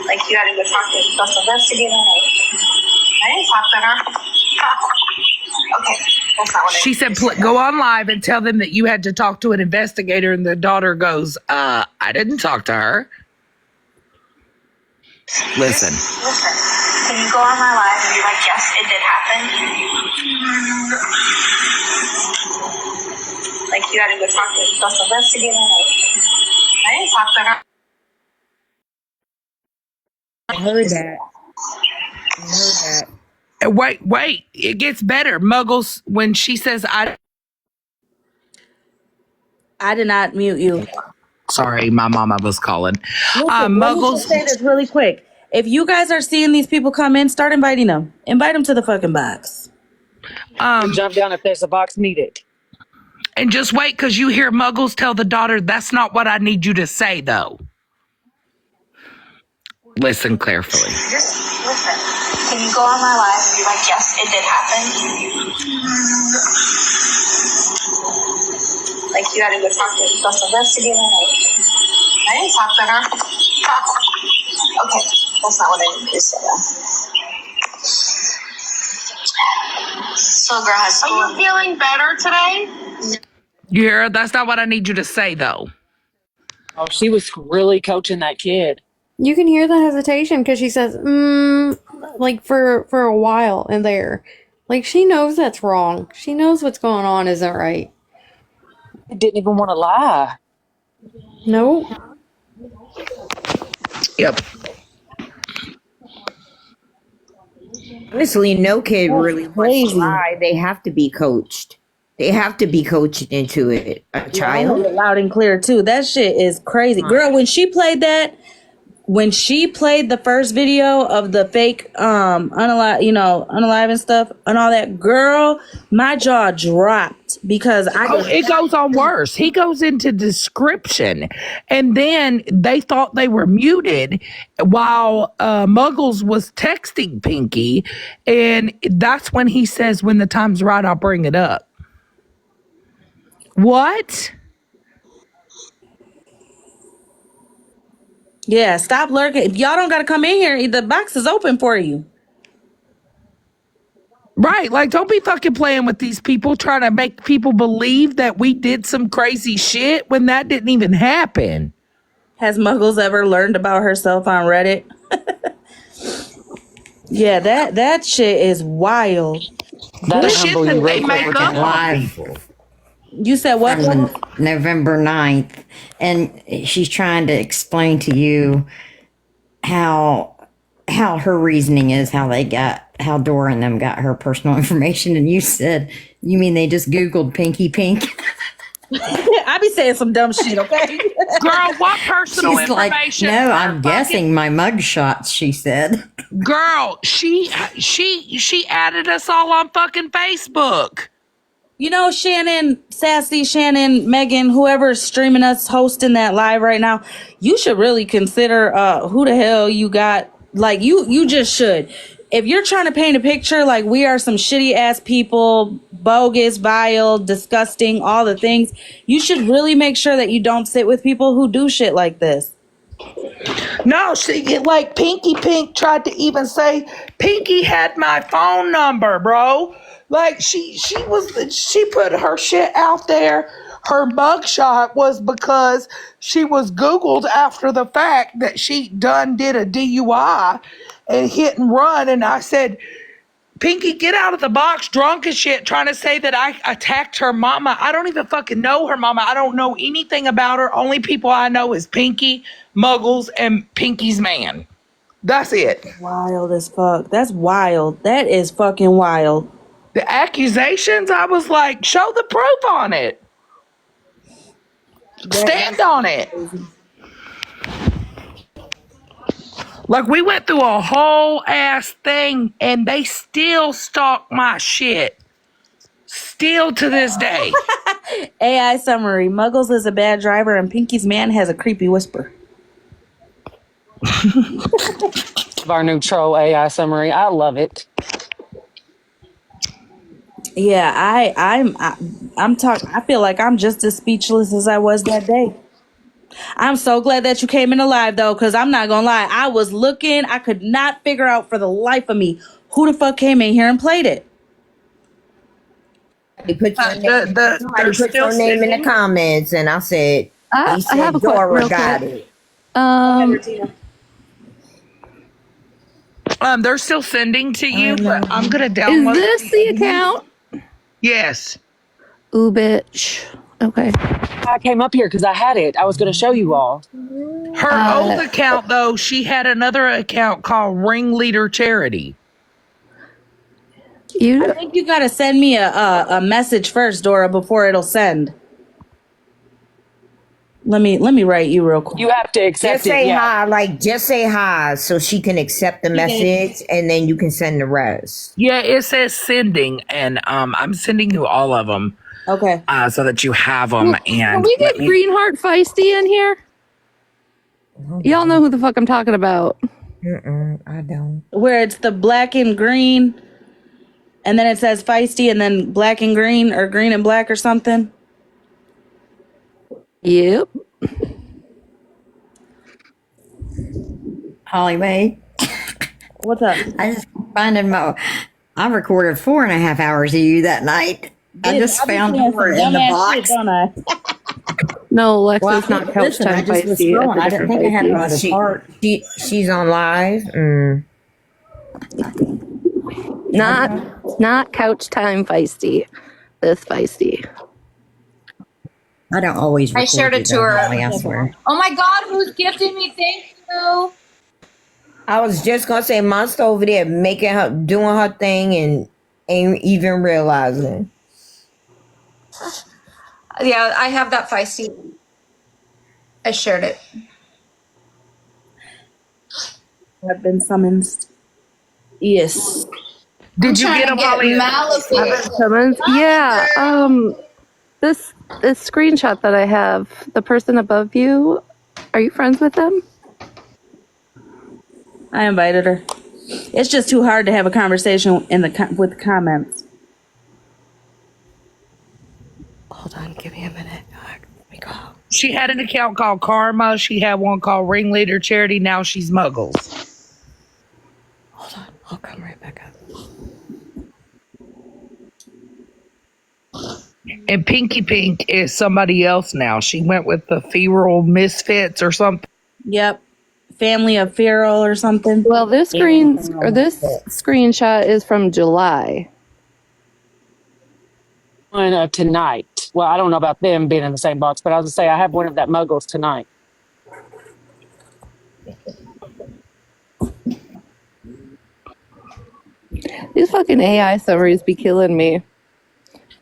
Like, you gotta go talk to the investigator. I didn't talk to her. Okay, that's not what She said, go on live and tell them that you had to talk to an investigator, and the daughter goes, I didn't talk to her. Listen. Listen, can you go on my live and be like, yes, it did happen? Like, you gotta go talk to the investigator. I didn't talk to her. I heard that. I heard that. Wait. It gets better. Muggles, when she says, I did not mute you. Sorry, my mama was calling. Listen, let me Muggles. just say this really quick. If you guys are seeing these people come in, start inviting them. Invite them to the fucking box. Jump down if there's a box needed. And just wait, because you hear Muggles tell the daughter, that's not what I need you to say, though. Listen carefully. Just listen. Can you go on my live and be like, yes, it did happen? Like, you gotta go talk to the investigator. I didn't talk to her. Okay, that's not what I need to say. So, girl has school. Are you feeling better today? You hear her? That's not what I need you to say, though. Oh, she was really coaching that kid. You can hear the hesitation because she says, like for a while in there. Like, she knows that's wrong. She knows what's going on isn't right. I didn't even want to lie. Nope. Yep. Honestly, no kid That's really wants to crazy. lie. They have to be coached. They have to be coached into it. A Yeah, I heard child. it loud and clear too. That shit is crazy, girl. When she played the first video of the fake unalive and stuff and all that, girl, my jaw dropped because It goes on worse. He goes into description, and then they thought they were muted while Muggles was texting Pinky, and that's when he says, "When the time's right, I'll bring it up." What? Yeah, stop lurking. If y'all don't gotta come in here, the box is open for you. Right, like don't be fucking playing with these people, trying to make people believe that we did some crazy shit when that didn't even happen. Has Muggles ever learned about herself on Reddit? Yeah, that shit is wild. That shit that they make up live You said what? from November 9th, and she's trying to explain to you how her reasoning is, how Dora and them got her personal information, and you said, you mean they just Googled Pinky Pink? I be saying some dumb shit, okay? Girl, what personal She's like, information? no, I'm guessing my mug shots, she said. Girl, she added us all on fucking Facebook. You know, Shannon, Sassy, Shannon, Megan, whoever's streaming us, hosting that live right now, you should really consider who the hell you got. Like, you just should. If you're trying to paint a picture like we are some shitty ass people, bogus, vile, disgusting, all the things, you should really make sure that you don't sit with people who do shit like this. No, she like Pinky Pink tried to even say Pinky had my phone number, bro. Like she put her shit out there. Her mugshot was because she was Googled after the fact that she did a DUI and hit and run. And I said, Pinky, get out of the box, drunk as shit, trying to say that I attacked her mama. I don't even fucking know her mama. I don't know anything about her. Only people I know is Pinky, Muggles, and Pinky's man. That's it. Wild as fuck. That's wild. That is fucking wild. The accusations, I was like, show the proof on it. Stand on it. Like, we went through a whole ass thing and they still stalk my shit. Still to this day. AI summary. Muggles is a bad driver and Pinky's man has a creepy whisper. Our new troll AI summary. I love it. Yeah, I'm talking. I feel like I'm just as speechless as I was that day. I'm so glad that you came in alive though, because I'm not gonna lie. I was looking. I could not figure out for the life of me who the fuck came in here and played it. They put your name in the comments, and I said, I have a question Dora real got quick. it. They're still sending to you, but I'm gonna download. Is this the account? Yes. Ooh, bitch. Okay. I came up here because I had it. I was going to show you all. Her old account, though, she had another account called Ringleader Charity. I think you gotta send me a message first, Dora, before it'll send. Let me write you real quick. You have to accept Just say hi, just say hi so she can accept the message and then you can send the rest. Yeah, it says sending, and I'm sending you all of them. Okay. So that you have them. Can we get Greenheart Feisty in here? Y'all know who the fuck I'm talking about. I don't. Where it's the black and green, and then it says Feisty, and then black and green, or green and black, or something. Yep. Holly Mae. What's up? I just finding I recorded 4.5 hours of you that night. I just found her in the box. Shit, don't I? No, Lexa's not couch listen, time I just was Feisty. scrolling. I didn't think I had it on the part. She's on live. Not couch time feisty. This feisty. I don't always I record shared you it to though, her. Holly, I swear. Oh my God, who's gifting me? Thank you. I was just gonna say, Monster over there doing her thing and ain't even realizing. Yeah, I have that feisty. I shared it. I've been summoned. Yes. Did you get them, Holly? Summons? Yeah. This screenshot that I have, the person above you, are you friends with them? I invited her. It's just too hard to have a conversation with the comments. Hold on, give me a minute. Let me go. She had an account called Karma. She had one called Ringleader Charity. Now she's Muggles. Hold on, I'll come right back up. And Pinky Pink is somebody else now. She went with the Feral Misfits or something. Yep. Family of Feral or something. Well, this screenshot is from July. One tonight. Well, I don't know about them being in the same box, but I was gonna say I have one of that Muggles tonight. These fucking AI summaries be killing me.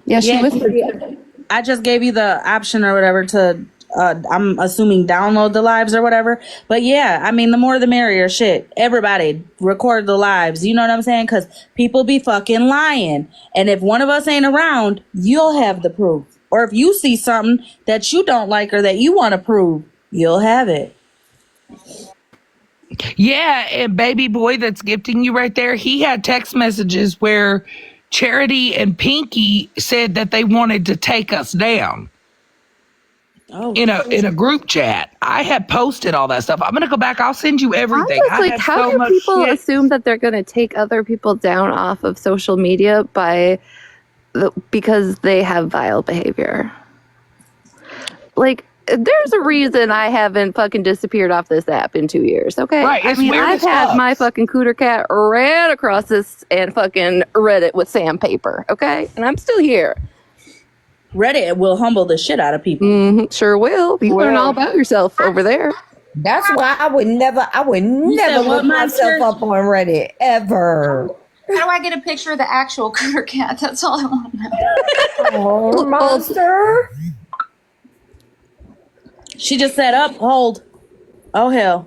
Yeah, she was. I just gave you the option or whatever to, I'm assuming, download the lives or whatever. But yeah, I mean, the more the merrier. Shit, everybody record the lives. You know what I'm saying? Because people be fucking lying. And if one of us ain't around, you'll have the proof. Or if you see something that you don't like or that you want to prove, you'll have it. Yeah, and baby boy that's gifting you right there, he had text messages where Charity and Pinky said that they wanted to take us down. In a group chat. I had posted all that stuff. I'm gonna go back. I'll send you everything. I'm just like, how do people assume that they're gonna take other people down off of social media because they have vile behavior? Like, there's a reason I haven't fucking disappeared off this app in 2 years, okay? Right, I mean, I've had fuck. my fucking cooter cat ran across this and fucking read it with sandpaper, okay? And I'm still here. Reddit will humble the shit out of people. Mm-hmm, sure will. You learn all about yourself over there. That's why I would never look myself up on Reddit ever. How do I get a picture of the actual cooter cat? That's all I want to know. Oh, Monster. She just said up, hold. Oh, hell.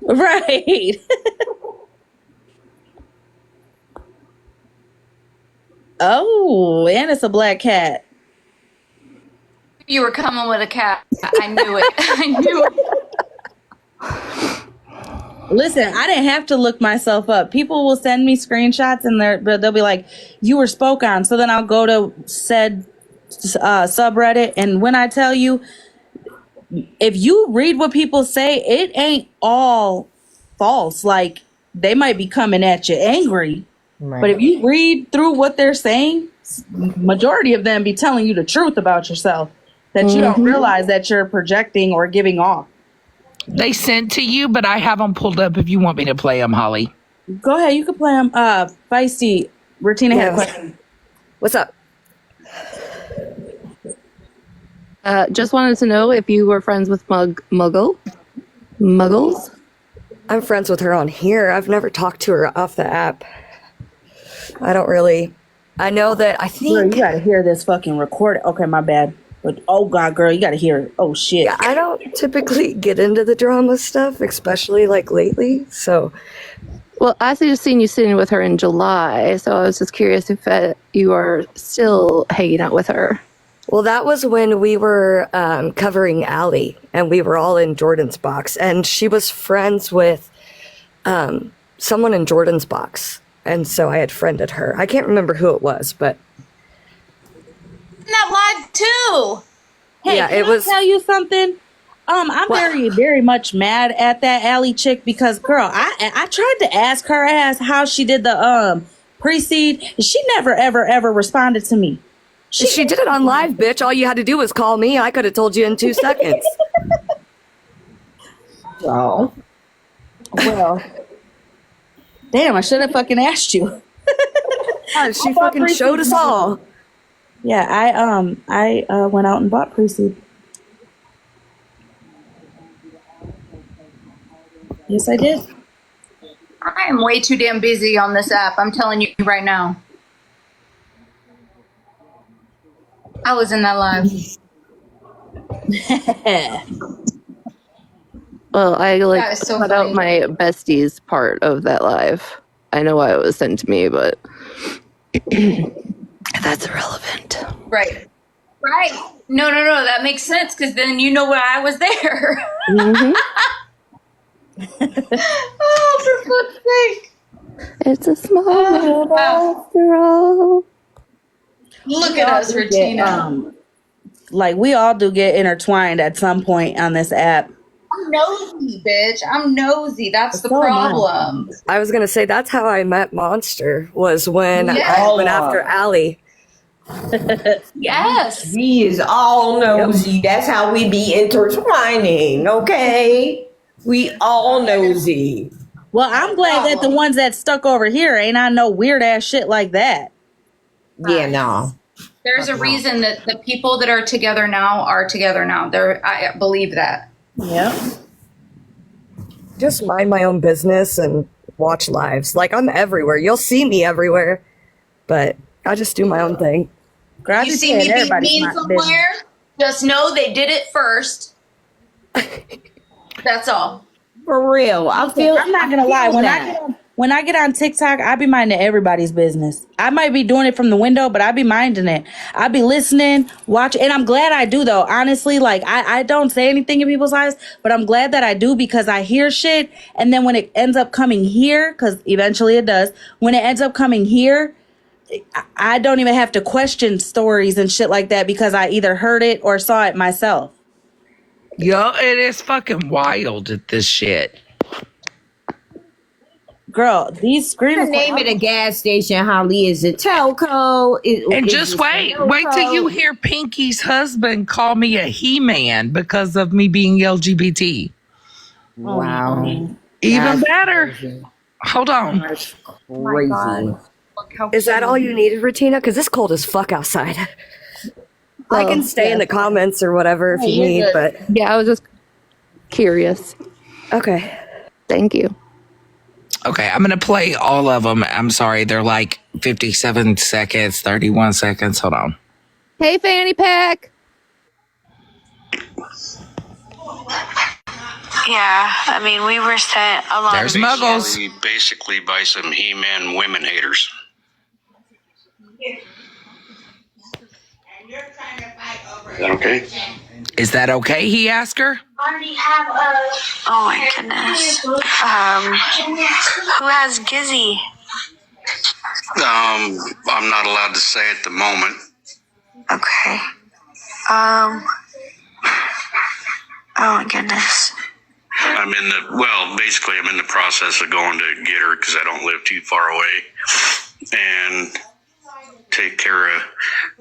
Right. Oh, and it's a black cat. You were coming with a cat. I knew it. I knew it. Listen, I didn't have to look myself up. People will send me screenshots and they'll be like, you were spoke on. So then I'll go to said subreddit. And when I tell you, if you read what people say, it ain't all false. Like, they might be coming at you angry. Right. But if you read through what they're saying, majority of them be telling you the truth about yourself that you don't realize that you're projecting or giving off. They sent to you, but I have them pulled up if you want me to play them, Holly. Go ahead, you can play them. Feisty, Bertina had a question. What's up? Just wanted to know if you were friends with Muggles. I'm friends with her on here. I've never talked to her off the app. I don't really. I know that I think. Girl, you gotta hear this fucking recording. Okay, my bad. But oh god, girl, you gotta hear it. Oh shit. Yeah, I don't typically get into the drama stuff, especially like lately. So. Well, I just seen you sitting with her in July, so I was just curious if you are still hanging out with her. Well, that was when we were covering Allie, and we were all in Jordan's box, and she was friends with someone in Jordan's box, and so I had friended her. I can't remember who it was, but that live too. Hey, yeah, can I tell you something? I'm very much mad at that Allie chick because, girl, I tried to ask her ass how she did the pre-seed, and she never ever responded to me. She did it on live, bitch. All you had to do was call me. I could have told you in 2 seconds. Oh. Well, Damn, I should have fucking asked you. She fucking showed us all. Yeah, I went out and bought pre-seed. Yes, I did. I am way too damn busy on this app. I'm telling you right now. I was in that live. Well, I That is so cut funny. out my besties part of that live. I know why it was sent to me, but that's irrelevant. Right. Right. No. That makes sense because then you know why I was there. Mm-hmm. Oh, for fuck's sake. It's a small world after all. Look at us, Regina. Like, we all do get intertwined at some point on this app. I'm nosy, bitch. I'm nosy. That's the problem. I was gonna say that's how I met Monster, was when Yeah. I went after Allie. Yes. We is all nosy. That's how we be intertwining, okay? We all nosy. Well, I'm glad that the ones that stuck over here ain't on no weird ass shit like that. Yeah, no. There's a reason that the people that are together now are together now. I believe that. Yep. Just mind my own business and watch lives. Like, I'm everywhere. You'll see me everywhere, but I just do my own thing. You see me be mean somewhere, just know they did it first. That's all. For real. I'm not gonna lie. When I get on TikTok, I be minding everybody's business. I might be doing it from the window, but I be minding it. I be listening, watching, and I'm glad I do though. Honestly, like I don't say anything in people's eyes, but I'm glad that I do because I hear shit, and then when it ends up coming here, because eventually it does, when it ends up coming here, I don't even have to question stories and shit like that because I either heard it or saw it myself. Yo, it is fucking wild at this shit. Girl, these screens. The name of the gas station, Holly, is a telco. And just wait till you hear Pinky's husband call me a He-Man because of me being LGBT. Wow. Even better. Hold on. Crazy. Is that all you needed, Regina? Because it's cold as fuck outside. I can stay in the comments or whatever if you need, but yeah, I was just curious. Okay. Thank you. Okay, I'm going to play all of them. I'm sorry. They're like 57 seconds, 31 seconds. Hold on. Hey, Fanny Pack. Yeah, I mean, we were sent a lot There's of Muggles. Basically by some He-Man women haters. Is that okay? Is that okay? He asked her. already have a. Oh my goodness. Who has Gizzy? I'm not allowed to say at the moment. Okay. Oh my goodness. I'm in the process of going to get her because I don't live too far away and take care of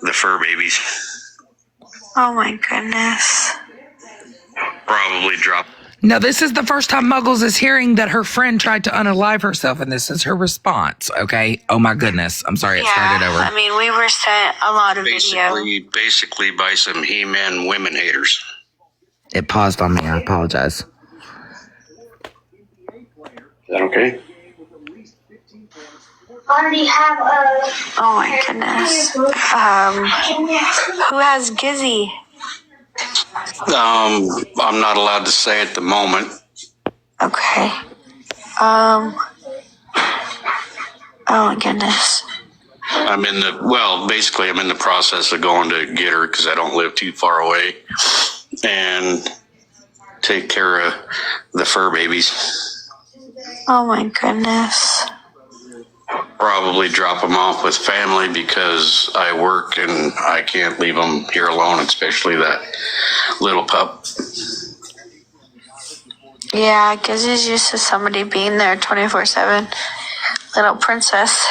the fur babies. Oh my goodness. Probably drop. Now, this is the first time Muggles is hearing that her friend tried to unalive herself, and this is her response, okay? Oh my goodness. I'm sorry, it started over. I mean, we were sent a lot of video. Basically by some He-Man women haters. It paused on me. I apologize. Is that okay? Already have a. Oh my goodness. Who has Gizzy? I'm not allowed to say at the moment. Okay. Oh my goodness. I'm in the process of going to get her because I don't live too far away and take care of the fur babies. Oh my goodness. Probably drop them off with family because I work and I can't leave them here alone, especially that little pup. Yeah, Gizzy's used to somebody being there 24/7. Little princess.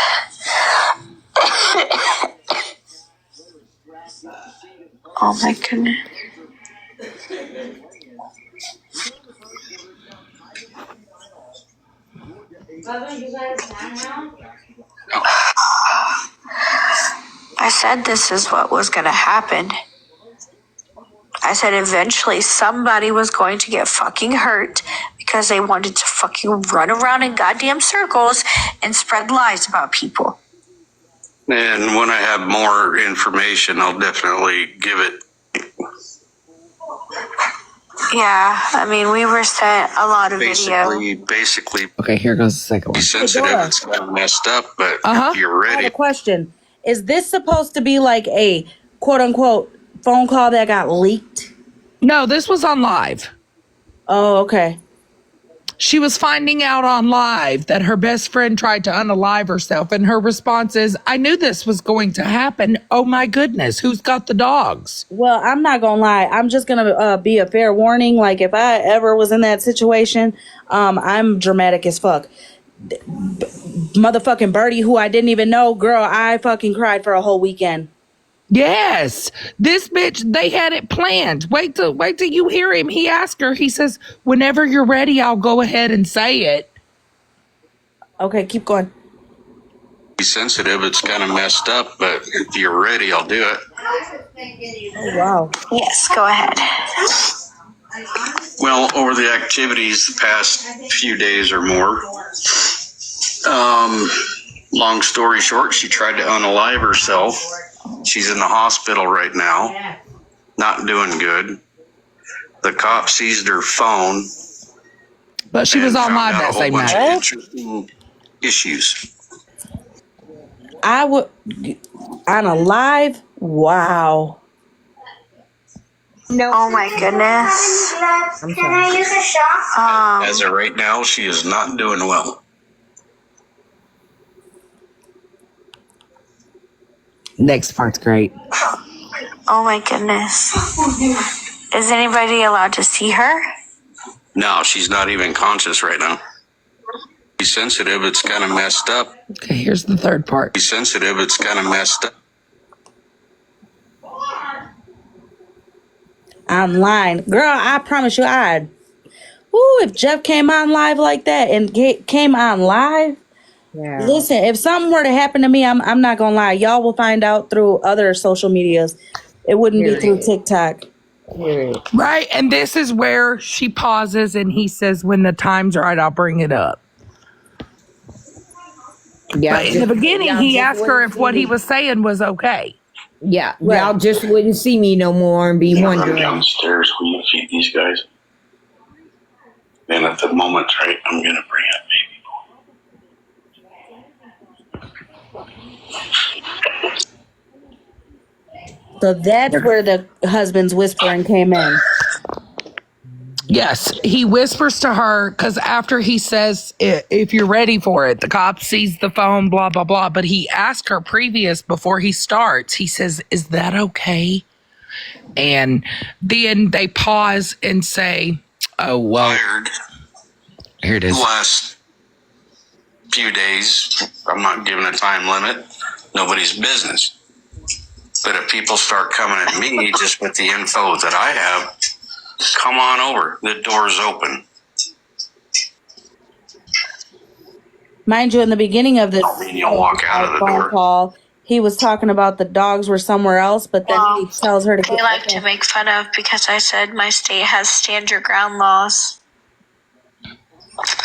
Oh my goodness. I said this is what was going to happen. I said eventually somebody was going to get fucking hurt because they wanted to fucking run around in goddamn circles and spread lies about people. And when I have more information, I'll definitely give it. Yeah, I mean, we were sent a lot of video. Basically. Okay, here goes the second one. Be sensitive. Dora. It's kind of messed up, but if you're I have ready. a question. Is this supposed to be like a quote unquote phone call that got leaked? No, this was on live. Oh, okay. She was finding out on live that her best friend tried to unalive herself, and her response is, I knew this was going to happen. Oh my goodness, who's got the dogs? Well, I'm not gonna lie. I'm just gonna be a fair warning. Like if I ever was in that situation, I'm dramatic as fuck. Motherfucking Birdie, who I didn't even know, girl, I fucking cried for a whole weekend. Yes, this bitch, they had it planned. Wait till you hear him. He asked her, he says, whenever you're ready, I'll go ahead and say it. Okay, keep going. Be sensitive. It's kind of messed up, but if you're ready, I'll do it. Oh, wow. Yes, go ahead. Well, over the activities the past few days or more, long story short, she tried to unalive herself. She's in the hospital right now, not doing good. The cop seized her phone. But she was on live that same night. Interesting issues. I would on a live. Wow. No. Oh my goodness. Can I use a shot? As of right now, she is not doing well. Next part's great. Oh my goodness. Is anybody allowed to see her? No, she's not even conscious right now. Be sensitive. It's kind of messed up. Okay, here's the third part. Be sensitive. It's kind of messed up. Online. Girl, I promise you, if Jeff came on live like that and came on live, Yeah. listen, if something were to happen to me, I'm not gonna lie. Y'all will find out through other social medias. It wouldn't be through TikTok. Right, and this is where she pauses and he says, when the time's right, I'll bring it up. Yeah, But in the beginning, he asked her if what he was saying was okay. Yeah, y'all just wouldn't see me no more and be Run wondering. downstairs. Will you feed these guys? And at the moment, right, I'm gonna bring up So that's where the husband's whispering came in. Yes, he whispers to her because after he says, if you're ready for it, the cop sees the phone, blah, blah, blah. But he asked her before he starts, he says, is that okay? And then they pause and say, oh, well, here it is. The last few days, I'm not giving a time limit. Nobody's business. But if people start coming at me just with the info that I have, come on over. The door's open. Mind you, in the beginning of this You'll walk out of the phone door. call, he was talking about the dogs were somewhere else, but then he tells her to They get like to make fun of because I said my state has stand your ground laws.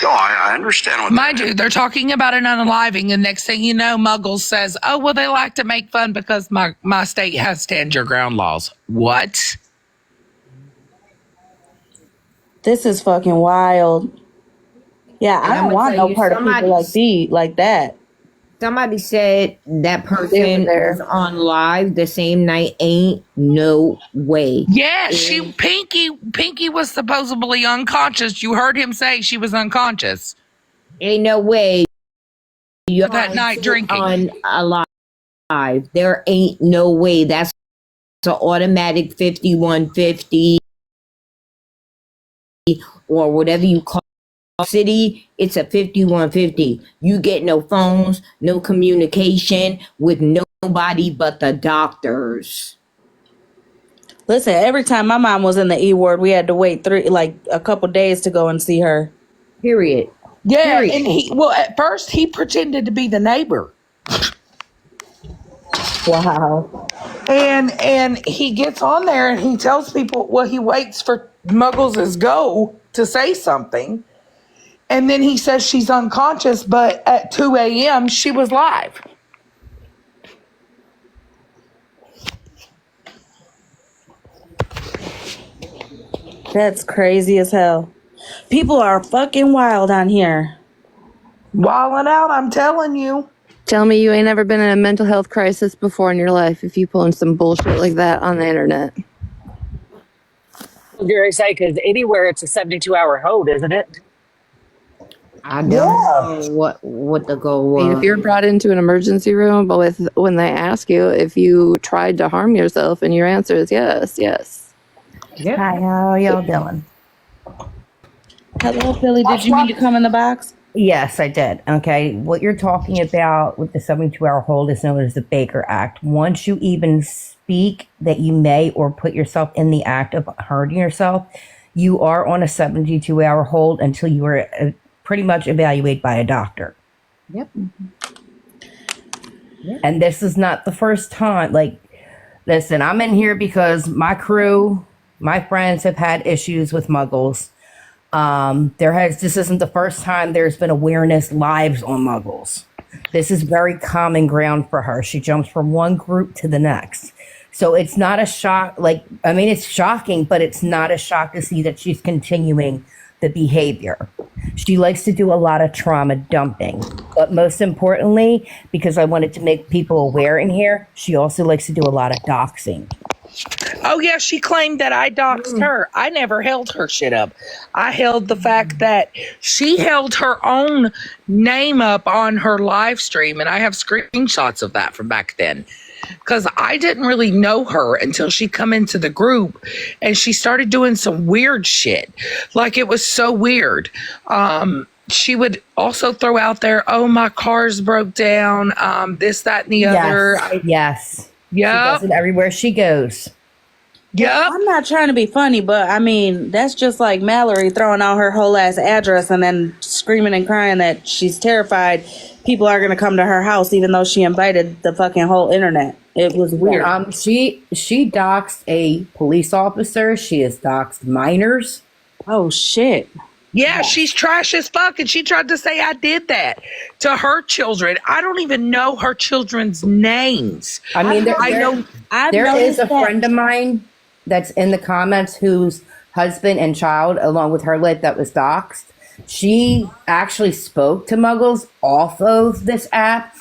Oh, I understand what Mind you, they're talking about an unaliving, and next thing you know, Muggles says, oh, well, they like to make fun because my state has stand your ground laws. What? This is fucking wild. Yeah, I don't I'ma want tell no you, part of people like that. Somebody said that person there. was on live the same night. Ain't no way. Yeah, Pinky was supposedly unconscious. You heard him say she was unconscious. Ain't no way. You're That night drinking. on alive. There ain't no way. That's an automatic 5150 or whatever you call city. It's a 5150. You get no phones, no communication with nobody but the doctors. Listen, every time my mom was in the E ward, we had to wait a couple days to go and see her. Period. Yeah, and at first he pretended to be the neighbor. Wow. And he gets on there and he tells people, well, he waits for Muggles' go to say something. And then he says she's unconscious, but at 2 a.m. she was live. That's crazy as hell. People are fucking wild on here. Wilding out, I'm telling you. Tell me you ain't ever been in a mental health crisis before in your life if you pulling some bullshit like that on the internet. I'm going to say, because anywhere it's a 72-hour hold, isn't it? I don't know what the goal I mean, was. if you're brought into an emergency room, but when they ask you if you tried to harm yourself, and your answer is yes. Hi, how y'all doing? Hello, Philly. Did you mean to come in the box? Yes, I did. Okay. What you're talking about with the 72-hour hold is known as the Baker Act. Once you even speak that you may or put yourself in the act of hurting yourself, you are on a 72-hour hold until you are pretty much evaluated by a doctor. Yep. And this is not the first time. Like, listen, I'm in here because my crew, my friends have had issues with Muggles. This isn't the first time there's been awareness lives on Muggles. This is very common ground for her. She jumps from one group to the next. So it's not a shock. It's shocking, but it's not a shock to see that she's continuing the behavior. She likes to do a lot of trauma dumping, but most importantly, because I wanted to make people aware in here, she also likes to do a lot of doxing. Oh, yeah, she claimed that I doxed her. I never held her shit up. I held the fact that she held her own name up on her live stream, and I have screenshots of that from back then. Because I didn't really know her until she come into the group, and she started doing some weird shit. Like, it was so weird. She would also throw out there, oh, my car's broke down, this, that, and the other. Yes. Yep. She does it everywhere she goes. Yep. I'm not trying to be funny, but I mean, that's just like Mallory throwing out her whole ass address and then screaming and crying that she's terrified people are going to come to her house, even though she invited the fucking whole internet. It was weird. She doxed a police officer. She has doxed minors. Oh, shit. Yeah, she's trash as fuck, and she tried to say I did that to her children. I don't even know her children's names. I mean, there is a friend of mine that's in the comments whose husband and child, along with her life, that was doxed. She actually spoke to Muggles off of this app.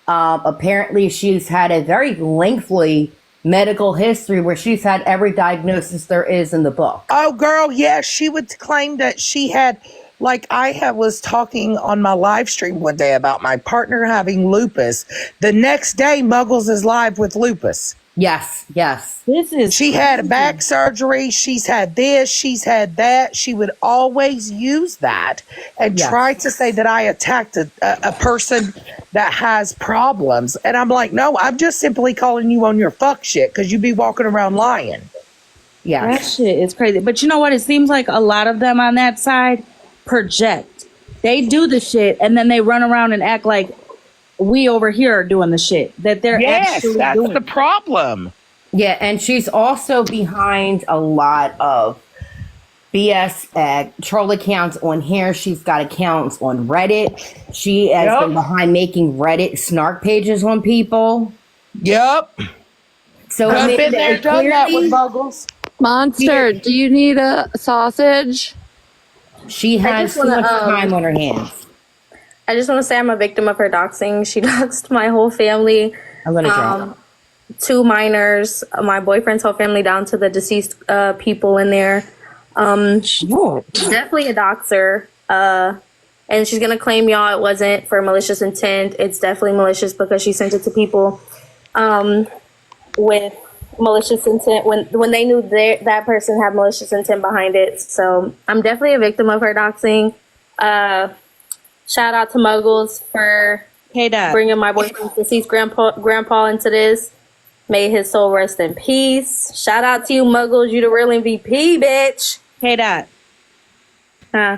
Apparently, she's had a very lengthy medical history where she's had every diagnosis there is in the book. Oh, girl, yeah, she would claim that she had, was talking on my live stream one day about my partner having lupus. The next day, Muggles is live with lupus. Yes. She had a back surgery. She's had this. She's had that. She would always use that and try to say that I attacked a person that has problems. And I'm like, no, I'm just simply calling you on your fuck shit because you be walking around lying. Yeah. That shit is crazy. But you know what? It seems like a lot of them on that side project. They do the shit and then they run around and act like we over here are doing the shit that they're actually that's doing. the problem. Yeah, and she's also behind a lot of BS troll accounts on here. She's got accounts on Reddit. She has been behind making Reddit snark pages on people. Yep. So I've been there, done that with Muggles. Monster, do you need a sausage? She has too much time on her hands. I just want to say I'm a victim of her doxing. She doxed my whole family. I'm gonna drink. 2 minors, my boyfriend's whole family, down to the deceased people in there. Definitely a doxer. And she's gonna claim y'all it wasn't for malicious intent. It's definitely malicious because she sent it to people with malicious intent when they knew that person had malicious intent behind it. So I'm definitely a victim of her doxing. Shout out to Muggles for bringing my boyfriend's deceased grandpa into this. May his soul rest in peace. Shout out to you, Muggles. You the real MVP, bitch. Hey, Dot. Huh?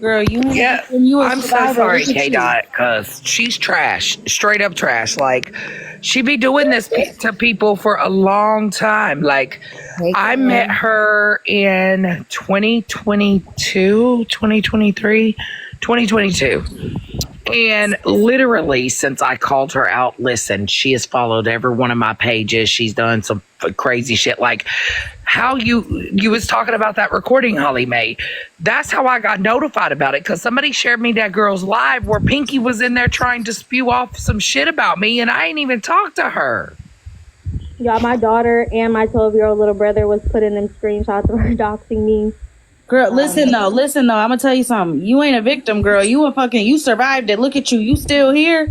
Girl, you Yeah, you a I'm so survivor. sorry, Look at K you. Dot, because she's trash, straight up trash. Like, she be doing this to people for a long time. Like, I met her in 2022, 2023, 2022. And literally, since I called her out, listen, she has followed every one of my pages. She's done some crazy shit. Like how you was talking about that recording, Holly Mae. That's how I got notified about it, because somebody shared me that girl's live where Pinky was in there trying to spew off some shit about me, and I ain't even talked to her. Y'all, my daughter and my 12-year-old little brother was putting them screenshots of her doxing me. Girl, listen though. I'm gonna tell you something. You ain't a victim, girl. You survived it. Look at you. You still here?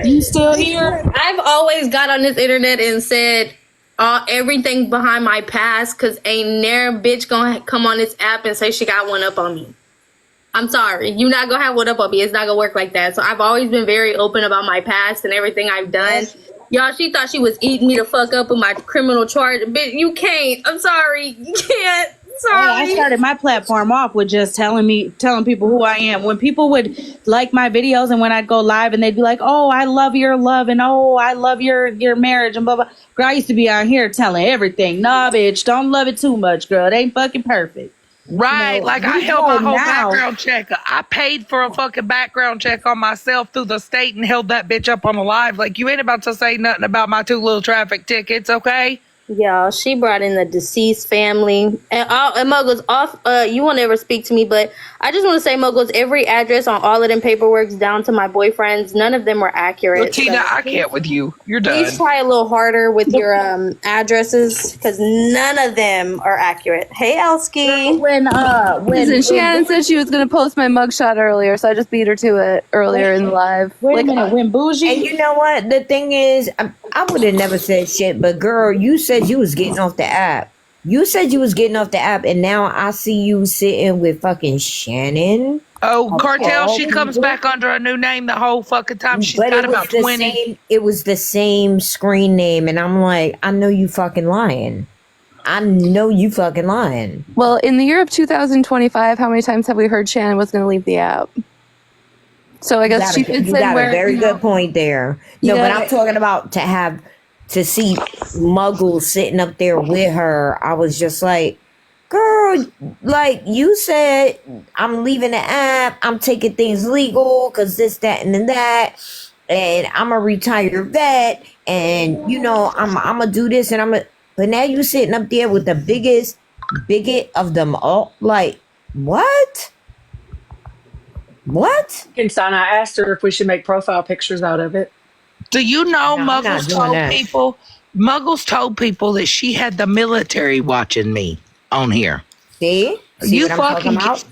You still here? I've always got on this internet and said everything behind my past, because ain't ne'er bitch gonna come on this app and say she got one up on me. I'm sorry. You're not gonna have one up on me. It's not gonna work like that. So I've always been very open about my past and everything I've done. Y'all, she thought she was eating me to fuck up with my criminal charge. Bitch, you can't. I'm sorry. You can't. Sorry. I started my platform off with just telling people who I am. When people would like my videos and when I'd go live and they'd be like, "Oh, I love your love," and "Oh, I love your marriage," and blah blah. Girl, I used to be on here telling everything. Nah, bitch, don't love it too much, girl. It ain't fucking perfect. Right, You know, like I you held my know whole now. background check. I paid for a fucking background check on myself through the state and held that bitch up on the live. Like, you ain't about to say nothing about my 2 little traffic tickets, okay? Yeah, she brought in the deceased family. And Muggles, off. You won't ever speak to me, but I just want to say, Muggles, every address on all of them paperworks down to my boyfriends, none of them were accurate. Latina, So I can't with you. You're done. please try a little harder with your addresses, because none of them are accurate. Hey, Elsky. When Shannon said she was going to post my mugshot earlier, so I just beat her to it earlier in the live. Wait a minute, when Bougie. And you know what? The thing is, I would have never said shit, but girl, you said you was getting off the app. You said you was getting off the app, and now I see you sitting with fucking Shannon. Oh, Cartel, she comes back under a new name the whole fucking time. She's got about 20. It was the same screen name, and I'm like, I know you fucking lying. I know you fucking lying. Well, in the year of 2025, how many times have we heard Shannon was going to leave the app? So I guess she fits you in got where, a very good point there. No, but I'm talking about to see Muggles sitting up there with her. I was just like, girl, like you said, I'm leaving the app. I'm taking things legal because this, that, and then that. And I'm a retired vet. And, you know, I'm going to do this and but now you sitting up there with the biggest bigot of them all. Like, what? What? Insana, I asked her if we should make profile pictures out of it. Do you know No, I'm not Muggles doing told that. people? Muggles told people that she had the military watching me on here. See you what I'm talking about?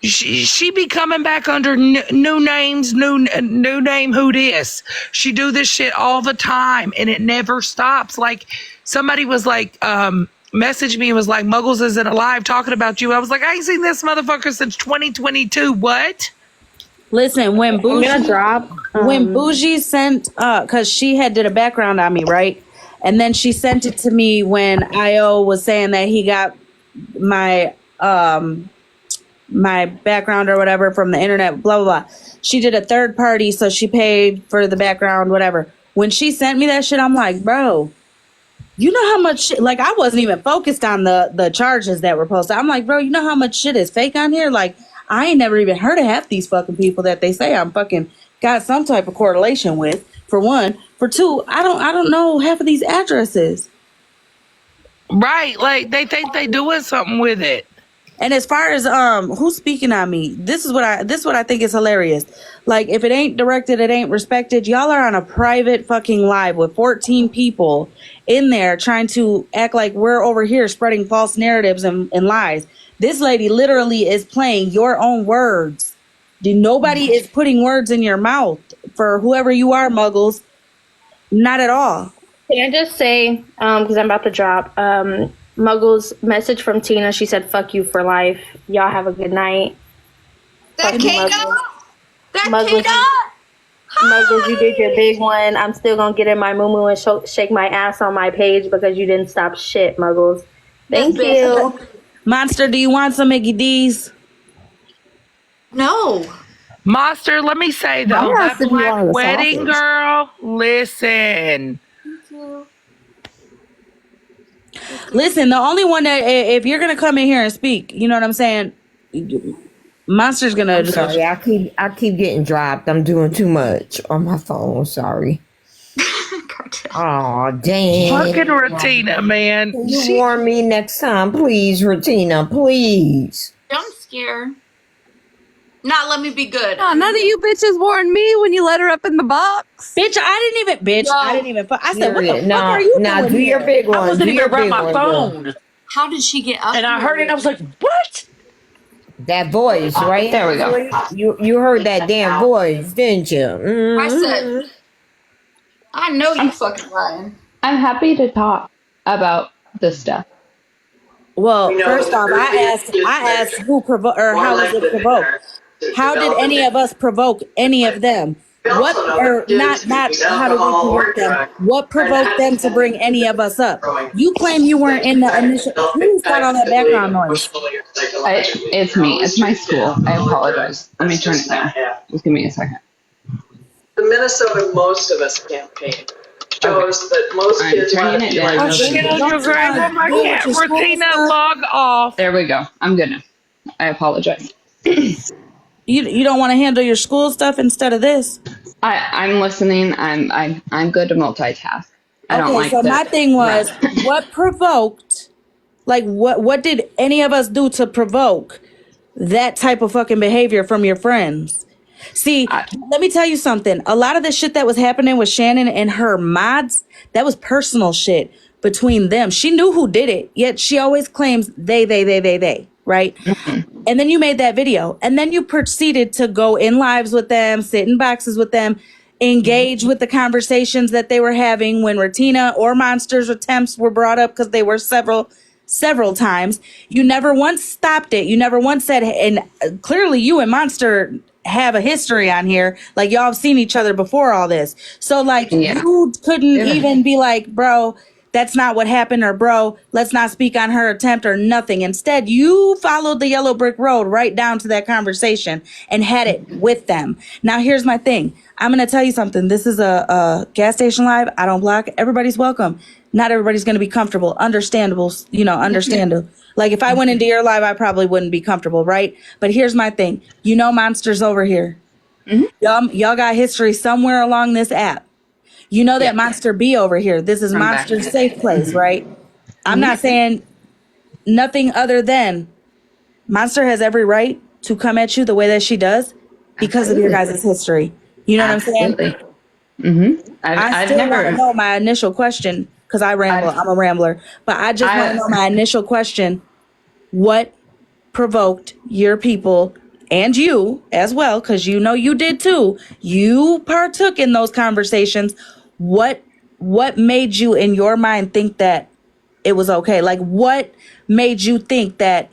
She be coming back under new names, new name. Who dis? She do this shit all the time, and it never stops. Like somebody was like, messaged me and was like, Muggles isn't alive talking about you. I was like, I ain't seen this motherfucker since 2022. What? Listen, when Bougie sent, cause she had did a background on me, right? And then she sent it to me when IO was saying that he got my my background or whatever from the internet, blah, blah, blah. She did a third party, so she paid for the background, whatever. When she sent me that shit, I'm like, bro, you know how much shit, like, I wasn't even focused on the charges that were posted. I'm like, bro, you know how much shit is fake on here? Like, I ain't never even heard of half these fucking people that they say I'm fucking got some type of correlation with, for one. For two, I don't know half of these addresses. Right, like they think they doing something with it. And as far as who's speaking on me, this is what I think is hilarious. Like, if it ain't directed, it ain't respected. Y'all are on a private fucking live with 14 people in there trying to act like we're over here spreading false narratives and lies. This lady literally is playing your own words. Nobody is putting words in your mouth for whoever you are, Muggles. Not at all. Can I just say, because I'm about to drop, Muggles message from Tina. She said, "Fuck you for life. Y'all have a good night." Fuck you, Muggles. Muggles, you did your big one. I'm still gonna get in my moo and shake my ass on my page because you didn't stop shit, Muggles. Thank you. Monster, do you want some Mickey D's? No. Monster, let me say though, I that asked if you black wanted a wedding sausage. girl, listen. Listen, the only one that if you're gonna come in here and speak, you know what I'm saying? Monster's gonna. I'm sorry. I keep getting dropped. I'm doing too much on my phone. Sorry. Oh, damn. Fucking Ratina, man. Can you warn me next time, please, Ratina? Please. Don't scare. Not let me be good. No, none of you bitches warned me when you let her up in the box. Bitch, I didn't even. I said, what the Period. fuck are you doing do your here? big one. I wasn't Do even your around big my one, girl. phone. How did she get up? And I heard it and I was like, what? That voice, right? There we go. You heard that damn voice, didn't you? Mhm. I said, I know you fucking lying. I'm happy to talk about this stuff. Well, first off, I asked who provoked or how was it provoked? How did any of us provoke any of them? What or not how did we provoke them? What provoked them to bring any of us up? You claim you weren't in the initial. Who got all that background noise? It's me. It's my school. I apologize. Let me turn it down. Just give me a second. The Minnesota Most of Us campaign shows that most I'm kids want turning to it be like down. My cat, Ratina, log off. There we go. I'm good now. I apologize. You don't want to handle your school stuff instead of this? I'm listening. I'm good to multitask. I don't Okay, like so to my thing was, run. what provoked? Like, what did any of us do to provoke that type of fucking behavior from your friends? See, let me tell you something. A lot of the shit that was happening with Shannon and her mods, that was personal shit between them. She knew who did it, yet she always claims they, right? And then you made that video, and then you proceeded to go in lives with them, sit in boxes with them, engage with the conversations that they were having when Ratina or Monster's attempts were brought up, because they were several times. You never once stopped it. You never once said, and clearly you and Monster have a history on here. Like, y'all have seen each other before all this. So, like, you couldn't even be like, bro, that's not what happened, or bro, let's not speak on her attempt, or nothing. Instead, you followed the yellow brick road right down to that conversation and had it with them. Now, here's my thing. I'm going to tell you something. This is a gas station live. I don't block. Everybody's welcome. Not everybody's going to be comfortable. Understandable. Understandable. Like, if I went into your live, I probably wouldn't be comfortable, right? But here's my thing. Monster's over here. Y'all got history somewhere along this app. You know that Monster be over here. This is Monster's safe place, right? I'm not saying nothing other than Monster has every right to come at you the way that she does because of your guys' history. You know what I'm saying? Mm-hmm. I've still never want to know my initial question, because I ramble. I'm a rambler. But I just want to know my initial question. What provoked your people and you as well, because you know you did too. You partook in those conversations. What made you in your mind think that it was okay? Like, what made you think that,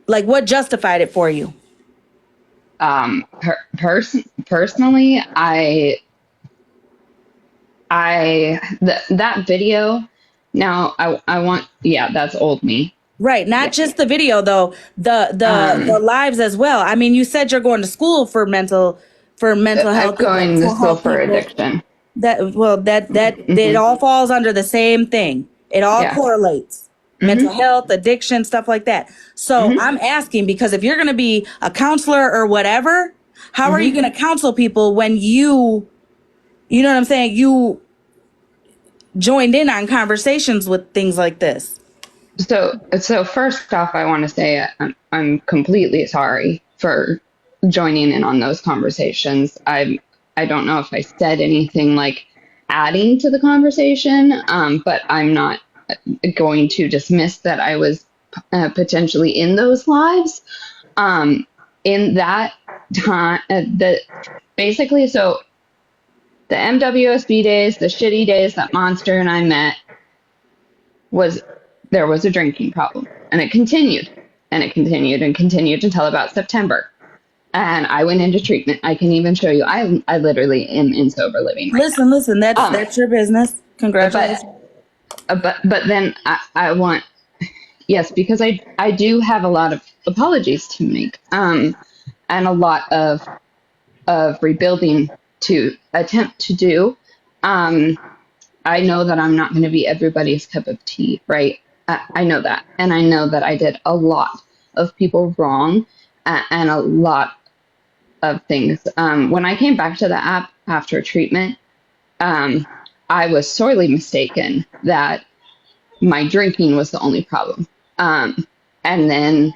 like, what justified it for you? Personally, that video. Now I want, that's old me. Right, not just the video though, the lives as well. I mean, you said you're going to school for mental health. I'm going to school for people. addiction. It all falls under the same thing. It all correlates. Mental health, addiction, stuff like that. So I'm asking, because if you're going to be a counselor or whatever, how are you going to counsel people when you know what I'm saying? You joined in on conversations with things like this. So first off, I want to say I'm completely sorry for joining in on those conversations. I don't know if I said anything like adding to the conversation, but I'm not going to dismiss that I was potentially in those lives. In that time, basically, so the MWSB days, the shitty days that Monster and I met, there was a drinking problem, and it continued until about September. And I went into treatment. I can even show you. I literally am in sober living right now. Listen, that's your business. Congratulations. But then I want, Yes, because I do have a lot of apologies to make, and a lot of rebuilding to attempt to do. I know that I'm not going to be everybody's cup of tea, right? I know that. And I know that I did a lot of people wrong and a lot of things. When I came back to the app after treatment, I was sorely mistaken that my drinking was the only problem. And then,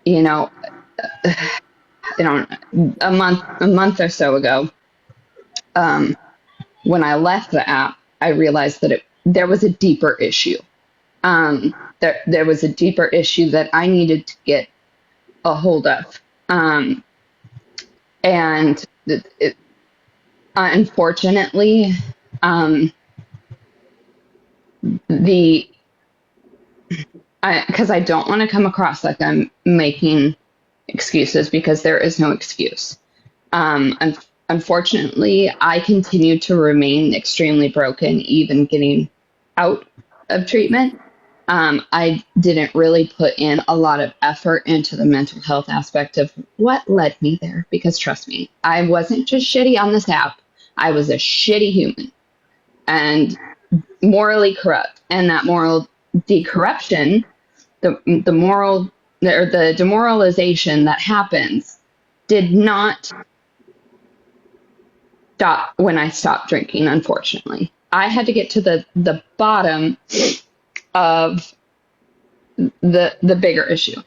you know, a month or so ago, when I left the app, I realized that there was a deeper issue. There was a deeper issue that I needed to get a hold of. And unfortunately, because I don't want to come across like I'm making excuses, because there is no excuse. Unfortunately, I continue to remain extremely broken, even getting out of treatment. I didn't really put in a lot of effort into the mental health aspect of what led me there, because trust me, I wasn't just shitty on this app. I was a shitty human and morally corrupt. And that moral decorruption, the moral or the demoralization that happens, did not stop when I stopped drinking, unfortunately. I had to get to the bottom of the bigger issue.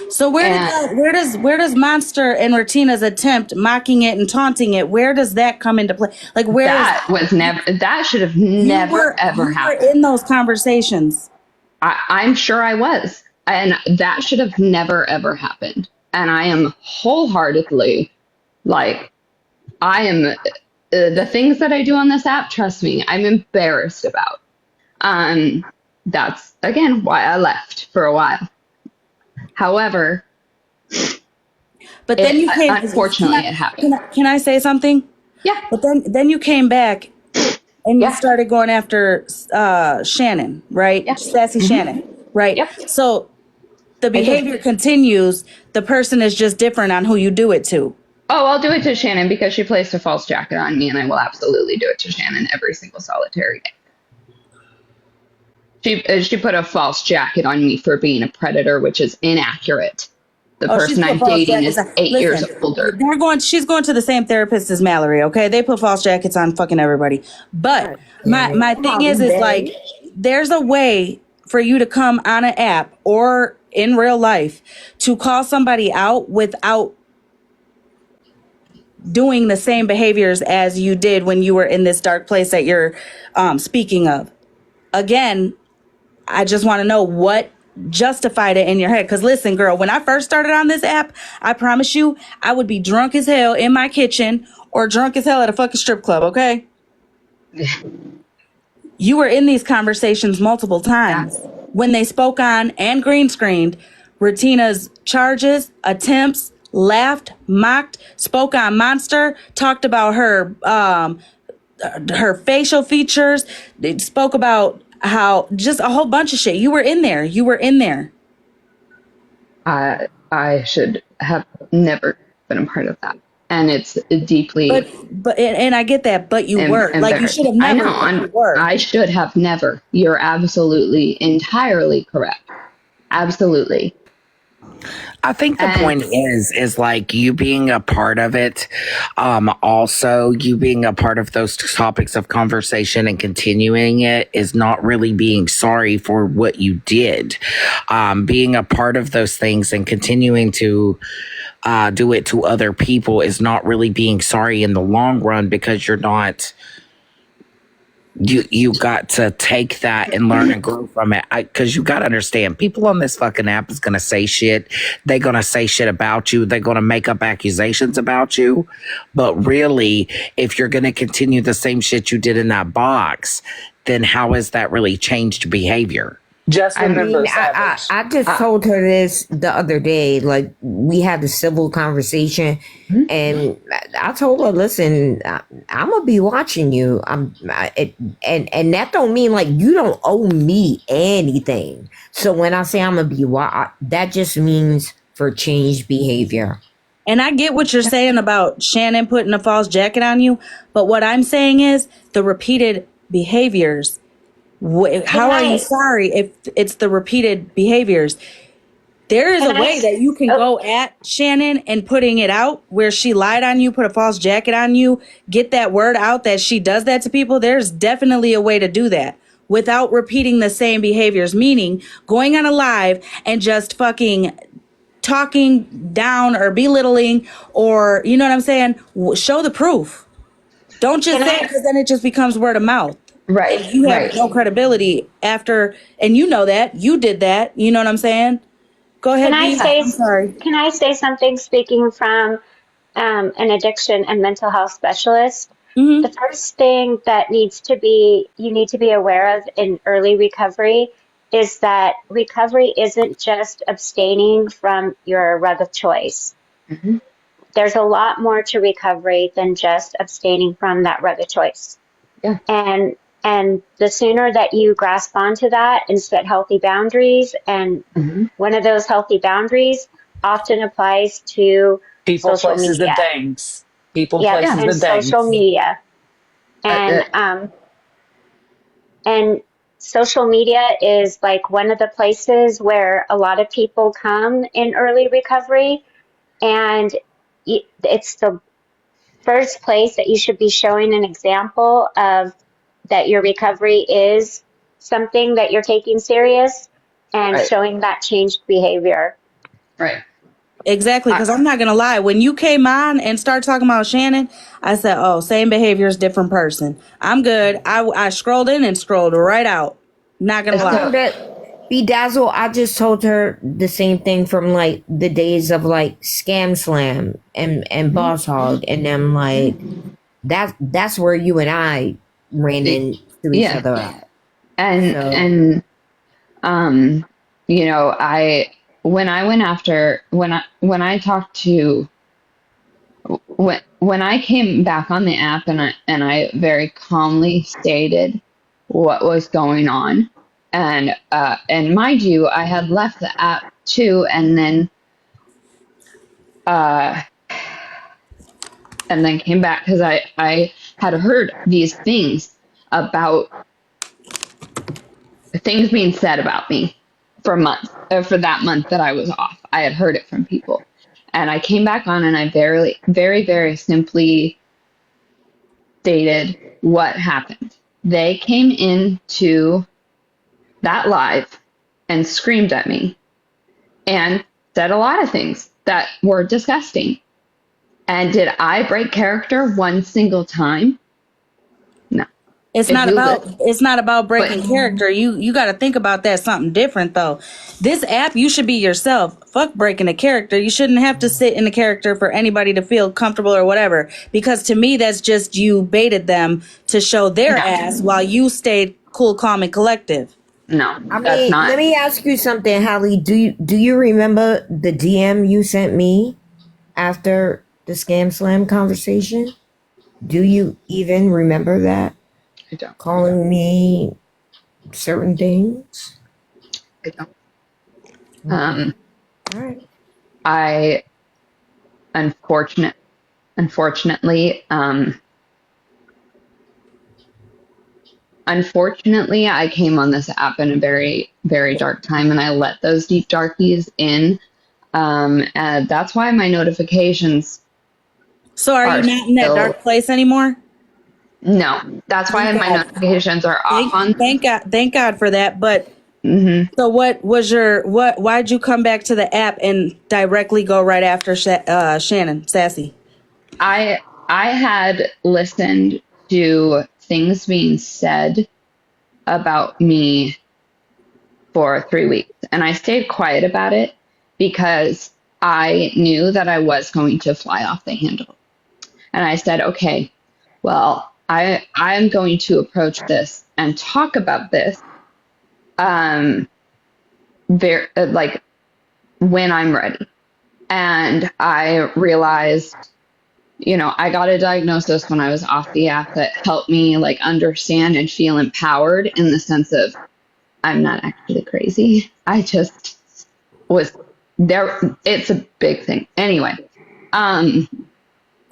So where does Monster and Retina's attempt mocking it and taunting it, where does that come into play? Like that should have never ever happened. You were in those conversations. I'm sure I was, and that should have never ever happened. And I am wholeheartedly, like, I am the things that I do on this app, trust me, I'm embarrassed about. That's again why I left for a while. However, but then you came. Unfortunately, it happened. Can I say something? Yeah. But then you came back and you started going after Shannon, right? Yeah. Sassy Shannon, right? Yep. So the behavior continues. The person is just different on who you do it to. Oh, I'll do it to Shannon because she placed a false jacket on me, and I will absolutely do it to Shannon every single solitary day. She put a false jacket on me for being a predator, which is inaccurate. The person I'm dating is 8 years older. She's going to the same therapist as Mallory, okay? They put false jackets on fucking everybody. But my thing is like, there's a way for you to come on an app or in real life to call somebody out without doing the same behaviors as you did when you were in this dark place that you're speaking of. Again, I just want to know what justified it in your head. Because listen, girl, when I first started on this app, I promise you, I would be drunk as hell in my kitchen or drunk as hell at a fucking strip club, okay? You were in these conversations multiple times when they spoke on and green screened Retina's charges, attempts, laughed, mocked, spoke on Monster, talked about her facial features, they spoke about how just a whole bunch of shit. You were in there. I should have never been a part of that. And it's deeply... But I get that, but you were. Like, you should have never. I know, I should have never. You're absolutely, entirely correct. Absolutely. I think the point is like you being a part of it. Also, you being a part of those topics of conversation and continuing it is not really being sorry for what you did. Being a part of those things and continuing to do it to other people is not really being sorry in the long run, because you're not. You got to take that and learn and grow from it. Because you got to understand, people on this fucking app is going to say shit. They're going to say shit about you. They're going to make up accusations about you. But really, if you're going to continue the same shit you did in that box, then how has that really changed behavior? Just I remember, mean, Savage. I just told her this the other day. Like, we had a civil conversation, and I told her, "Listen, I'm gonna be watching you. And that don't mean like you don't owe me anything. So when I say I'm gonna be that just means for changed behavior." And I get what you're saying about Shannon putting a false jacket on you, but what I'm saying is the repeated behaviors. How are you sorry if it's the repeated behaviors? There is a way that you can go at Shannon and putting it out where she lied on you, put a false jacket on you, get that word out that she does that to people. There's definitely a way to do that without repeating the same behaviors, meaning going on a live and just fucking talking down or belittling, or, you know what I'm saying? Show the proof. Don't just say it, because then it just becomes word of mouth. Right. And you have no credibility after, and you know that. You did that. You know what I'm saying? Go ahead, I'm sorry. Can I say something speaking from an addiction and mental health specialist? The first thing that you need to be aware of in early recovery is that recovery isn't just abstaining from your rug of choice. There's a lot more to recovery than just abstaining from that rug of choice. Yeah. And the sooner that you grasp onto that and set healthy boundaries, and one of those healthy boundaries often applies to People, social places, media. and things. People, Yeah, places, and and things. social media. And social media is like one of the places where a lot of people come in early recovery, and it's the first place that you should be showing an example of that your recovery is something that you're taking serious, and showing that changed behavior. Right. Exactly, because I'm not going to lie. When you came on and started talking about Shannon, I said, oh, same behaviors, different person. I'm good. I scrolled in and scrolled right out. Not going to lie. Bedazzle, I just told her the same thing from like the days of like Scam Slam and Boss Hog, and them, like that's where you and I ran into each other at. And you know, when I talked to when I came back on the app, and I very calmly stated what was going on, and mind you, I had left the app too, and then came back because I had heard these things about things being said about me for months, or for that month that I was off. I had heard it from people. And I came back on, and I very, very, very simply stated what happened. They came into that live and screamed at me and said a lot of things that were disgusting. And did I break character one single time? No. It's not about breaking character. You got to think about that something different though. This app, you should be yourself. Fuck breaking a character. You shouldn't have to sit in a character for anybody to feel comfortable or whatever. Because to me, that's just you baited them to show their ass while you stayed cool, calm, and collective. No, I mean, let me ask you something, Hallie. Do you remember the DM you sent me after the Scam Slam conversation? Do you even remember that? I don't. Calling me certain things? I don't. All right. I unfortunately, I came on this app in a very, very dark time, and I let those deep darkies in. And that's why my notifications. So are you not in that dark place anymore? No, that's why my notifications are off on. Thank God for that. But so what was why'd you come back to the app and directly go right after Shannon Sassy? I had listened to things being said about me for 3 weeks, and I stayed quiet about it because I knew that I was going to fly off the handle. And I said, okay, well, I'm going to approach this and talk about this very like when I'm ready. And I realized, I got a diagnosis when I was off the app that helped me like understand and feel empowered in the sense of I'm not actually crazy. I just was there. It's a big thing. Anyway.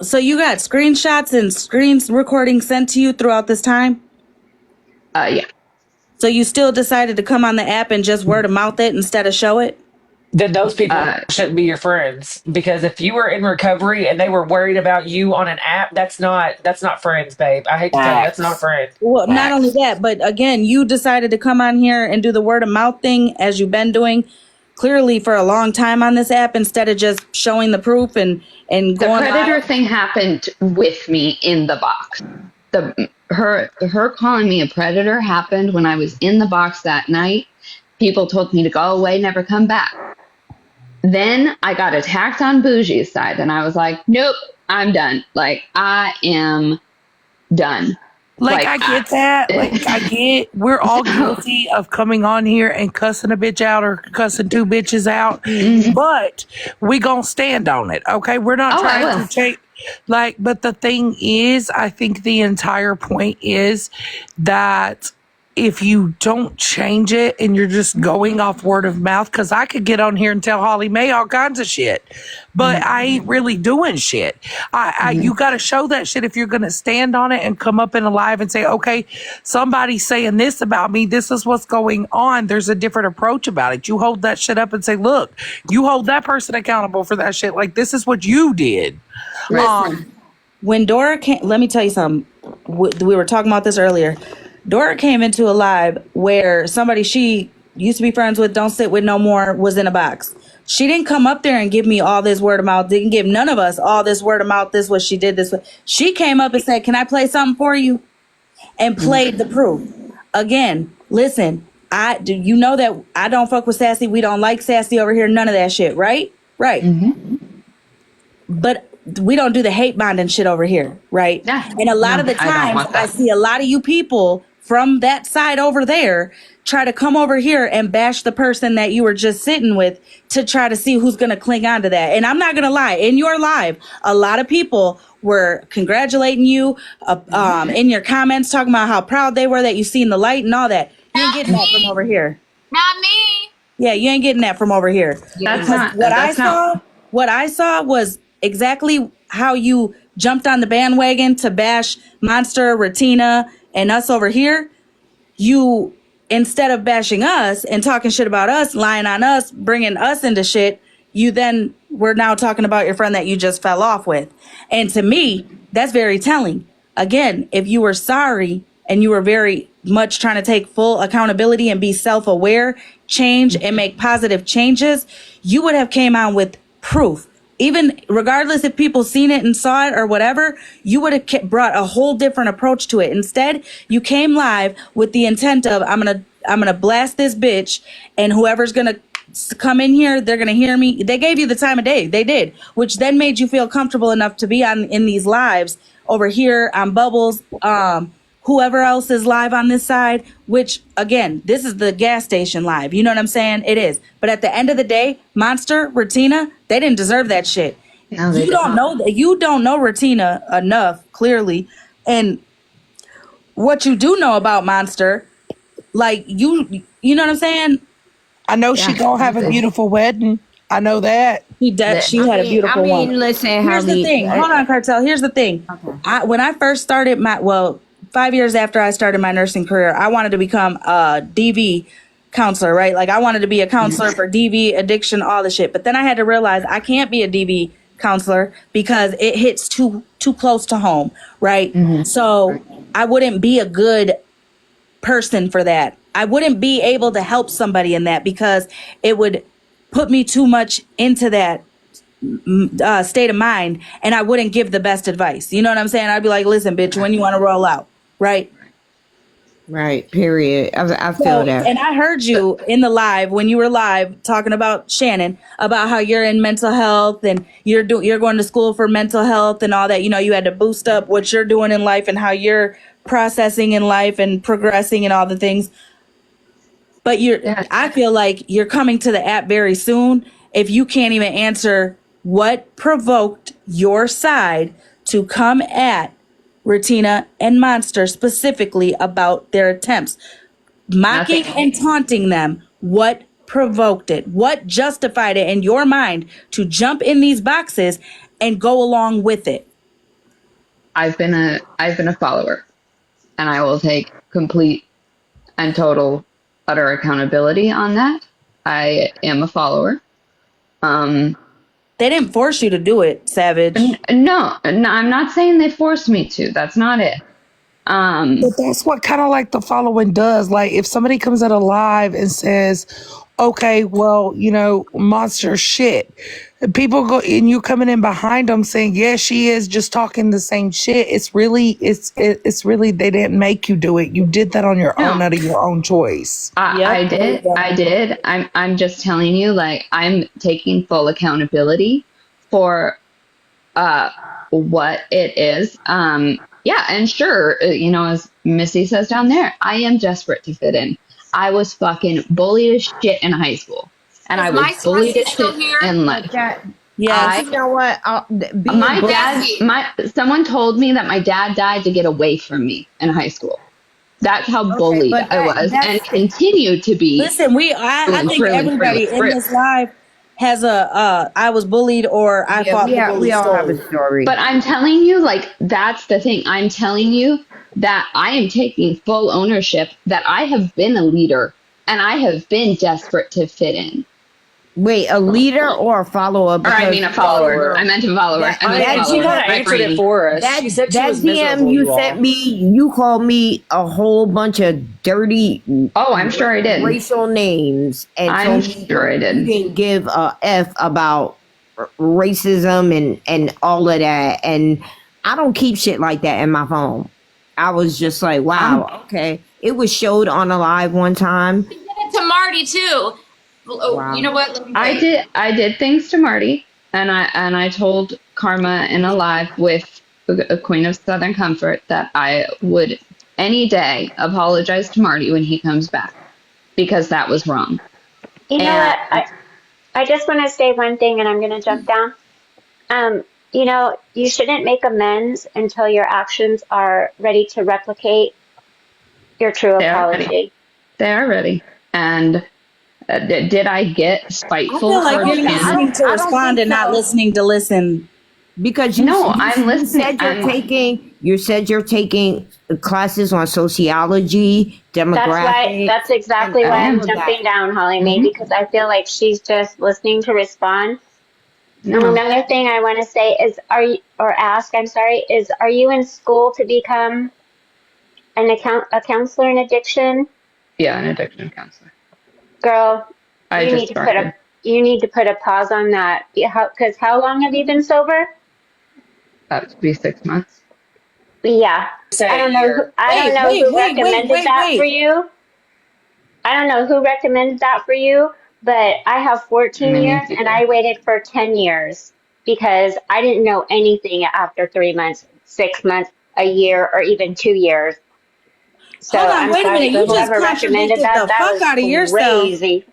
So you got screenshots and screens recordings sent to you throughout this time? Yeah. So you still decided to come on the app and just word of mouth it instead of show it? Then those people shouldn't be your friends, because if you were in recovery and they were worried about you on an app, that's not friends, babe. I hate to tell you, that's not friends. Well, not only that, but again, you decided to come on here and do the word of mouth thing as you've been doing clearly for a long time on this app instead of just showing the proof and going the predator live. thing happened with me in the box. Her calling me a predator happened when I was in the box that night. People told me to go away, never come back. Then I got attacked on Bougie's side, and I was like, nope, I'm done. Like, I am done. Like, I get that. Like, I get we're all guilty of coming on here and cussing a bitch out or cussing two bitches out, but we gonna stand on it, okay? We're not trying to change. Like, but the thing is, I think the entire point is that if you don't change it and you're just going off word of mouth, because I could get on here and tell Holly Mae all kinds of shit, but I ain't really doing shit. You got to show that shit if you're going to stand on it and come up in a live and say, okay, somebody's saying this about me. This is what's going on. There's a different approach about it. You hold that shit up and say, look, you hold that person accountable for that shit. Like, this is what you did. Listen, when Dora came, let me tell you something. We were talking about this earlier. Dora came into a live where somebody she used to be friends with, don't sit with no more, was in a box. She didn't come up there and give me all this word of mouth, didn't give none of us all this word of mouth, this what she did, this. She came up and said, can I play something for you? And played the proof. Again, listen, you know that I don't fuck with Sassy. We don't like Sassy over here. None of that shit, right? Right. But we don't do the hate bonding shit over here, right? And a lot of the times I see a lot of you people from that side over there try to come over here and bash the person that you were just sitting with to try to see who's going to cling on to that. And I'm not going to lie, in your live, a lot of people were congratulating you in your comments, talking about how proud they were that you seen the light and all that. You ain't getting that from over here. Not me. Yeah, you ain't getting that from over here. What I saw was exactly how you jumped on the bandwagon to bash Monster, Ratina, and us over here. You, instead of bashing us and talking shit about us, lying on us, bringing us into shit, you then were now talking about your friend that you just fell off with. And to me, that's very telling. Again, if you were sorry and you were very much trying to take full accountability and be self-aware, change and make positive changes, you would have came on with proof. Even regardless if people seen it and saw it or whatever, you would have brought a whole different approach to it. Instead, you came live with the intent of, I'm gonna blast this bitch, and whoever's gonna come in here, they're gonna hear me. They gave you the time of day. They did, which then made you feel comfortable enough to be in these lives over here on Bubbles, whoever else is live on this side, which again, this is the gas station live. You know what I'm saying? It is. But at the end of the day, Monster, Ratina, they didn't deserve that shit. No, you don't know Ratina enough, clearly. And what you do know about Monster, like you know what I'm saying? I know she gonna have a beautiful wedding. I know that. She had a beautiful one. Listen, here's the thing. Hold on, Cartel. Here's the thing. Okay. When I first started 5 years after I started my nursing career, I wanted to become a DV counselor, right? Like I wanted to be a counselor for DV, addiction, all the shit. But then I had to realize I can't be a DV counselor because it hits too close to home, right? So I wouldn't be a good person for that. I wouldn't be able to help somebody in that because it would put me too much into that state of mind, and I wouldn't give the best advice. You know what I'm saying? I'd be like, listen, bitch, when you want to roll out, right? Right, period. I feel that. And I heard you in the live when you were live talking about Shannon, about how you're in mental health and you're going to school for mental health and all that. You know, you had to boost up what you're doing in life and how you're processing in life and progressing and all the things. But I feel like you're coming to the app very soon if you can't even answer what provoked your side to come at Retina and Monster specifically about their attempts. Mocking and taunting them. What provoked it? What justified it in your mind to jump in these boxes and go along with it? I've been a follower, and I will take complete and total utter accountability on that. I am a follower. They didn't force you to do it, Savage. No, I'm not saying they forced me to. That's not it. But that's what kind of like the following does. Like if somebody comes at a live and says, okay, well, you know, Monster shit. People go and you coming in behind them saying, yeah, she is just talking the same shit. It's really they didn't make you do it. You did that on your own out of your own choice. I did. I'm just telling you, like, I'm taking full accountability for what it is. Yeah, and sure, you know, as Missy says down there, I am desperate to fit in. I was fucking bullied as shit in high school. And I was bullied as shit in life. Yeah, you know what? Someone told me that my dad died to get away from me in high school. That's how bullied I was and continue to be. Listen, I think everybody in this live has I was bullied or I fought the bully. We all have a story. But I'm telling you, like, that's the thing. I'm telling you that I am taking full ownership that I have been a leader and I have been desperate to fit in. Wait, a leader or a follower? Or I mean a follower. I meent a follower. She kind of answered it for us. She said she was DM miserable, you sent me, you called me a whole bunch of dirty. Oh, I'm sure I did. Racial names, and I'm sure I did. You didn't give a f about racism and all of that, and I don't keep shit like that in my phone. I was just like, wow, okay. It was showed on a live one time. You did it to Marty too. Wow. You know what? I did things to Marty, and I told Karma in a live with a Queen of Southern Comfort that I would any day apologize to Marty when he comes back because that was wrong. You know what? I just want to say one thing, and I'm going to jump down. You know, you shouldn't make amends until your actions are ready to replicate your true apology. They are ready. And did I get spiteful? I feel like you're listening to respond and not listening to listen. Because I'm listening. You said you're taking classes on sociology, demographics. That's exactly why I'm jumping down, Holly Mae, because I feel like she's just listening to respond. No. And another thing I want to say is, are you in school to become a counselor in addiction? Yeah, an addiction counselor. Girl, you need to put a pause on that. Because how long have you been sober? That would be 6 months. Yeah. I don't know who recommended that for you. I don't know who recommended that for you, but I have 14 years and I waited for 10 years because I didn't know anything after 3 months, 6 months, a year, or even 2 years. So hold on, wait a minute. You just contradicted the fuck out of yourself. Crazy.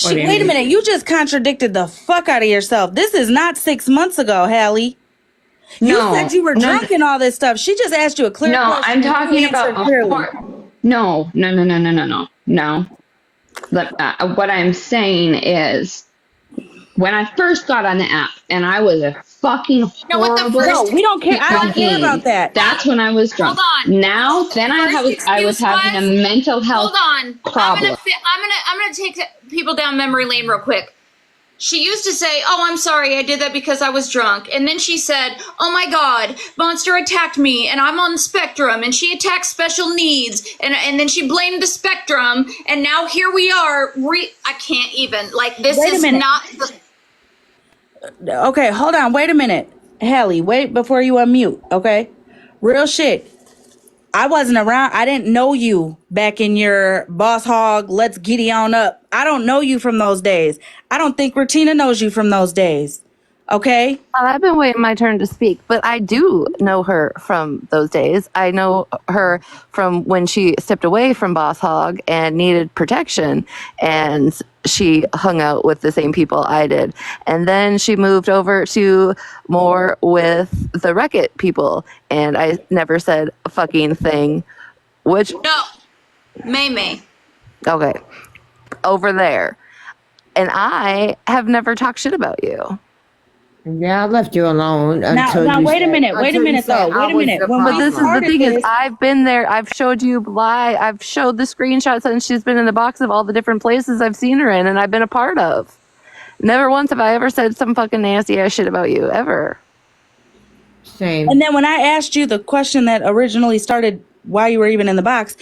Wait a minute. You just contradicted the fuck out of yourself. This is not 6 months ago, Hallie. You said you were drunk and all this stuff. She just asked you a clear question. No, I'm talking about before. No. What I'm saying is, when I first got on the app and I was a fucking horrible. No, we don't care. I don't care about that. That's when I was drunk. Hold on. Now, then I was having a mental health problem. I'm gonna take people down memory lane real quick. She used to say, "Oh, I'm sorry, I did that because I was drunk," and then she said, "Oh my God, Monster attacked me, and I'm on the spectrum, and she attacked special needs," and then she blamed the spectrum, and now here we are. I can't even this Wait a is minute. not the. Okay, hold on. Wait a minute. Hallie, wait before you unmute, okay? Real shit. I wasn't around. I didn't know you back in your Boss Hog, let's giddy on up. I don't know you from those days. I don't think Retina knows you from those days. Okay? I've been waiting my turn to speak, but I do know her from those days. I know her from when she stepped away from Boss Hog and needed protection, and she hung out with the same people I did. And then she moved over to more with the Wreck-It people, and I never said a fucking thing, which... No. May. Okay. Over there. And I have never talked shit about you. Yeah, I left you alone until Now, you wait a said- minute, until you said I was the When But we this is the started thing is, this- I've been there. I've showed you live. I've showed the screenshots, and she's been in the box of all the different places I've seen her in, and I've been a part of. Never once have I ever said some fucking nasty ass shit about you, ever. Same. And then when I asked you the question that originally started why you were even in the box,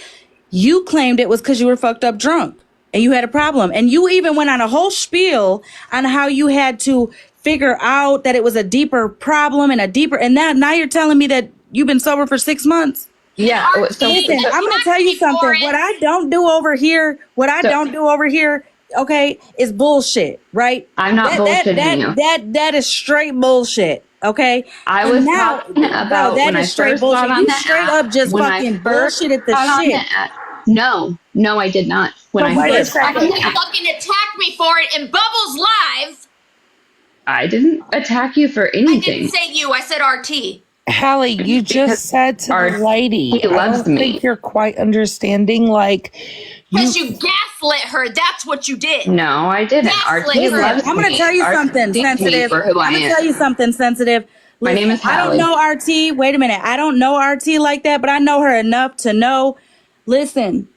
you claimed it was because you were fucked up drunk and you had a problem. And you even went on a whole spiel on how you had to figure out that it was a deeper problem and now you're telling me that you've been sober for 6 months. Yeah. Listen, I'm going to tell you something. What I don't do over here, okay, is bullshit, right? I'm not bullshitting you. That is straight bullshit, okay? I was talking about when I first got on You the straight app. up just When I fucking first bullshitted the got on shit. the app. No, I did not. When I first got on You the app, fucking attacked me for it in Bubbles Live. I didn't attack you for I anything. didn't say you. I said RT. Hallie, you just said to the lady, he loves I don't me. think you're quite understanding. Like, Because you gaslit her. That's what you did. No, I didn't. RT Gaslit her. loves I'm going to me. tell you RT something sees me sensitive. for who I I'm going to am. tell you something sensitive. My name is I don't Hallie. know RT. Wait a minute. I don't know RT like that, but I know her enough to know. Listen,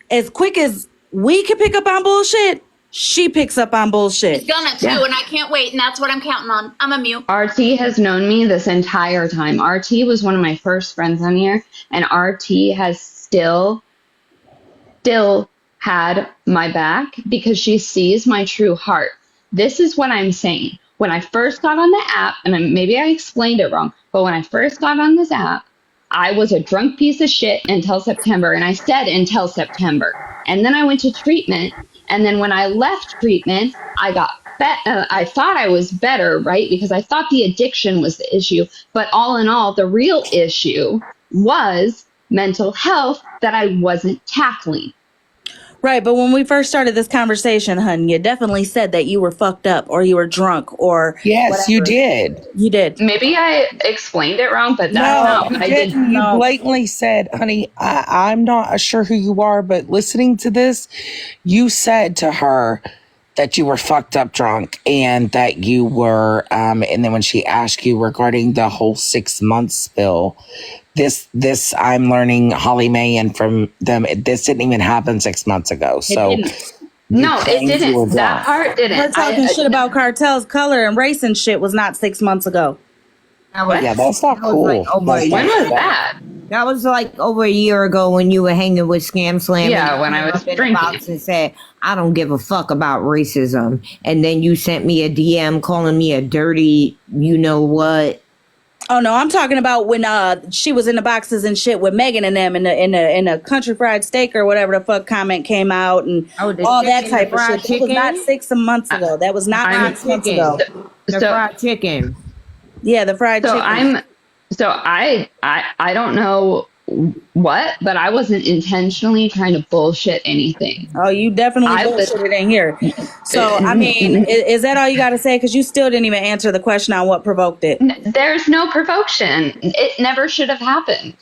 as quick as we can pick up on bullshit, she picks up on bullshit. She's gonna too, Yeah. and I can't wait. And that's what I'm counting on. I'm a mute. RT has known me this entire time. RT was one of my first friends on here, and RT has still had my back because she sees my true heart. This is what I'm saying. When I first got on the app, and maybe I explained it wrong, but when I first got on this app, I was a drunk piece of shit until September, and I said until September. And then I went to treatment, and then when I left treatment, I got I thought I was better, right? Because I thought the addiction was the issue. But all in all, the real issue was mental health that I wasn't tackling. Right, but when we first started this conversation, hun, you definitely said that you were fucked up or you were drunk or yes, you whatever. did. You did. Maybe I explained it wrong, but that's not you what I didn't. did. You blatantly said, honey, I'm not sure who you are, but listening to this, you said to her that you were fucked up drunk and that you were, and then when she asked you regarding the whole 6 month spill, this I'm learning, Holly Mae, and from them, this didn't even happen 6 months ago. So No, it claimed you were didn't. That drunk. part didn't. Her talking shit about cartels, color, and race and shit was not 6 months ago. Yeah, that's not cool. Like over a When year. was that? That was like over a year ago when you were hanging with Scam Slam. Yeah, and when I came was up in the drinking. box and said, I don't give a fuck about racism. And then you sent me a DM calling me a dirty, you know what? Oh no, I'm talking about when she was in the boxes and shit with Megan and them in a country fried steak or whatever the fuck comment came out and the all that chicken, type the of fried shit. That was not chicken? 6 months ago. That was not I'm 6 months ago. The fried chicken. Yeah, the fried So chicken. I don't know what, but I wasn't intentionally trying to bullshit anything. Oh, you definitely bullshitted in here. So, I mean, is that all you got to say? Because you still didn't even answer the question on what provoked it. There's no provocation. It never should have happened.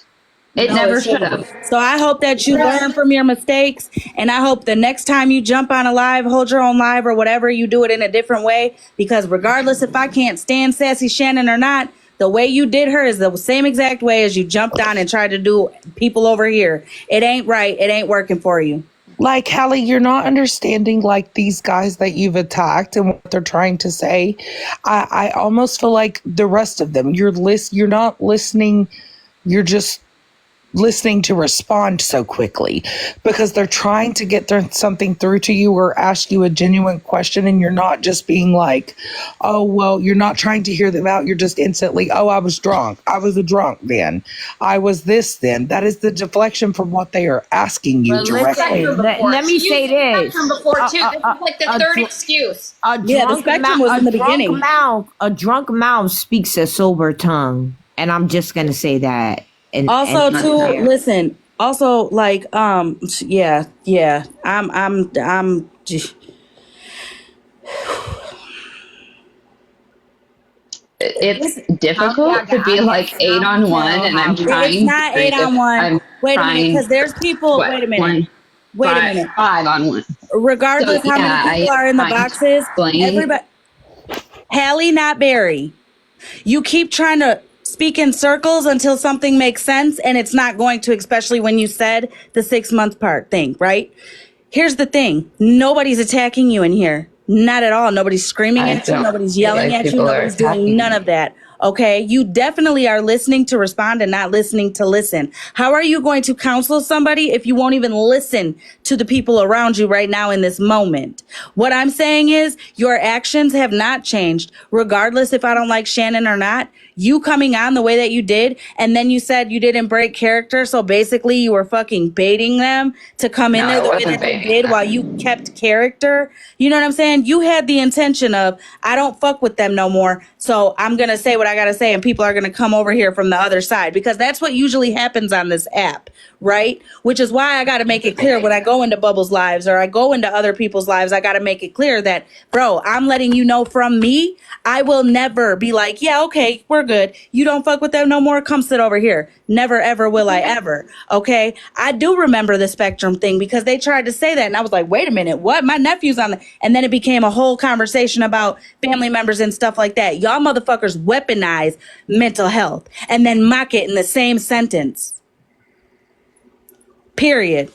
It never should have. So I hope that you learn from your mistakes, and I hope the next time you jump on a live, hold your own live or whatever, you do it in a different way. Because regardless if I can't stand Sassy Shannon or not, the way you did her is the same exact way as you jumped on and tried to do people over here. It ain't right. It ain't working for you. Like, Hallie, you're not understanding, like, these guys that you've attacked and what they're trying to say. I almost feel like the rest of them, you're not listening. You're just listening to respond so quickly because they're trying to get something through to you or ask you a genuine question, and you're not just being like, oh, well, you're not trying to hear them out. You're just instantly, oh, I was drunk. I was a drunk then. I was this then. That is the deflection from what they are asking you But directly. listen, let me say this. Before too. This is like the third excuse. A drunk mouth speaks a sober tongue, and I'm just gonna say that. And Also, and too, there. listen. Also, like, yeah. It's difficult to be like 8 on 1, and I'm trying. It's not 8 on 1. Wait a minute, because there's people. What, Wait a minute. one, Wait a five- minute. 5 on 1. Regardless So, how yeah, many people I- are in the I boxes, explain. everybody. Hallie, not Barry. You keep trying to speak in circles until something makes sense, and it's not going to, especially when you said the 6-month part thing, right? Here's the thing. Nobody's attacking you in here. Not at all. Nobody's screaming I at you. don't Nobody's feel yelling like at you. people are Nobody's doing attacking none me. of that. Okay? You definitely are listening to respond and not listening to listen. How are you going to counsel somebody if you won't even listen to the people around you right now in this moment? What I'm saying is your actions have not changed, regardless if I don't like Shannon or not. You coming on the way that you did, and then you said you didn't break character, so basically you were fucking baiting them to come in No, there I the way wasn't that they baiting did them. while you kept character. You know what I'm saying? You had the intention of, I don't fuck with them no more, so I'm gonna say what I gotta say, and people are gonna come over here from the other side, because that's what usually happens on this app, right? Which is why I gotta make it clear when I go into Bubbles' lives or I go into other people's lives, I gotta make it clear that, bro, I'm letting you know from me, I will never be like, yeah, okay, we're good. You don't fuck with them no more. Come sit over here. Never, ever will I ever. Okay. I do remember the Spectrum thing because they tried to say that. And I was like, wait a minute, what? My nephew's on the, and then it became a whole conversation about family members and stuff like that. Y'all motherfuckers weaponize mental health and then mock it in the same sentence. Period.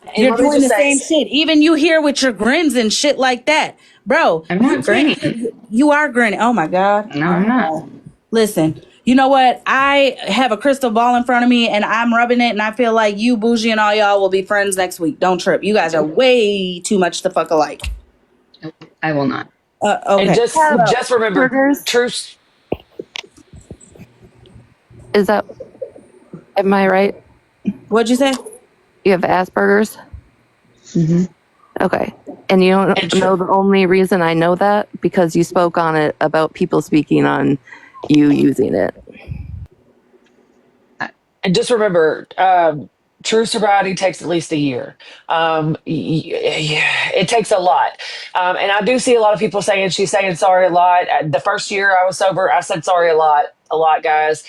And You're let me doing the just say- same shit. Even you here with your grins and shit like that. Bro, I'm not grinning. you are grinning. Oh my God. No, I'm not. Listen, you know what? I have a crystal ball in front of me and I'm rubbing it, and I feel like you, Bougie, and all y'all will be friends next week. Don't trip. You guys are way too much to fuck alike. I will not. Okay. And just remember, truth. Is that, am I right? What'd you say? You have Asperger's? Mm-hmm. Okay. And you don't know the only reason I know that? Because you spoke on it about people speaking on you using it. And just remember, true sobriety takes at least a year. It takes a lot. And I do see a lot of people saying she's saying sorry a lot. The first year I was sober, I said sorry a lot, guys.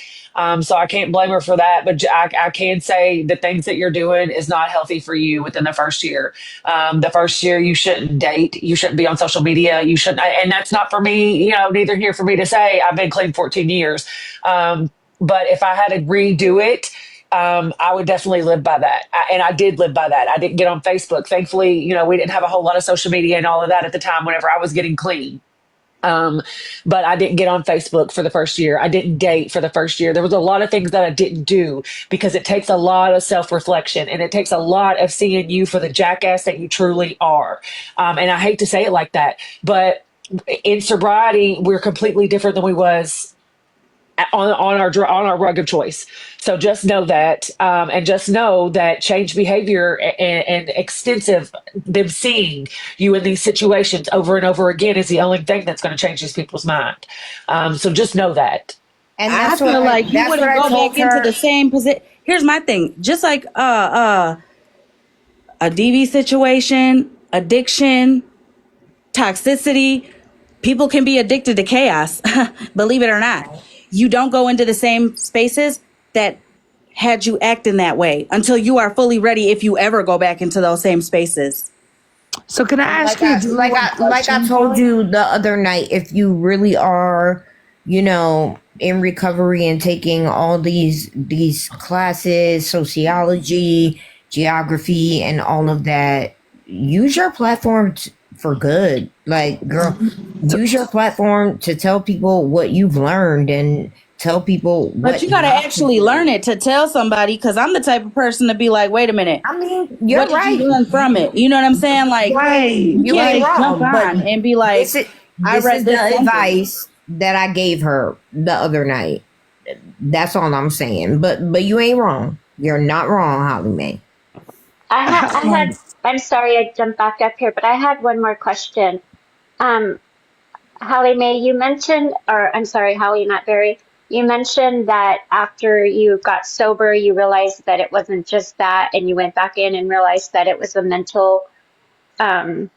So I can't blame her for that. But I can say the things that you're doing is not healthy for you within the first year. The first year you shouldn't date. You shouldn't be on social media. You shouldn't. And that's not for me, neither here for me to say. I've been clean 14 years. But if I had to redo it, I would definitely live by that. And I did live by that. I didn't get on Facebook. Thankfully, we didn't have a whole lot of social media and all of that at the time whenever I was getting clean. But I didn't get on Facebook for the first year. I didn't date for the first year. There was a lot of things that I didn't do because it takes a lot of self-reflection and it takes a lot of seeing you for the jackass that you truly are. And I hate to say it like that, but in sobriety, we're completely different than we was on our rug of choice. So just know that, and just know that change behavior and extensive them seeing you in these situations over and over again is the only thing that's going to change these people's mind. So just know that. And I feel like you wouldn't go back into the same position. Here's my thing. Just like a DV situation, addiction, toxicity, people can be addicted to chaos, believe it or not. You don't go into the same spaces that had you act in that way until you are fully ready, if you ever go back into those same spaces. So can I ask Like I told you the other night, if you really are, in recovery and taking all these classes, sociology, geography, and all of that, use your platform for good. Like, girl, use your platform to tell people what you've learned and tell people But what you gotta not to actually do. learn it to tell somebody, because I'm the type of person to be like, wait a minute. I mean, you're What did right. you learn from it? You know what I'm saying? Like, Right. you You can't ain't just jump wrong. But on and be like, this is I this read is this the sentence. advice that I gave her the other night. That's all I'm saying. But you ain't wrong. You're not wrong, Holly Mae. I'm sorry I jumped back up here, but I had one more question. Holly Mae, you mentioned, or I'm sorry, Holly, not Barry, you mentioned that after you got sober, you realized that it wasn't just that, and you went back in and realized that it was um,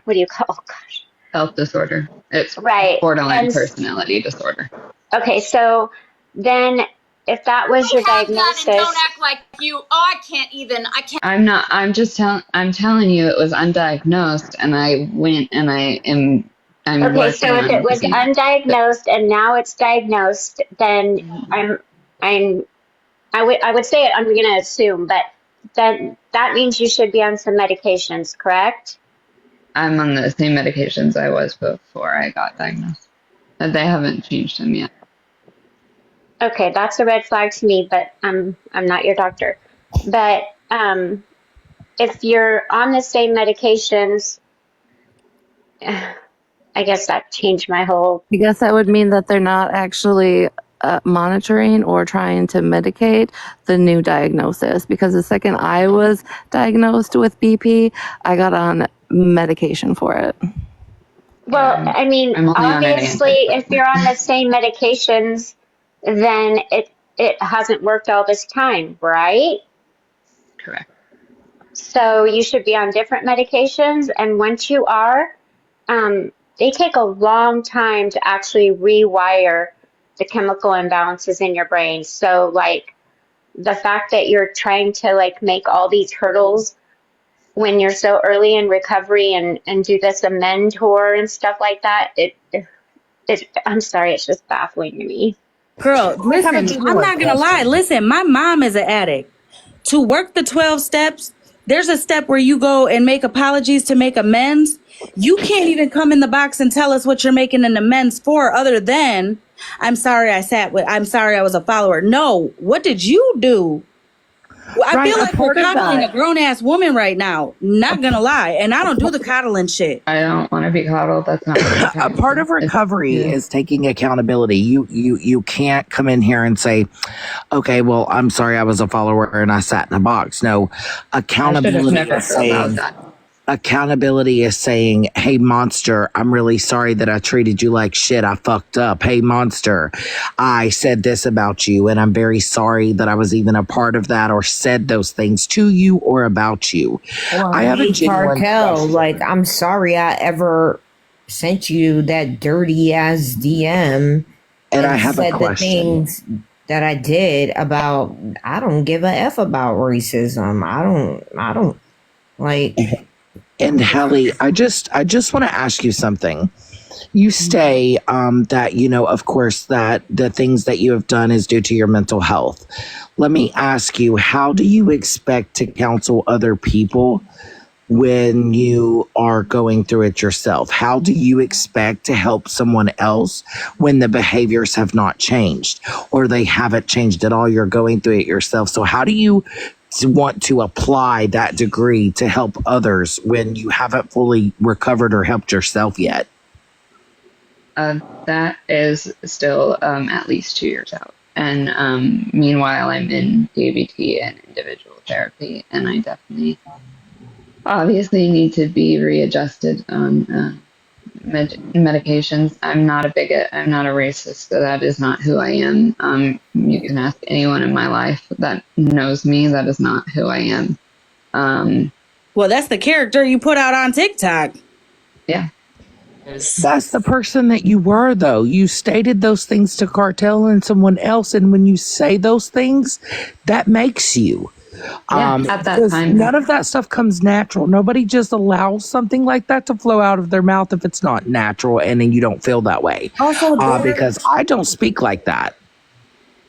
what do you call, oh gosh. Health disorder. It's Right. borderline And personality disorder. okay, so then if that was your diagnosis, Don't act like you. Oh, I can't. I'm not. I'm just telling. I'm telling you, it was undiagnosed, and I went and I'm okay, working so if on it was getting undiagnosed and now it's diagnosed, then I would say it, I'm going to assume, but then that means you should be on some medications, correct? I'm on the same medications I was before I got diagnosed. They haven't changed them yet. Okay, that's a red flag to me, but I'm not your doctor. But if you're on the same medications, I guess that changed my whole. I guess that would mean that they're not actually monitoring or trying to medicate the new diagnosis, because the second I was diagnosed with BP, I got on medication for it. Well, I mean, I'm only on an obviously, if you're on the same medications, then it hasn't worked all this time, right? Correct. So you should be on different medications, and once you are, they take a long time to actually rewire the chemical imbalances in your brain. So, like, the fact that you're trying to like make all these hurdles when you're so early in recovery and do this amend tour and stuff like that, I'm sorry, it's just baffling to me. Girl, listen, I'm not gonna lie. Listen, my mom is an addict. To work the 12 steps, there's a step where you go and make apologies to make amends. You can't even come in the box and tell us what you're making an amends for, other than, I'm sorry I'm sorry I was a follower. No, what did you do? Well, I Right, feel a like we're part of coddling that. a grown ass woman right now. Not gonna lie. And I don't do the coddling shit. I don't want to be coddled. That's not A part of recovery is taking accountability. You can't come in here and say, okay, well, I'm sorry I was a follower and I sat in a box. No, accountability never is thought about saying, that. accountability is saying, hey, Monster, I'm really sorry that I treated you like shit. I fucked up. Hey, Monster, I said this about you, and I'm very sorry that I was even a part of that or said those things to you or about you. Well, I have a hey, genuine Cartel, question. like, I'm sorry I ever sent you that dirty ass DM And I have a said the question. things that I did about, I don't give a F about racism. I don't like. And Hallie, I just want to ask you something. You say that, you know, of course, that the things that you have done is due to your mental health. Let me ask you, how do you expect to counsel other people when you are going through it yourself? How do you expect to help someone else when the behaviors have not changed or they haven't changed at all? You're going through it yourself. So how do you want to apply that degree to help others when you haven't fully recovered or helped yourself yet? That is still at least 2 years out. And meanwhile, I'm in DBT and individual therapy, and I definitely obviously need to be readjusted on medications. I'm not a bigot. I'm not a racist. So that is not who I am. You can ask anyone in my life that knows me. That is not who I am. Well, that's the character you put out on TikTok. Yeah. That's the person that you were, though. You stated those things to Cartel and someone else, and when you say those things, that makes you. Yeah, at that because time. none of that stuff comes natural. Nobody just allows something like that to flow out of their mouth if it's not natural, and then you don't feel that way. Also, because I don't speak like that.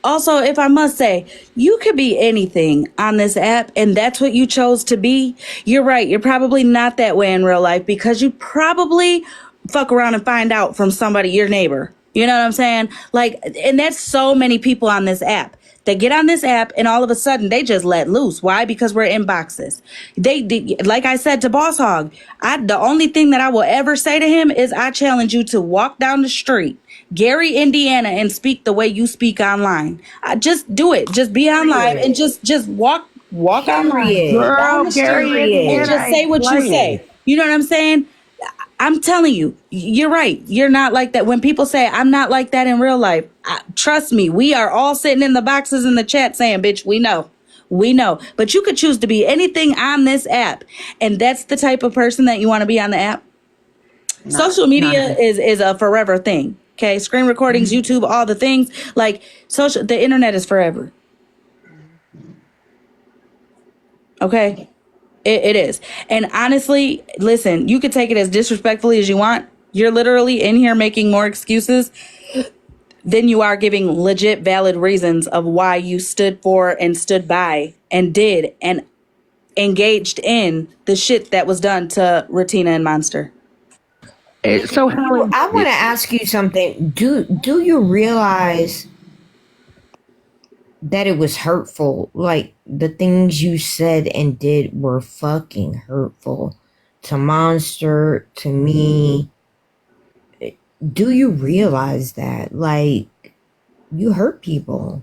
Also, if I must say, you could be anything on this app, and that's what you chose to be. You're right. You're probably not that way in real life, because you probably fuck around and find out from somebody, your neighbor. You know what I'm saying? Like, and that's so many people on this app. They get on this app and all of a sudden they just let loose. Why? Because we're in boxes. Like I said to Boss Hog, the only thing that I will ever say to him is I challenge you to walk down the street, Gary, Indiana, and speak the way you speak online. Just do it. Just be online and just walk online down the street and just say what you say. You know what I'm saying? I'm telling you, you're right. You're not like that. When people say I'm not like that in real life, trust me, we are all sitting in the boxes in the chat saying, bitch, we know. We know. But you could choose to be anything on this app. And that's the type of person that you want to be on the app. Social media is a forever thing. Okay. Screen recordings, YouTube, all the things. Like the internet is forever. Okay. It is. And honestly, listen, you could take it as disrespectfully as you want. You're literally in here making more excuses than you are giving legit valid reasons of why you stood for and stood by and did and engaged in the shit that was done to Ratina and Monster. So I want to ask you something. Do you realize that it was hurtful? Like, the things you said and did were fucking hurtful to Monster, to me. Do you realize that? Like, you hurt people.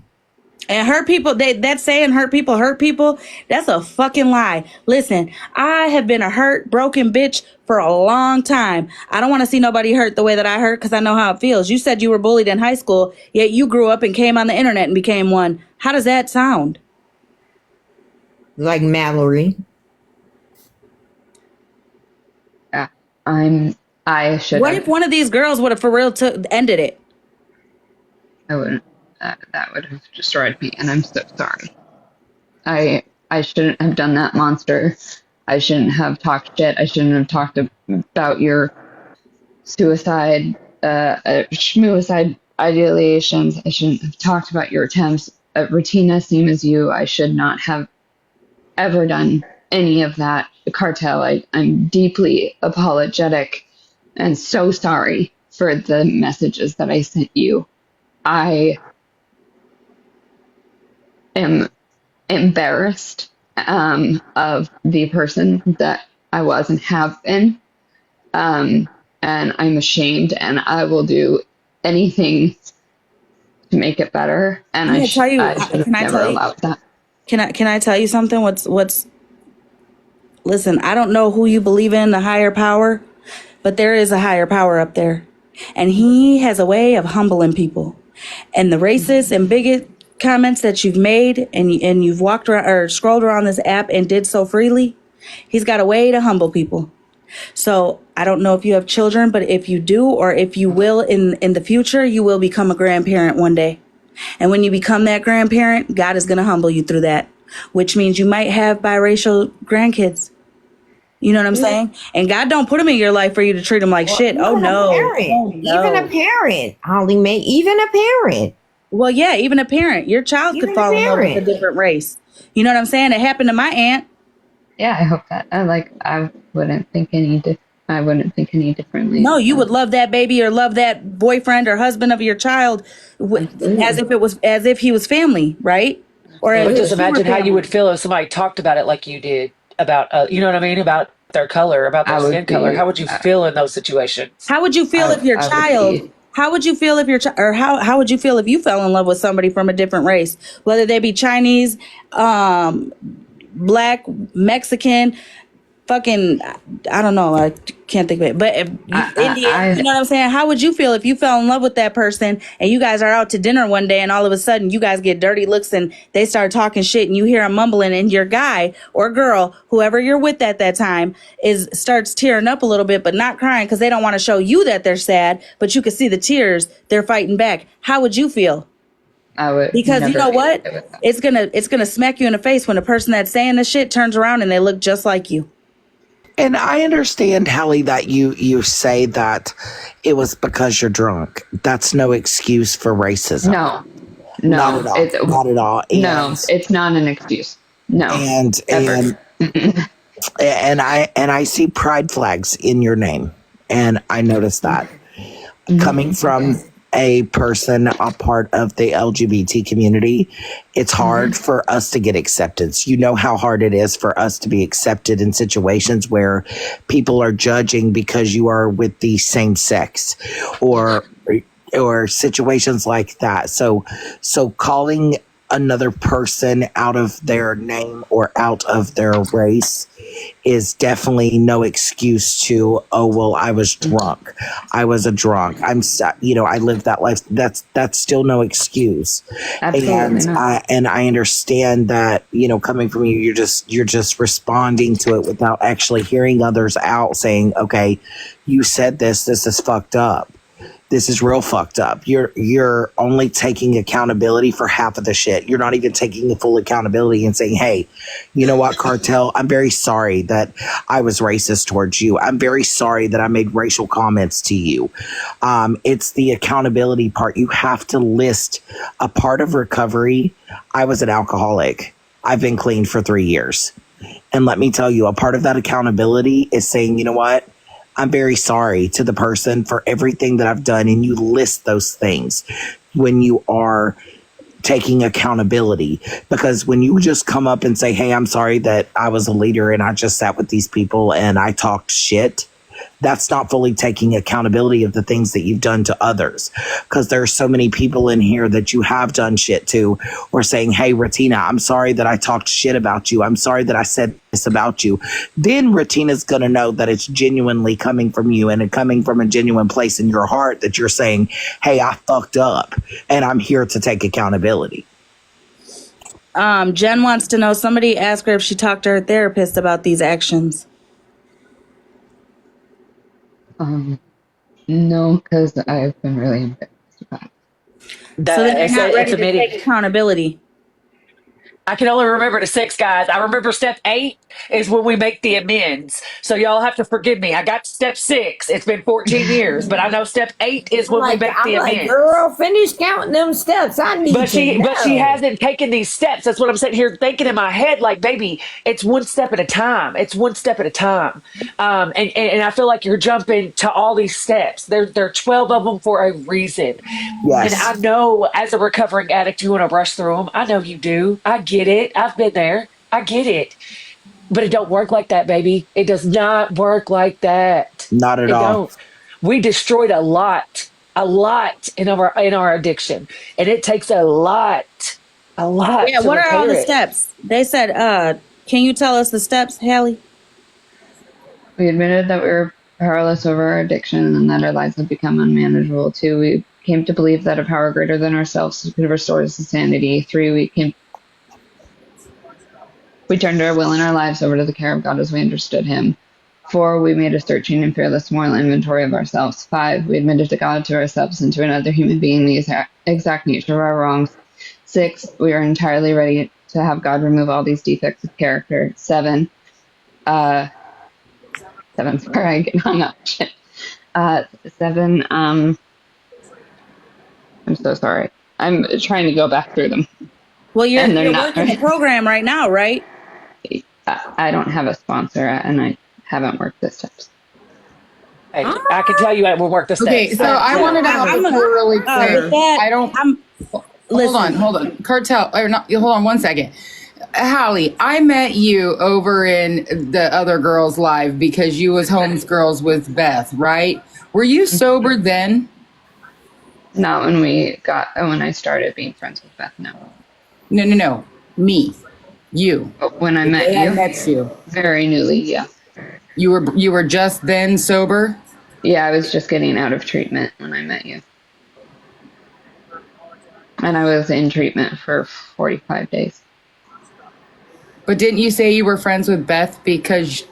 And hurt people, that saying hurt people, that's a fucking lie. Listen, I have been a hurt, broken bitch for a long time. I don't want to see nobody hurt the way that I hurt because I know how it feels. You said you were bullied in high school, yet you grew up and came on the internet and became one. How does that sound? Like Mallory. Yeah, I should. What if one of these girls would have for real ended it? I wouldn't. That would have destroyed me, and I'm so sorry. I shouldn't have done that, Monster. I shouldn't have talked shit. I shouldn't have talked about your suicide ideations. I shouldn't have talked about your attempts at Ratina, same as you. I should not have ever done any of that. Cartel, I'm deeply apologetic and so sorry for the messages that I sent you. I am embarrassed of the person that I was and have been. And I'm ashamed, and I will do anything to make it better. And I should have never allowed that. Can I tell you something? Listen, I don't know who you believe in, the higher power, but there is a higher power up there. And he has a way of humbling people. And the racist and bigot comments that you've made and you've walked around or scrolled around this app and did so freely, he's got a way to humble people. So I don't know if you have children, but if you do, or if you will in the future, you will become a grandparent one day. And when you become that grandparent, God is going to humble you through that, which means you might have biracial grandkids. You know what I'm saying? And God don't put them in your life for you to treat them like shit. Oh no. Even a parent, Holly Mae, even a parent. Well, yeah, even a parent. Your child could fall in love with a different race. You know what I'm saying? It happened to my aunt. Yeah, I hope that. I wouldn't think any differently. No, you would love that baby or love that boyfriend or husband of your child as if he was family, right? Or But just imagine how you would feel if somebody talked about it like you did about, you know what I mean, about their color, about their skin color. How would you feel in those situations? How would you feel if your child? How would you feel if your or how would you feel if you fell in love with somebody from a different race, whether they be Chinese, Black, Mexican, fucking, I don't know, I can't think of it, but if Indian, you know what I'm saying? How would you feel if you fell in love with that person and you guys are out to dinner one day and all of a sudden you guys get dirty looks and they start talking shit and you hear them mumbling and your guy or girl, whoever you're with at that time, starts tearing up a little bit but not crying because they don't want to show you that they're sad, but you can see the tears, they're fighting back. How would you feel? I would, because you know what? It's gonna smack you in the face when the person that's saying this shit turns around and they look just like you. And I understand, Hallie, that you say that it was because you're drunk. That's no excuse for racism. No, not at all. Not at all. And, no, it's not an excuse. No, and I see pride flags in your name, and I noticed that coming from a person a part of the LGBT community, it's hard for us to get acceptance. You know how hard it is for us to be accepted in situations where people are judging because you are with the same sex or situations like that. So calling another person out of their name or out of their race is definitely no excuse to, oh, well, I was drunk. I was a drunk. I lived that life. That's still no excuse. Absolutely not. And I understand that, coming from you, you're just responding to it without actually hearing others out saying, okay, you said this is fucked up. This is real fucked up. You're only taking accountability for half of the shit. You're not even taking the full accountability and saying, hey, you know what, Cartel? I'm very sorry that I was racist towards you. I'm very sorry that I made racial comments to you. It's the accountability part. You have to list a part of recovery. I was an alcoholic. I've been clean for 3 years. And let me tell you, a part of that accountability is saying, you know what? I'm very sorry to the person for everything that I've done. And you list those things when you are taking accountability. Because when you just come up and say, hey, I'm sorry that I was a leader and I just sat with these people and I talked shit, that's not fully taking accountability of the things that you've done to others. Because there are so many people in here that you have done shit to, or saying, hey, Ratina, I'm sorry that I talked shit about you. I'm sorry that I said this about you. Then Ratina's going to know that it's genuinely coming from you and it coming from a genuine place in your heart that you're saying, hey, I fucked up and I'm here to take accountability. Jen wants to know, somebody asked her if she talked to her therapist about these actions. No, because I've been really embarrassed about it. So then you're not ready to admitting. take accountability. I can only remember the 6, guys. I remember step 8 is when we make the amends. So y'all have to forgive me. I got step 6. It's been 14 years, but I know step 8 is when we make the amends. Girl, finish counting them steps. I need But she to know. hasn't taken these steps. That's what I'm sitting here thinking in my head. Like, baby, it's one step at a time. It's one step at a time. And I feel like you're jumping to all these steps. There are 12 of them for a reason. Yes. And I know as a recovering addict, you want to rush through them. I know you do. I get it. I've been there. I get it. But it don't work like that, baby. It does not work like that. Not at all. Don't. We destroyed a lot in our addiction, and it takes a lot. Yeah, to what are all repair the it. steps? They said, can you tell us the steps, Hallie? We admitted that we were powerless over our addiction and that our lives had become unmanageable. 2, we came to believe that a power greater than ourselves could restore us to sanity. 3, we turned our will and our lives over to the care of God as we understood Him. 4, we made a searching and fearless moral inventory of ourselves. 5, we admitted to God, to ourselves, and to another human being the exact nature of our wrongs. 6, we are entirely ready to have God remove all these defects of character. 7, sorry, I get hung up. 7, I'm so sorry. I'm trying to go back through them. Well, you're And they're working the program right now, right? I don't have a sponsor, and I haven't worked the steps. Hey, I can tell you I will work the steps. Okay, so I wanted to have a really clear. Hold on. Cartel, or not, hold on 1 second. Hallie, I met you over in the other girls' live because you was Holmes Girls with Beth, right? Were you sober then? Not when I started being friends with Beth, no. No. Me. You. When I met you? I met you. Very newly, yeah. You were just then sober? Yeah, I was just getting out of treatment when I met you. And I was in treatment for 45 days. But didn't you say you were friends with Beth because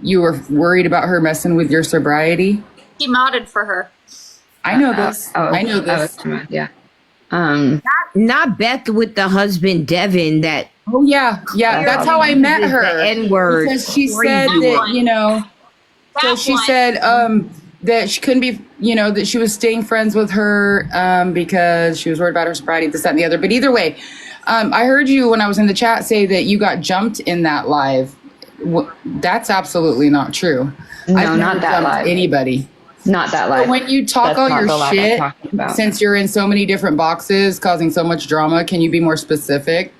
you were worried about her messing with your sobriety? He modded for her. I know this. I know this. Yeah. Not Beth with the husband Devin. That. Oh yeah. That's how I met her. The N-word. Because she said that So she said that she couldn't be, that she was staying friends with her because she was worried about her sobriety, this, that, and the other. But either way, I heard you when I was in the chat say that you got jumped in that live. That's absolutely not true. No, I've never not that jumped live. Anybody. Not that life. So when you talk That's all not your the life I'm shit, talking about. since you're in so many different boxes causing so much drama, can you be more specific?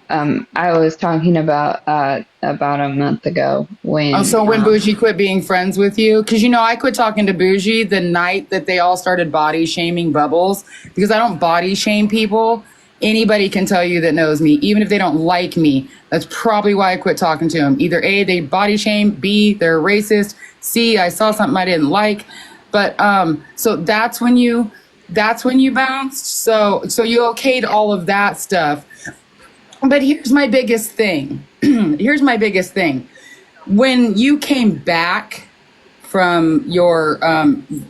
I was talking about a month ago when. Oh, so when Bougie quit being friends with you? Because, I quit talking to Bougie the night that they all started body shaming Bubbles, because I don't body shame people. Anybody can tell you that knows me, even if they don't like me. That's probably why I quit talking to them. Either A, they body shame, B, they're racist, C, I saw something I didn't like. But so that's when you bounced. So you okayed all of that stuff. But here's my biggest thing. When you came back from your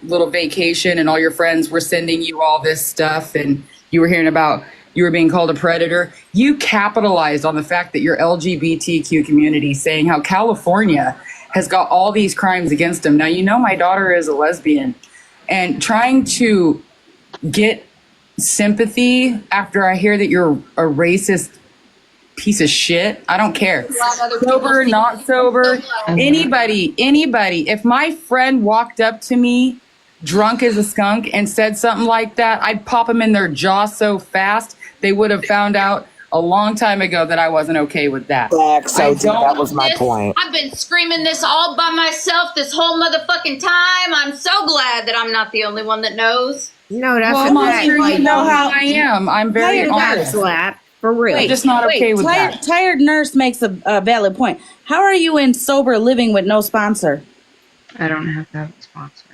little vacation and all your friends were sending you all this stuff and you were hearing about you were being called a predator, you capitalized on the fact that your LGBTQ community saying how California has got all these crimes against them. Now, my daughter is a lesbian, and trying to get sympathy after I hear that you're a racist piece of shit. I don't care. Sober, not sober, anybody. If my friend walked up to me drunk as a skunk and said something like that, I'd pop them in their jaw so fast they would have found out a long time ago that I wasn't okay with that. So that was my point. I've been screaming this all by myself this whole motherfucking time. I'm so glad that I'm not the only one that knows. No, that's Well, Monster, you know how I am. I'm very honest. Slap for real. I'm just not okay with that. Tired Nurse makes a valid point. How are you in sober living with no sponsor? I don't have to have a sponsor.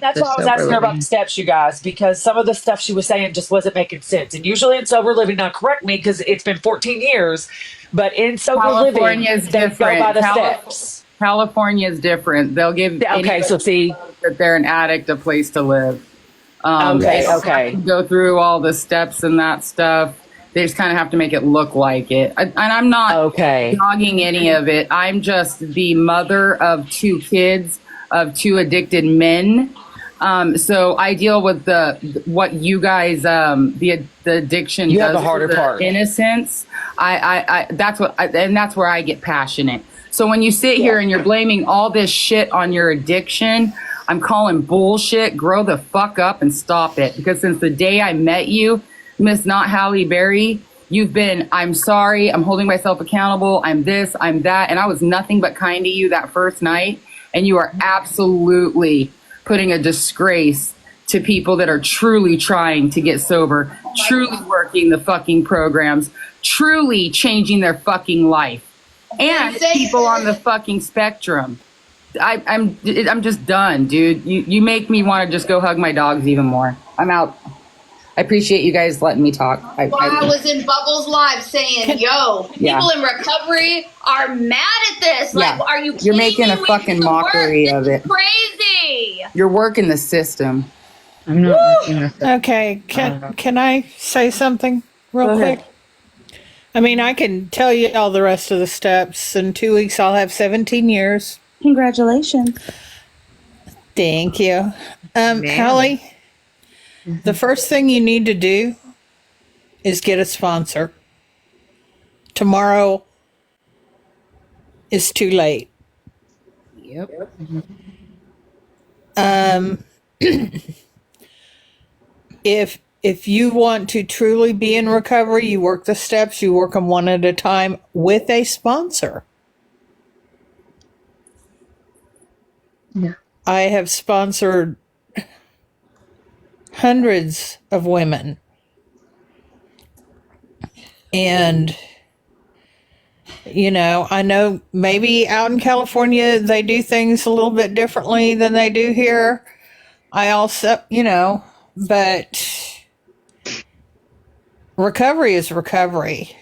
That's why I was asking her about the steps, you guys, because some of the stuff she was saying just wasn't making sense. And usually in sober living, now correct me because it's been 14 years, but in sober living, they go by the steps. California is different. They'll give so see that they're an addict a place to live. Okay. They don't have to go through all the steps and that stuff. They just kind of have to make it look like it. And I'm not dogging any of it. I'm just the mother of 2 kids, of 2 addicted men. So I deal with what you guys, the addiction You does have the harder to the part. innocence. That's where I get passionate. So when you sit here and you're blaming all this shit on your addiction, I'm calling bullshit. Grow the fuck up and stop it. Because since the day I met you, Miss Not Halle Berry, you've been, I'm sorry, I'm holding myself accountable, I'm this, I'm that. And I was nothing but kind to you that first night. And you are absolutely putting a disgrace to people that are truly trying to get sober, truly working the fucking programs, truly changing their fucking life, and people on the fucking spectrum. I'm just done, dude. You make me want to just go hug my dogs even more. I'm out. I appreciate you guys letting me talk. I was in Bubbles Live saying, yo, people in recovery are mad at this. Like, are you kidding You're making a me? fucking mockery of it. Crazy. You're working the system. I'm not working the system. Okay, can I say something real quick? I mean, I can tell you all the rest of the steps. In 2 weeks, I'll have 17 years. Congratulations. Thank you. Hallie, the first thing you need to do is get a sponsor. Tomorrow is too late. Yep. If you want to truly be in recovery, you work the steps, you work them one at a time with a sponsor. Yeah. I have sponsored hundreds of women. And, I know maybe out in California they do things a little bit differently than they do here. I also, but recovery is recovery.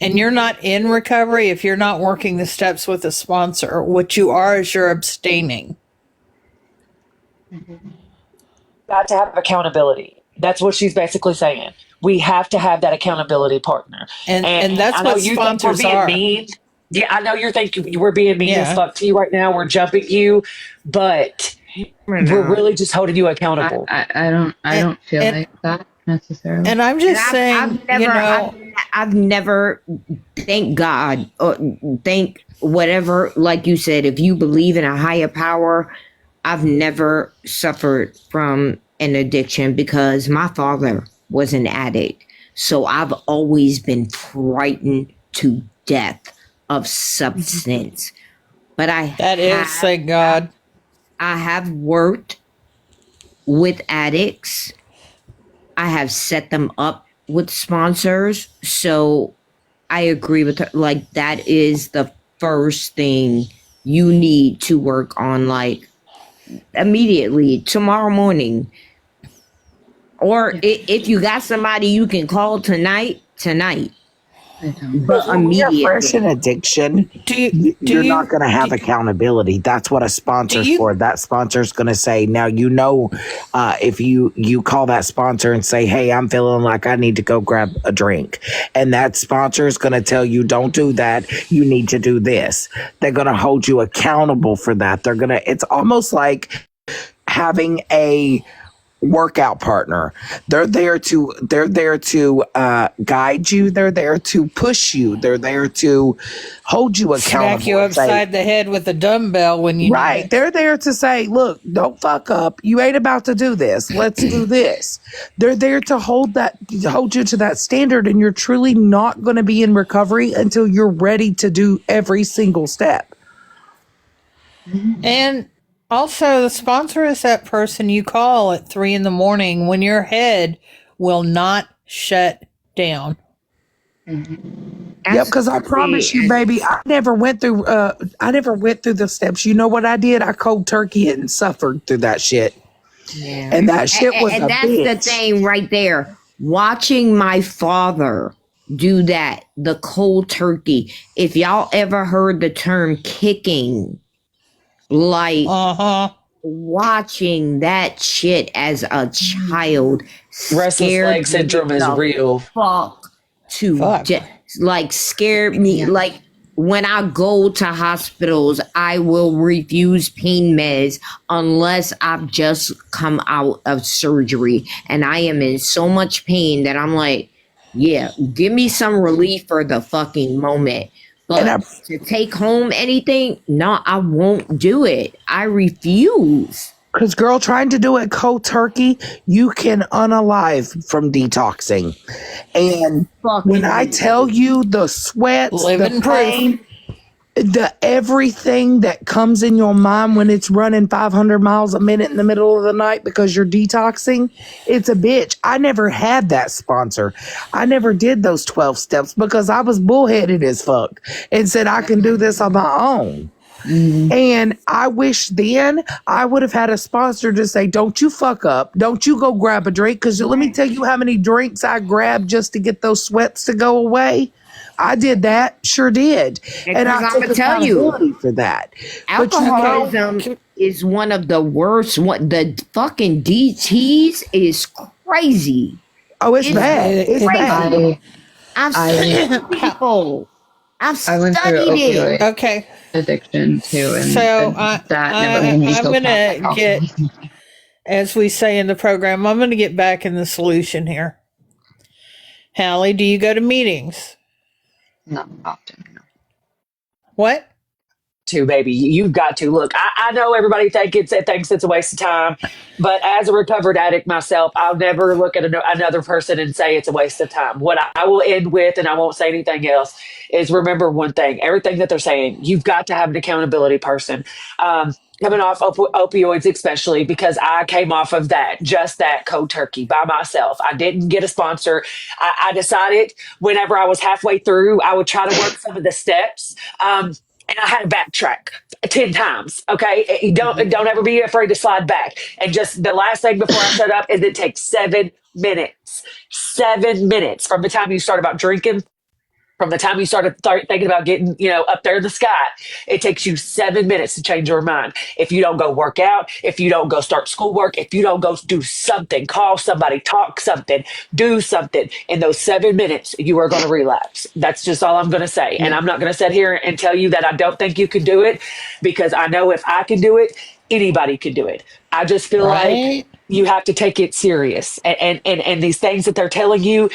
And you're not in recovery if you're not working the steps with a sponsor. What you are is you're abstaining. Got to have accountability. That's what she's basically saying. We have to have that accountability partner. And that's I know what you sponsors think we're are. being mean. Yeah, I know you're thinking we're being mean as Yeah. fuck to you right now. We're jumping you, but we're really just holding you accountable. I don't feel like that necessarily. And I'm just saying, I've never, thank God, or thank whatever, like you said, if you believe in a higher power, I've never suffered from an addiction because my father was an addict. So I've always been frightened to death of substance. But thank God. I have worked with addicts. I have set them up with sponsors. So I agree with her. Like, that is the first thing you need to work on, like, immediately, tomorrow morning. Or if you got somebody you can call tonight. But When you're immediately. fresh in addiction, you're not going to have accountability. That's what a sponsor's for. That sponsor's going to say, now, if you call that sponsor and say, hey, I'm feeling like I need to go grab a drink. And that sponsor is going to tell you, don't do that. You need to do this. They're going to hold you accountable for that. It's almost like having a workout partner. They're there to guide you. They're there to push you. They're there to hold you accountable. Smack you upside the head with a dumbbell when you right. They're there to say, look, don't fuck up. You ain't about to do this. Let's do this. They're there to hold you to that standard, and you're truly not going to be in recovery until you're ready to do every single step. And also, the sponsor is that person you call at 3 a.m. when your head will not shut down. Yep, because I promise you, baby, I never went through the steps. You know what I did? I cold turkey it and suffered through that shit. Yeah. And that shit was and a that's bitch. the thing right there. Watching my father do that, the cold turkey. If y'all ever heard the term kicking, like watching that shit as a child Restless scared leg syndrome me is the real. Fuck like scared me. Like, when I go to hospitals, I will refuse pain meds unless I've just come out of surgery and I am in so much pain that I'm like, yeah, give me some relief for the fucking moment. But to take home anything, no, I won't do it. I refuse. Because, girl, trying to do it cold turkey, you can unalive from detoxing. And when I tell you the sweats, the pain, the everything that comes in your mind when it's running 500 miles a minute in the middle of the night because you're detoxing, it's a bitch. I never had that sponsor. I never did those 12 steps because I was bullheaded as fuck and said I can do this on my own. And I wish then I would have had a sponsor to say, don't you fuck up. Don't you go grab a drink. Because let me tell you how many drinks I grabbed just to get those sweats to go away. I did that. Sure did. And I I'm gonna tell you for that. alcoholism is one of the worst. The fucking DTs is crazy. Oh, it's bad. It's crazy. bad. I've seen people. I've I went through studied opioid it. Okay. addiction too, and, So and that never made me I'm feel gonna get, as we say in the program, I'm gonna get back in the solution here. Hallie, do you go to meetings? Not often. What? To baby, you've got to look. I know everybody thinks it's a waste of time, but as a recovered addict myself, I'll never look at another person and say it's a waste of time. What I will end with, and I won't say anything else, is remember one thing: everything that they're saying, you've got to have an accountability person. Coming off opioids, especially because I came off of just that cold turkey by myself. I didn't get a sponsor. I decided whenever I was halfway through, I would try to work some of the steps. And I had to backtrack 10 times. Okay. Don't ever be afraid to slide back. And just the last thing before I shut up is it takes 7 minutes. 7 minutes from the time you start about drinking, from the time you start thinking about getting, up there in the sky. It takes you 7 minutes to change your mind. If you don't go work out, if you don't go start schoolwork, if you don't go do something, call somebody, talk something, do something, in those 7 minutes, you are going to relapse. That's just all I'm going to say. And I'm not going to sit here and tell you that I don't think you can do it, because I know if I can do it, anybody can do it. I just feel like you have to take it serious. And these things that they're telling you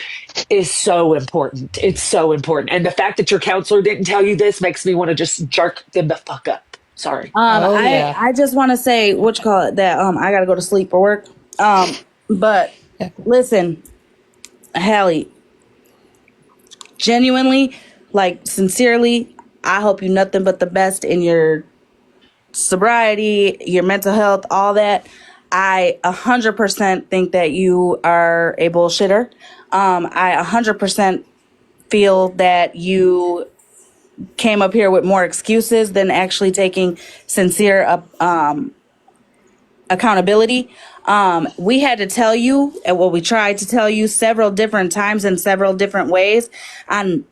is so important. It's so important. And the fact that your counselor didn't tell you this makes me want to just jerk them the fuck up. Sorry. I just want to say what you call it that I gotta go to sleep for work. But listen, Hallie, genuinely, like sincerely, I hope you nothing but the best in your sobriety, your mental health, all that. I 100% think that you are a bullshitter. I 100% feel that you came up here with more excuses than actually taking sincere accountability. We had to tell you, and what we tried to tell you several different times in several different ways on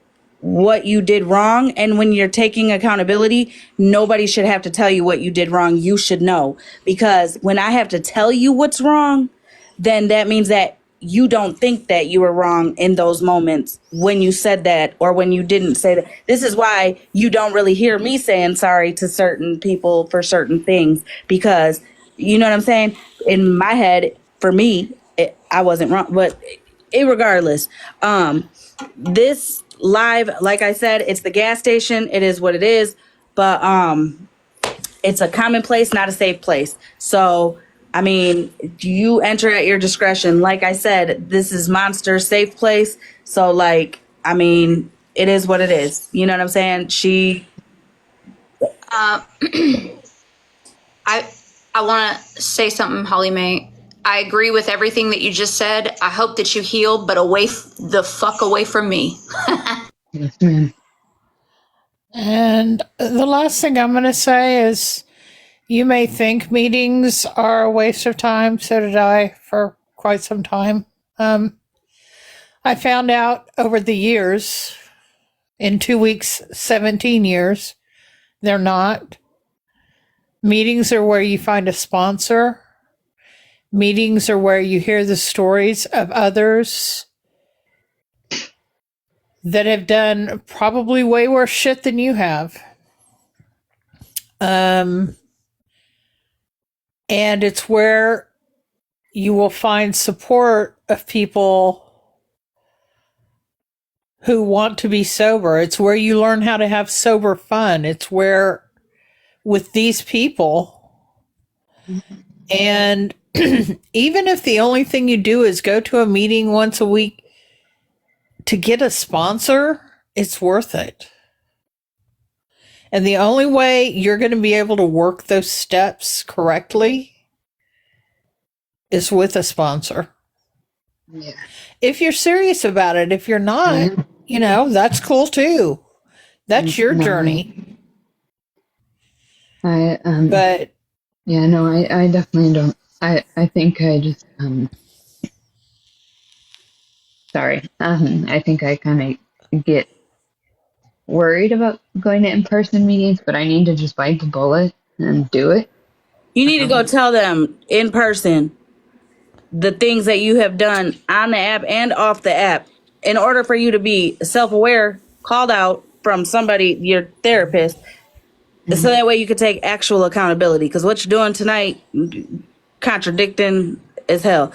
what you did wrong. And when you're taking accountability, nobody should have to tell you what you did wrong. You should know, because when I have to tell you what's wrong, then that means that you don't think that you were wrong in those moments when you said that or when you didn't say that. This is why you don't really hear me saying sorry to certain people for certain things, because you know what I'm saying? In my head, for me, I wasn't wrong. But irregardless, this live, like I said, it's the gas station. It is what it is. But it's a common place, not a safe place. So, I mean, you enter at your discretion. Like I said, this is Monster's safe place. So, like, I mean, it is what it is. You know what I'm saying? I want to say something, Holly Mae. I agree with everything that you just said. I hope that you heal, but the fuck away from me. Yes, ma'am. And the last thing I'm going to say is, you may think meetings are a waste of time. So did I for quite some time. I found out over the years, in 2 weeks, 17 years, they're not. Meetings are where you find a sponsor. Meetings are where you hear the stories of others that have done probably way worse shit than you have. And it's where you will find support of people who want to be sober. It's where you learn how to have sober fun. It's where, with these people, and even if the only thing you do is go to a meeting once a week to get a sponsor, it's worth it. And the only way you're going to be able to work those steps correctly is with a sponsor. Yeah. If you're serious about it, if you're not, you know, that's cool too. That's your journey. But yeah, no, I definitely don't. I think I just sorry. I think I kind of get worried about going to in-person meetings, but I need to just bite the bullet and do it. You need to go tell them in person the things that you have done on the app and off the app. In order for you to be self-aware, called out from somebody, your therapist, so that way you could take actual accountability. Because what you're doing tonight, contradicting as hell.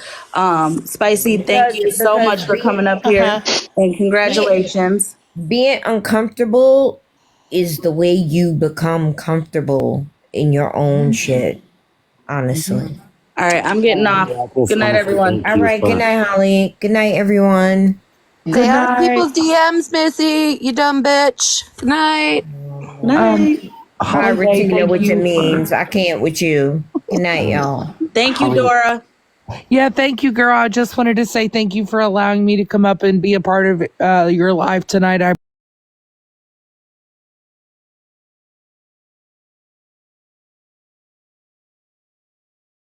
Spicy, thank you so much for coming up here, and congratulations. Being uncomfortable is the way you become comfortable in your own shit, honestly. All right, I'm getting off. Good night, everyone. All right, good night, Holly. Good night, everyone. Stay out of people's DMs, Missy, you dumb bitch. Good night. I already know what it means. I can't with you. Good night, y'all. Thank you, Dora. Yeah, thank you, girl. I just wanted to say thank you for allowing me to come up and be a part of your live tonight. I